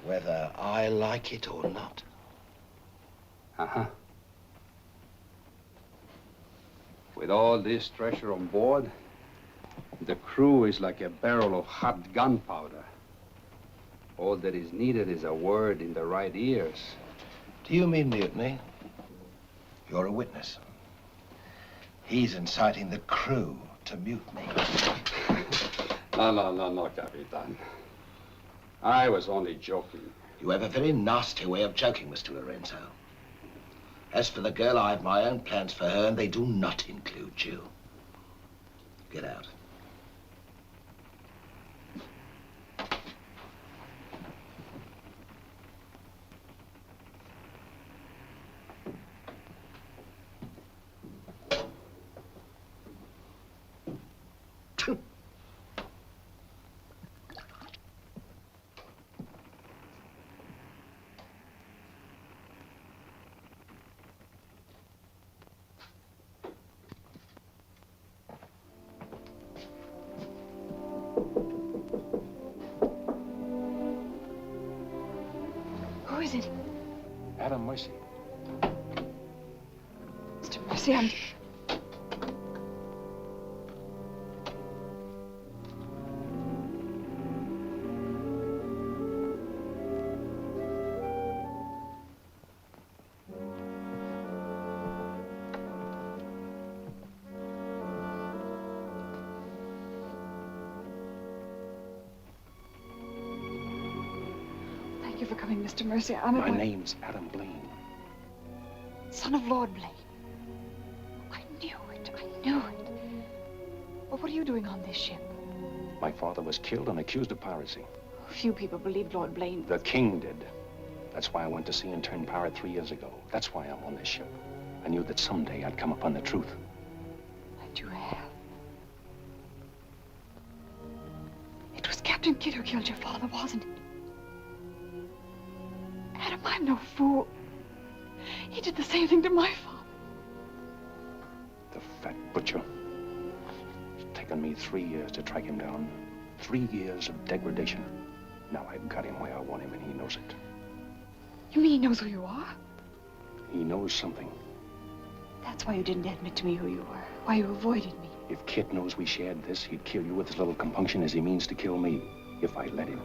Whether I like it or not. Uh-huh. With all this treasure on board, the crew is like a barrel of hot gunpowder. All that is needed is a word in the right ears. Do you mean mutiny? You're a witness. He's inciting the crew to mutiny. No, Capitan. I was only joking. You have a very nasty way of joking, Mr. Lorenzo. As for the girl, I have my own plans for her, and they do not include you. Get out. Who is it? Adam Mercy. Mr. Mercy, I'm... Thank you for coming, Mr. Mercy. My name's Adam Blaine. Son of Lord Blaine. I knew it. I knew it. But what are you doing on this ship? My father was killed and accused of piracy. Few people believed Lord Blaine. The king did. That's why I went to sea and turned pirate 3 years ago. That's why I'm on this ship. I knew that someday I'd come upon the truth. And you have. It was Captain Kidd who killed your father, wasn't it? Adam, I'm no fool. He did the same thing to my father. The fat butcher. It's taken me 3 years to track him down. 3 years of degradation. Now I've got him where I want him, and he knows it. You mean he knows who you are? He knows something. That's why you didn't admit to me who you were. Why you avoided me. If Kit knows we shared this, he'd kill you with as little compunction as he means to kill me, if I let him.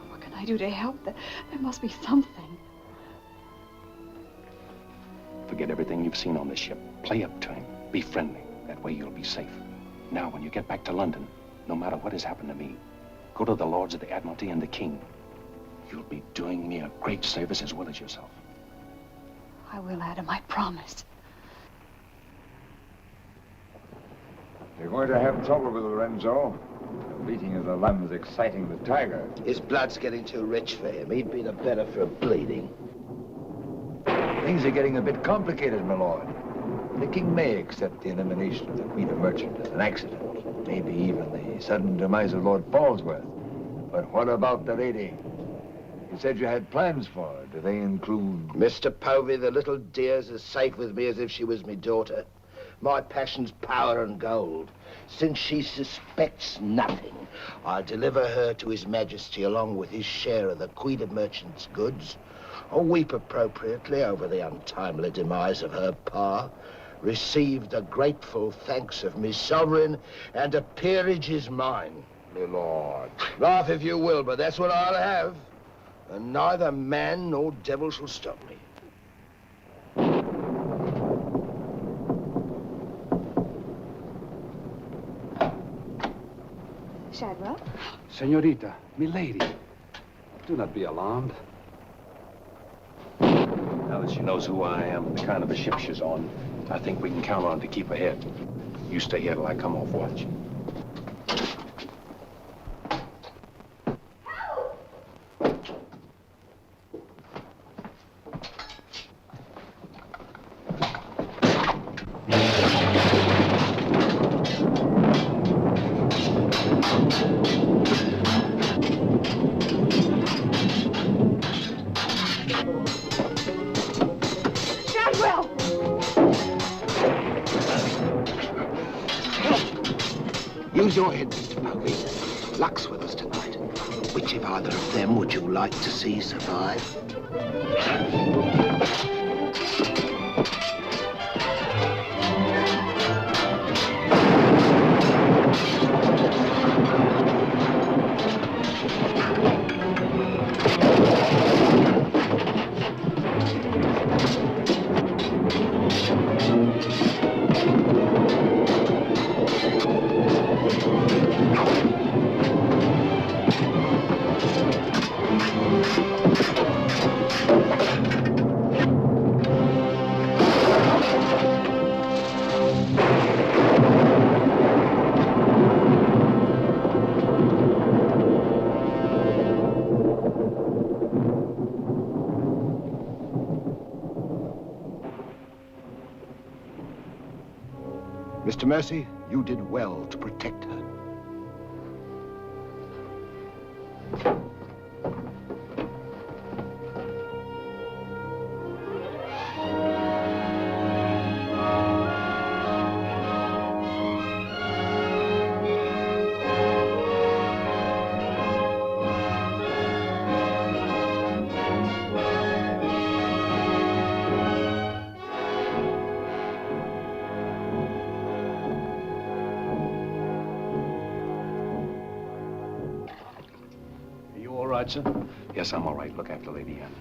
What can I do to help? There must be something. Forget everything you've seen on this ship. Play up to him. Be friendly. That way you'll be safe. Now, when you get back to London, no matter what has happened to me, go to the Lords of the Admiralty and the King. You'll be doing me a great service as well as yourself. I will, Adam, I promise. You're going to have trouble with Lorenzo. The beating of the lamb's exciting the tiger. His blood's getting too rich for him. He'd be the better for bleeding. Things are getting a bit complicated, my lord. The king may accept the elimination of the Queen of Merchant as an accident. Maybe even the sudden demise of Lord Falsworth. But what about the lady? You said you had plans for her. Do they include... Mr. Povey, the little dear's as safe with me as if she was me daughter. My passion's power and gold. Since she suspects nothing, I'll deliver her to His Majesty along with his share of the Queen of Merchant's goods, or weep appropriately over the untimely demise of her pa, receive the grateful thanks of me sovereign, and a peerage is mine. My lord. Laugh if you will, but that's what I'll have. And neither man nor devil shall stop me. Shadwell. Senorita, milady, do not be alarmed. Now that she knows who I am and the kind of a ship she's on, I think we can count on her to keep ahead. You stay here till I come off watch. Shadwell! Use your head, Mr. Povey. Luck's with us tonight. Which of either of them would you like to see survive? Mr. Mercy, you did well to protect her. Sir? Yes, I'm all right. Look after Lady Anne.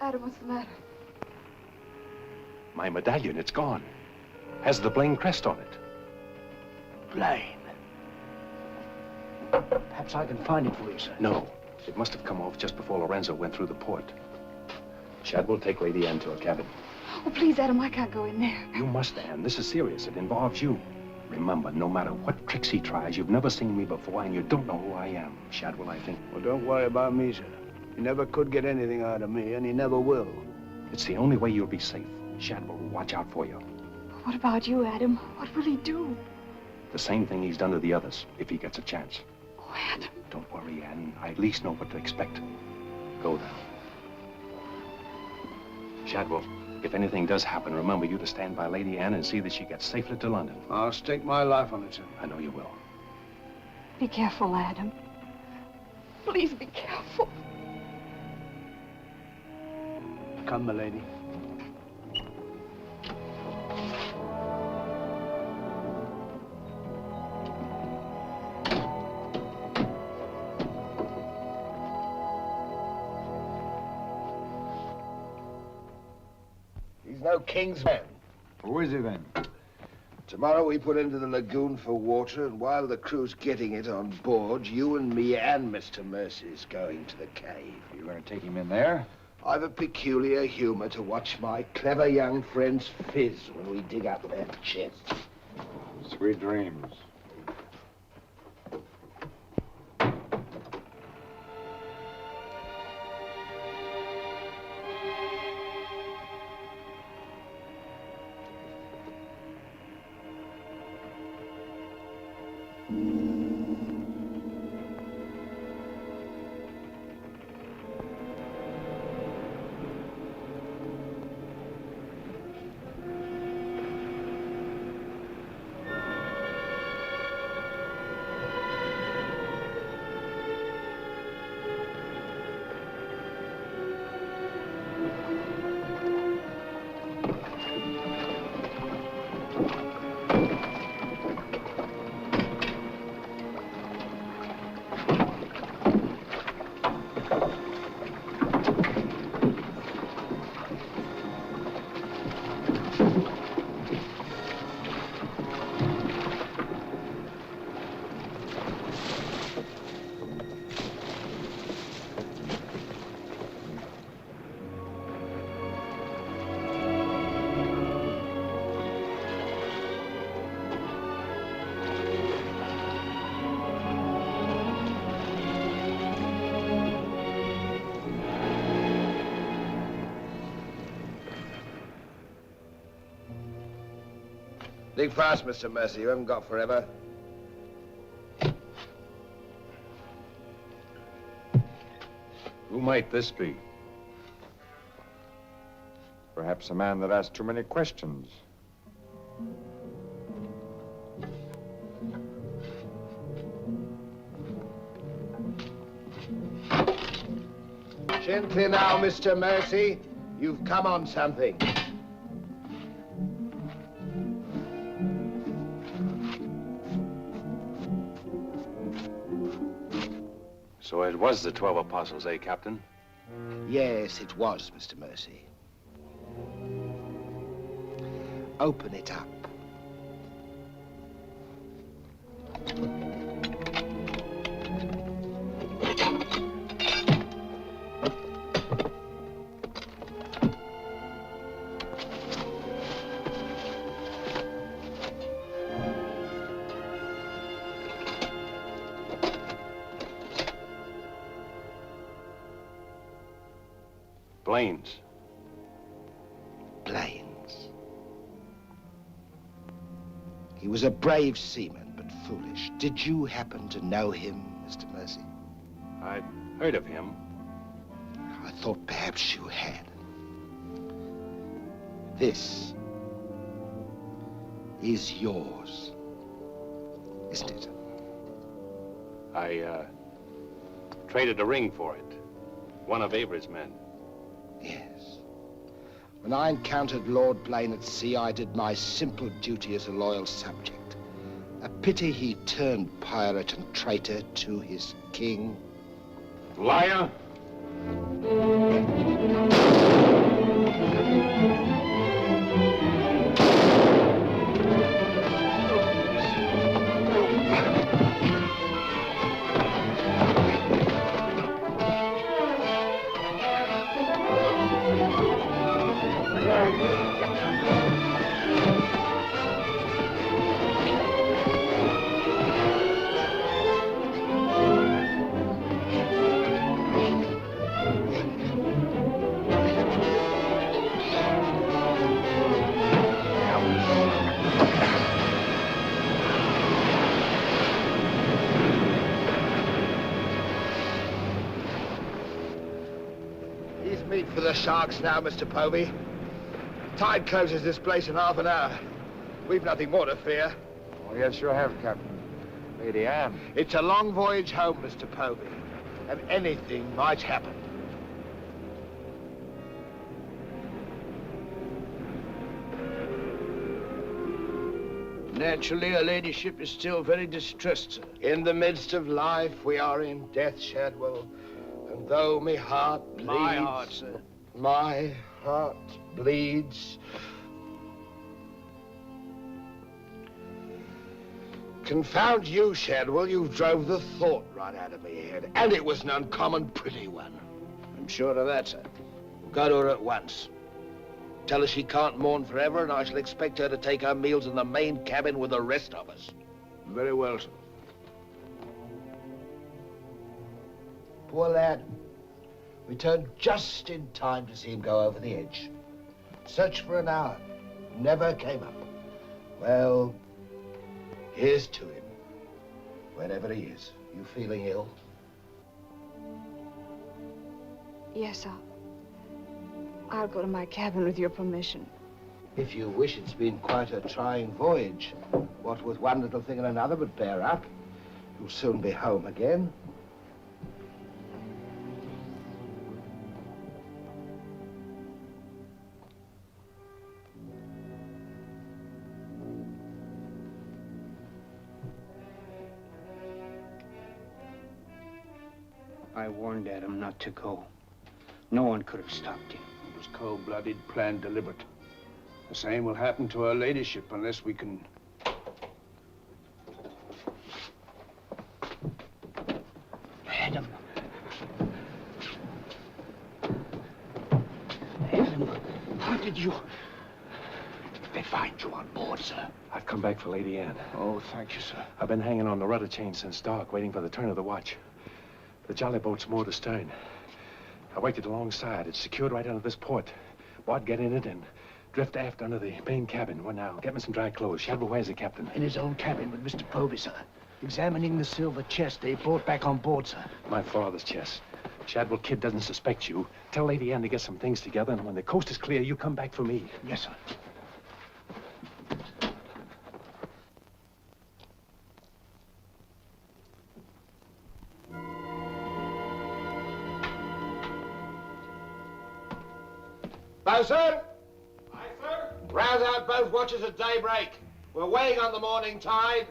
Adam, what's the matter? My medallion, it's gone. Has the Blaine crest on it. Blaine. Perhaps I can find it for you, sir. No, it must have come off just before Lorenzo went through the port. Shadwell, take Lady Anne to her cabin. Oh, please, Adam, I can't go in there. You must, Anne. This is serious. It involves you. Remember, no matter what tricks he tries, you've never seen me before, and you don't know who I am. Shadwell, I think. Well, don't worry about me, sir. He never could get anything out of me, and he never will. It's the only way you'll be safe. Shadwell will watch out for you. What about you, Adam? What will he do? The same thing he's done to the others, if he gets a chance. Oh, Adam. Don't worry, Anne. I at least know what to expect. Go now. Shadwell, if anything does happen, remember you to stand by Lady Anne and see that she gets safely to London. I'll stake my life on it, sir. I know you will. Be careful, Adam. Please be careful. Come, my lady. He's no king's man. Who is he then? Tomorrow we put into the lagoon for water, and while the crew's getting it on board, you and me and Mr. Mercy's going to the cave. You're going to take him in there? I've a peculiar humor to watch my clever young friends fizz when we dig up their chests. Sweet dreams. Think fast, Mr. Mercy. You haven't got forever. Who might this be? Perhaps a man that asked too many questions. Gently now, Mr. Mercy. You've come on something. So it was the 12 apostles, eh, Captain? Yes, it was, Mr. Mercy. Open it up. Blaines. Blaines. He was a brave seaman, but foolish. Did you happen to know him, Mr. Mercy? I'd heard of him. I thought perhaps you had. This is yours, isn't it? I, traded a ring for it. One of Avery's men. Yes. When I encountered Lord Blaine at sea, I did my simple duty as a loyal subject. A pity he turned pirate and traitor to his king. Liar! Meat for the sharks now, Mr. Povey. Tide closes this place in half an hour. We've nothing more to fear. Oh, yes, you have, Captain. Lady Anne. It's a long voyage home, Mr. Povey, and anything might happen. Naturally, her ladyship is still very distressed, sir. In the midst of life, we are in death, Shadwell. And though my heart bleeds... My heart, sir. My heart bleeds. Confound you, Shadwell. You drove the thought right out of my head. And it was an uncommon pretty one. I'm sure of that, sir. Go to her at once. Tell her she can't mourn forever, and I shall expect her to take her meals in the main cabin with the rest of us. Very well, sir. Poor lad. Returned just in time to see him go over the edge. Searched for an hour. Never came up. Well, here's to him. Wherever he is. You feeling ill? Yes, I'll go to my cabin with your permission. If you wish, it's been quite a trying voyage. What with one little thing and another, but bear up. You'll soon be home again. I warned Adam not to go. No one could have stopped him. It was cold-blooded, planned, deliberate. The same will happen to her ladyship unless we can... Adam. Adam, how did you... They find you on board, sir? I've come back for Lady Anne. Oh, thank you, sir. I've been hanging on the rudder chain since dark, waiting for the turn of the watch. The jolly boat's moored astern. I waited alongside. It's secured right under this port. Bart, get in it and drift aft under the main cabin. Well, now, get me some dry clothes. Shadwell, where's the captain? In his own cabin with Mr. Povey, sir. Examining the silver chest they brought back on board, sir. My father's chest. Shadwell Kid doesn't suspect you. Tell Lady Anne to get some things together, and when the coast is clear, you come back for me. Yes, sir. Bosun! Aye, sir? Rouse out both watches at daybreak. We're weighing on the morning tide.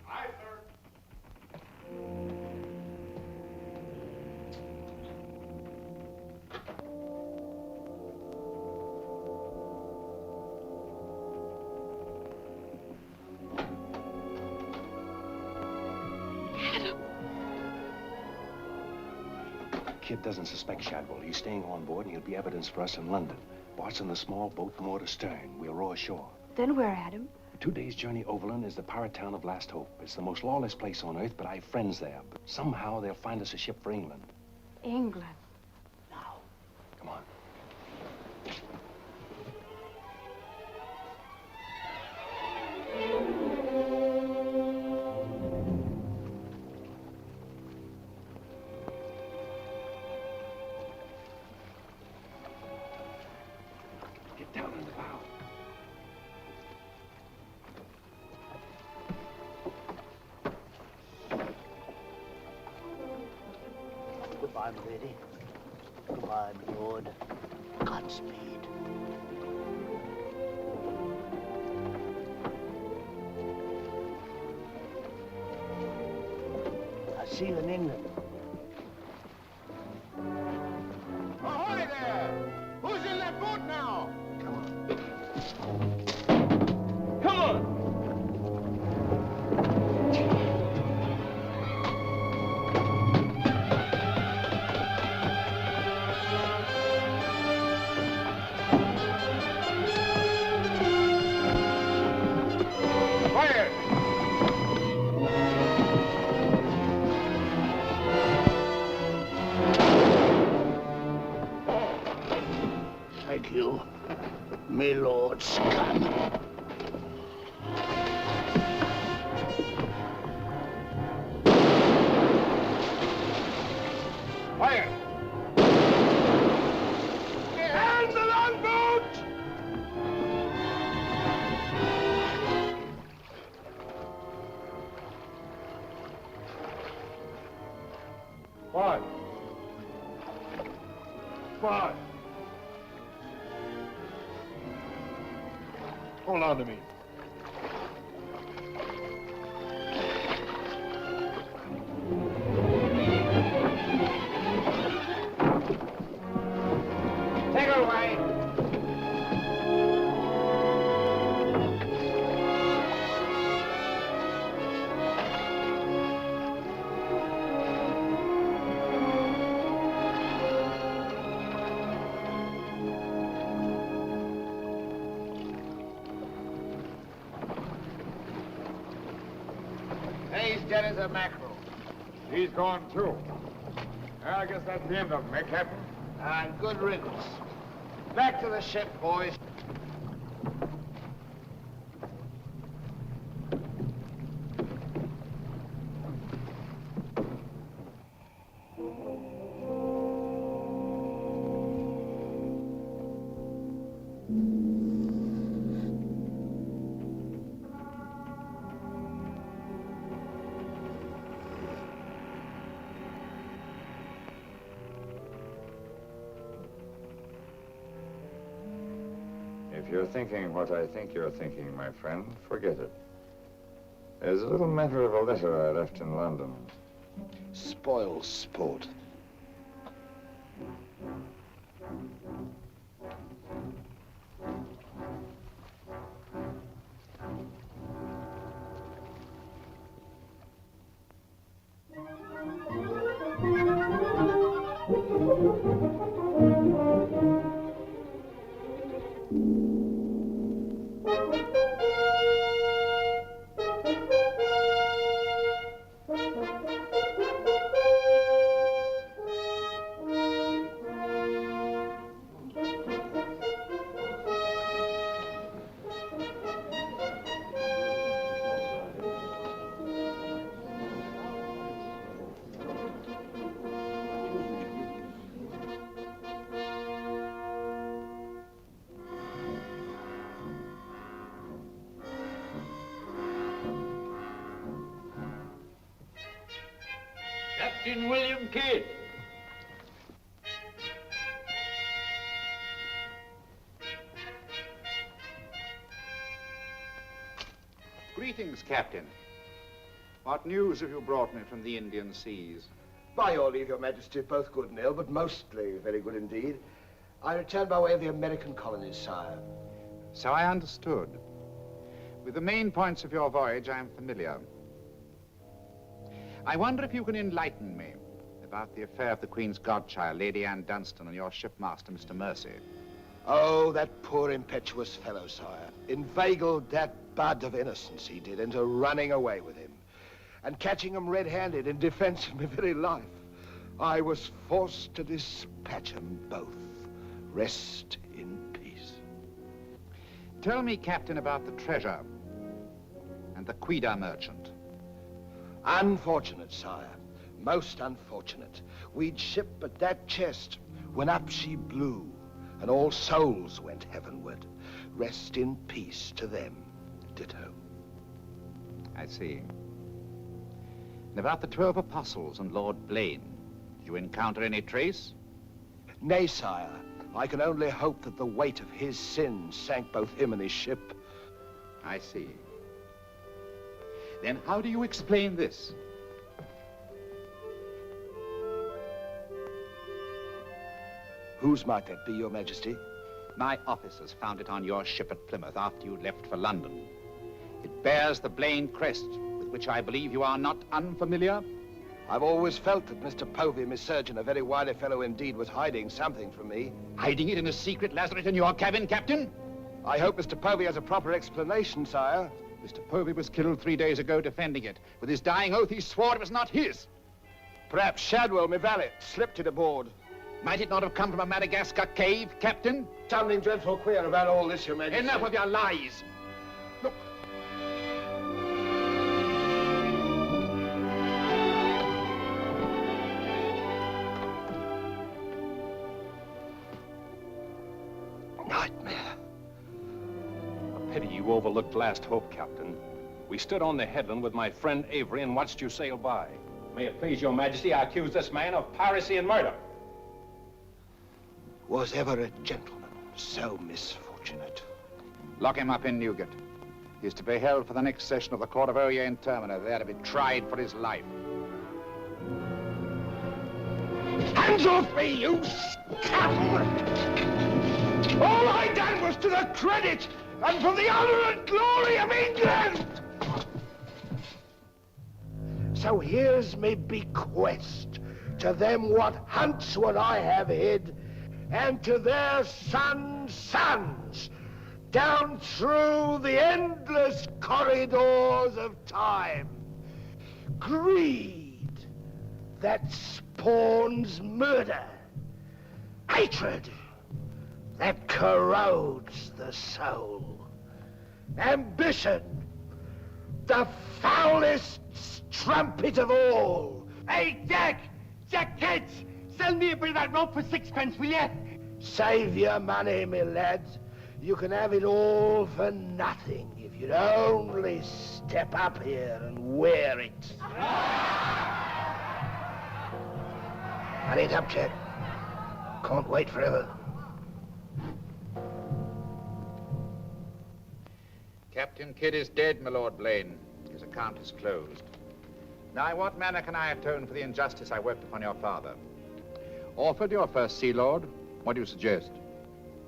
Aye, sir. Kid doesn't suspect Shadwell. He's staying on board, and he'll be evidence for us in London. Boss in the small boat from more to stern. We'll row ashore. Then where, Adam? A 2 days' journey overland is the pirate town of Last Hope. It's the most lawless place on earth, but I've friends there. But somehow they'll find us a ship for England. England. Come on. Get down in the bow. Goodbye, my lady. Goodbye, my lord. Godspeed. I'll see you in England. Ahoy there! Who's in that boat now? Come on! Fire! Thank you, my lord scum. Fire! And the longboat! Five. 5. Hold on to me. Take her away. He's dead as a mackerel. He's gone, too. I guess that's the end of him, eh, Captain? And good riddance. Back to the ship, boys. If you're thinking what I think you're thinking, my friend, forget it. There's a little matter of a letter I left in London. Spoil sport. Captain William Kidd. Greetings, Captain. What news have you brought me from the Indian seas? By your leave, Your Majesty, both good and ill, but mostly very good indeed. I returned by way of the American colonies, sire. So I understood. With the main points of your voyage, I am familiar. I wonder if you can enlighten me about the affair of the Queen's godchild, Lady Anne Dunstan, and your shipmaster, Mr. Mercy. Oh, that poor impetuous fellow, sire. Inveigled that bud of innocence he did into running away with him. And catching him red-handed in defense of my very life, I was forced to dispatch them both. Rest in peace. Tell me, Captain, about the treasure and the Quida merchant. Unfortunate, sire. Most unfortunate. We'd ship but that chest when up she blew, and all souls went heavenward. Rest in peace to them. Ditto. I see. And about the 12 apostles and Lord Blaine, did you encounter any trace? Nay, sire. I can only hope that the weight of his sins sank both him and his ship. I see. Then how do you explain this? Whose might that be, Your Majesty? My officers found it on your ship at Plymouth after you left for London. It bears the Blaine crest, with which I believe you are not unfamiliar. I've always felt that Mr. Povey, my surgeon, a very wily fellow indeed, was hiding something from me. Hiding it in a secret lazaret in your cabin, Captain? I hope Mr. Povey has a proper explanation, sire. Mr. Povey was killed 3 days ago defending it. With his dying oath, he swore it was not his. Perhaps Shadwell, my valet, slipped it aboard. Might it not have come from a Madagascar cave, Captain? Something dreadful queer about all this, Your Majesty. Enough of your lies. Look. Nightmare. A pity you overlooked last hope, Captain. We stood on the headland with my friend Avery and watched you sail by. May it please your majesty, I accuse this man of piracy and murder. Was ever a gentleman so misfortunate? Lock him up in Newgate. He is to be held for the next session of the Court of Oyer in Termina, there to be tried for his life. Hands off me, you scum! All I done was to the credit and for the honor and glory of England! So here's me bequest to them what hunts what I have hid, and to their sons' sons, down through the endless corridors of time. Greed that spawns murder. Hatred that corrodes the soul. Ambition, the foulest strumpet of all. Hey, Jack! Jack Ketch! Sell me a bit of that rope for 6pence, will you? Save your money, my lads. You can have it all for nothing if you'd only step up here and wear it. Hurry it up, Jack. Can't wait forever. Captain Kidd is dead, my Lord Blaine. His account is closed. Now, in what manner can I atone for the injustice I worked upon your father? Orford, your first Sea Lord, what do you suggest?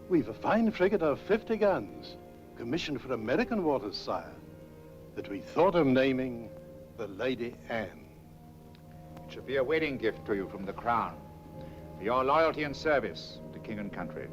We've a fine frigate of 50 guns, commissioned for American waters, sire, that we thought of naming the Lady Anne. It should be a wedding gift to you from the Crown, for your loyalty and service to king and country.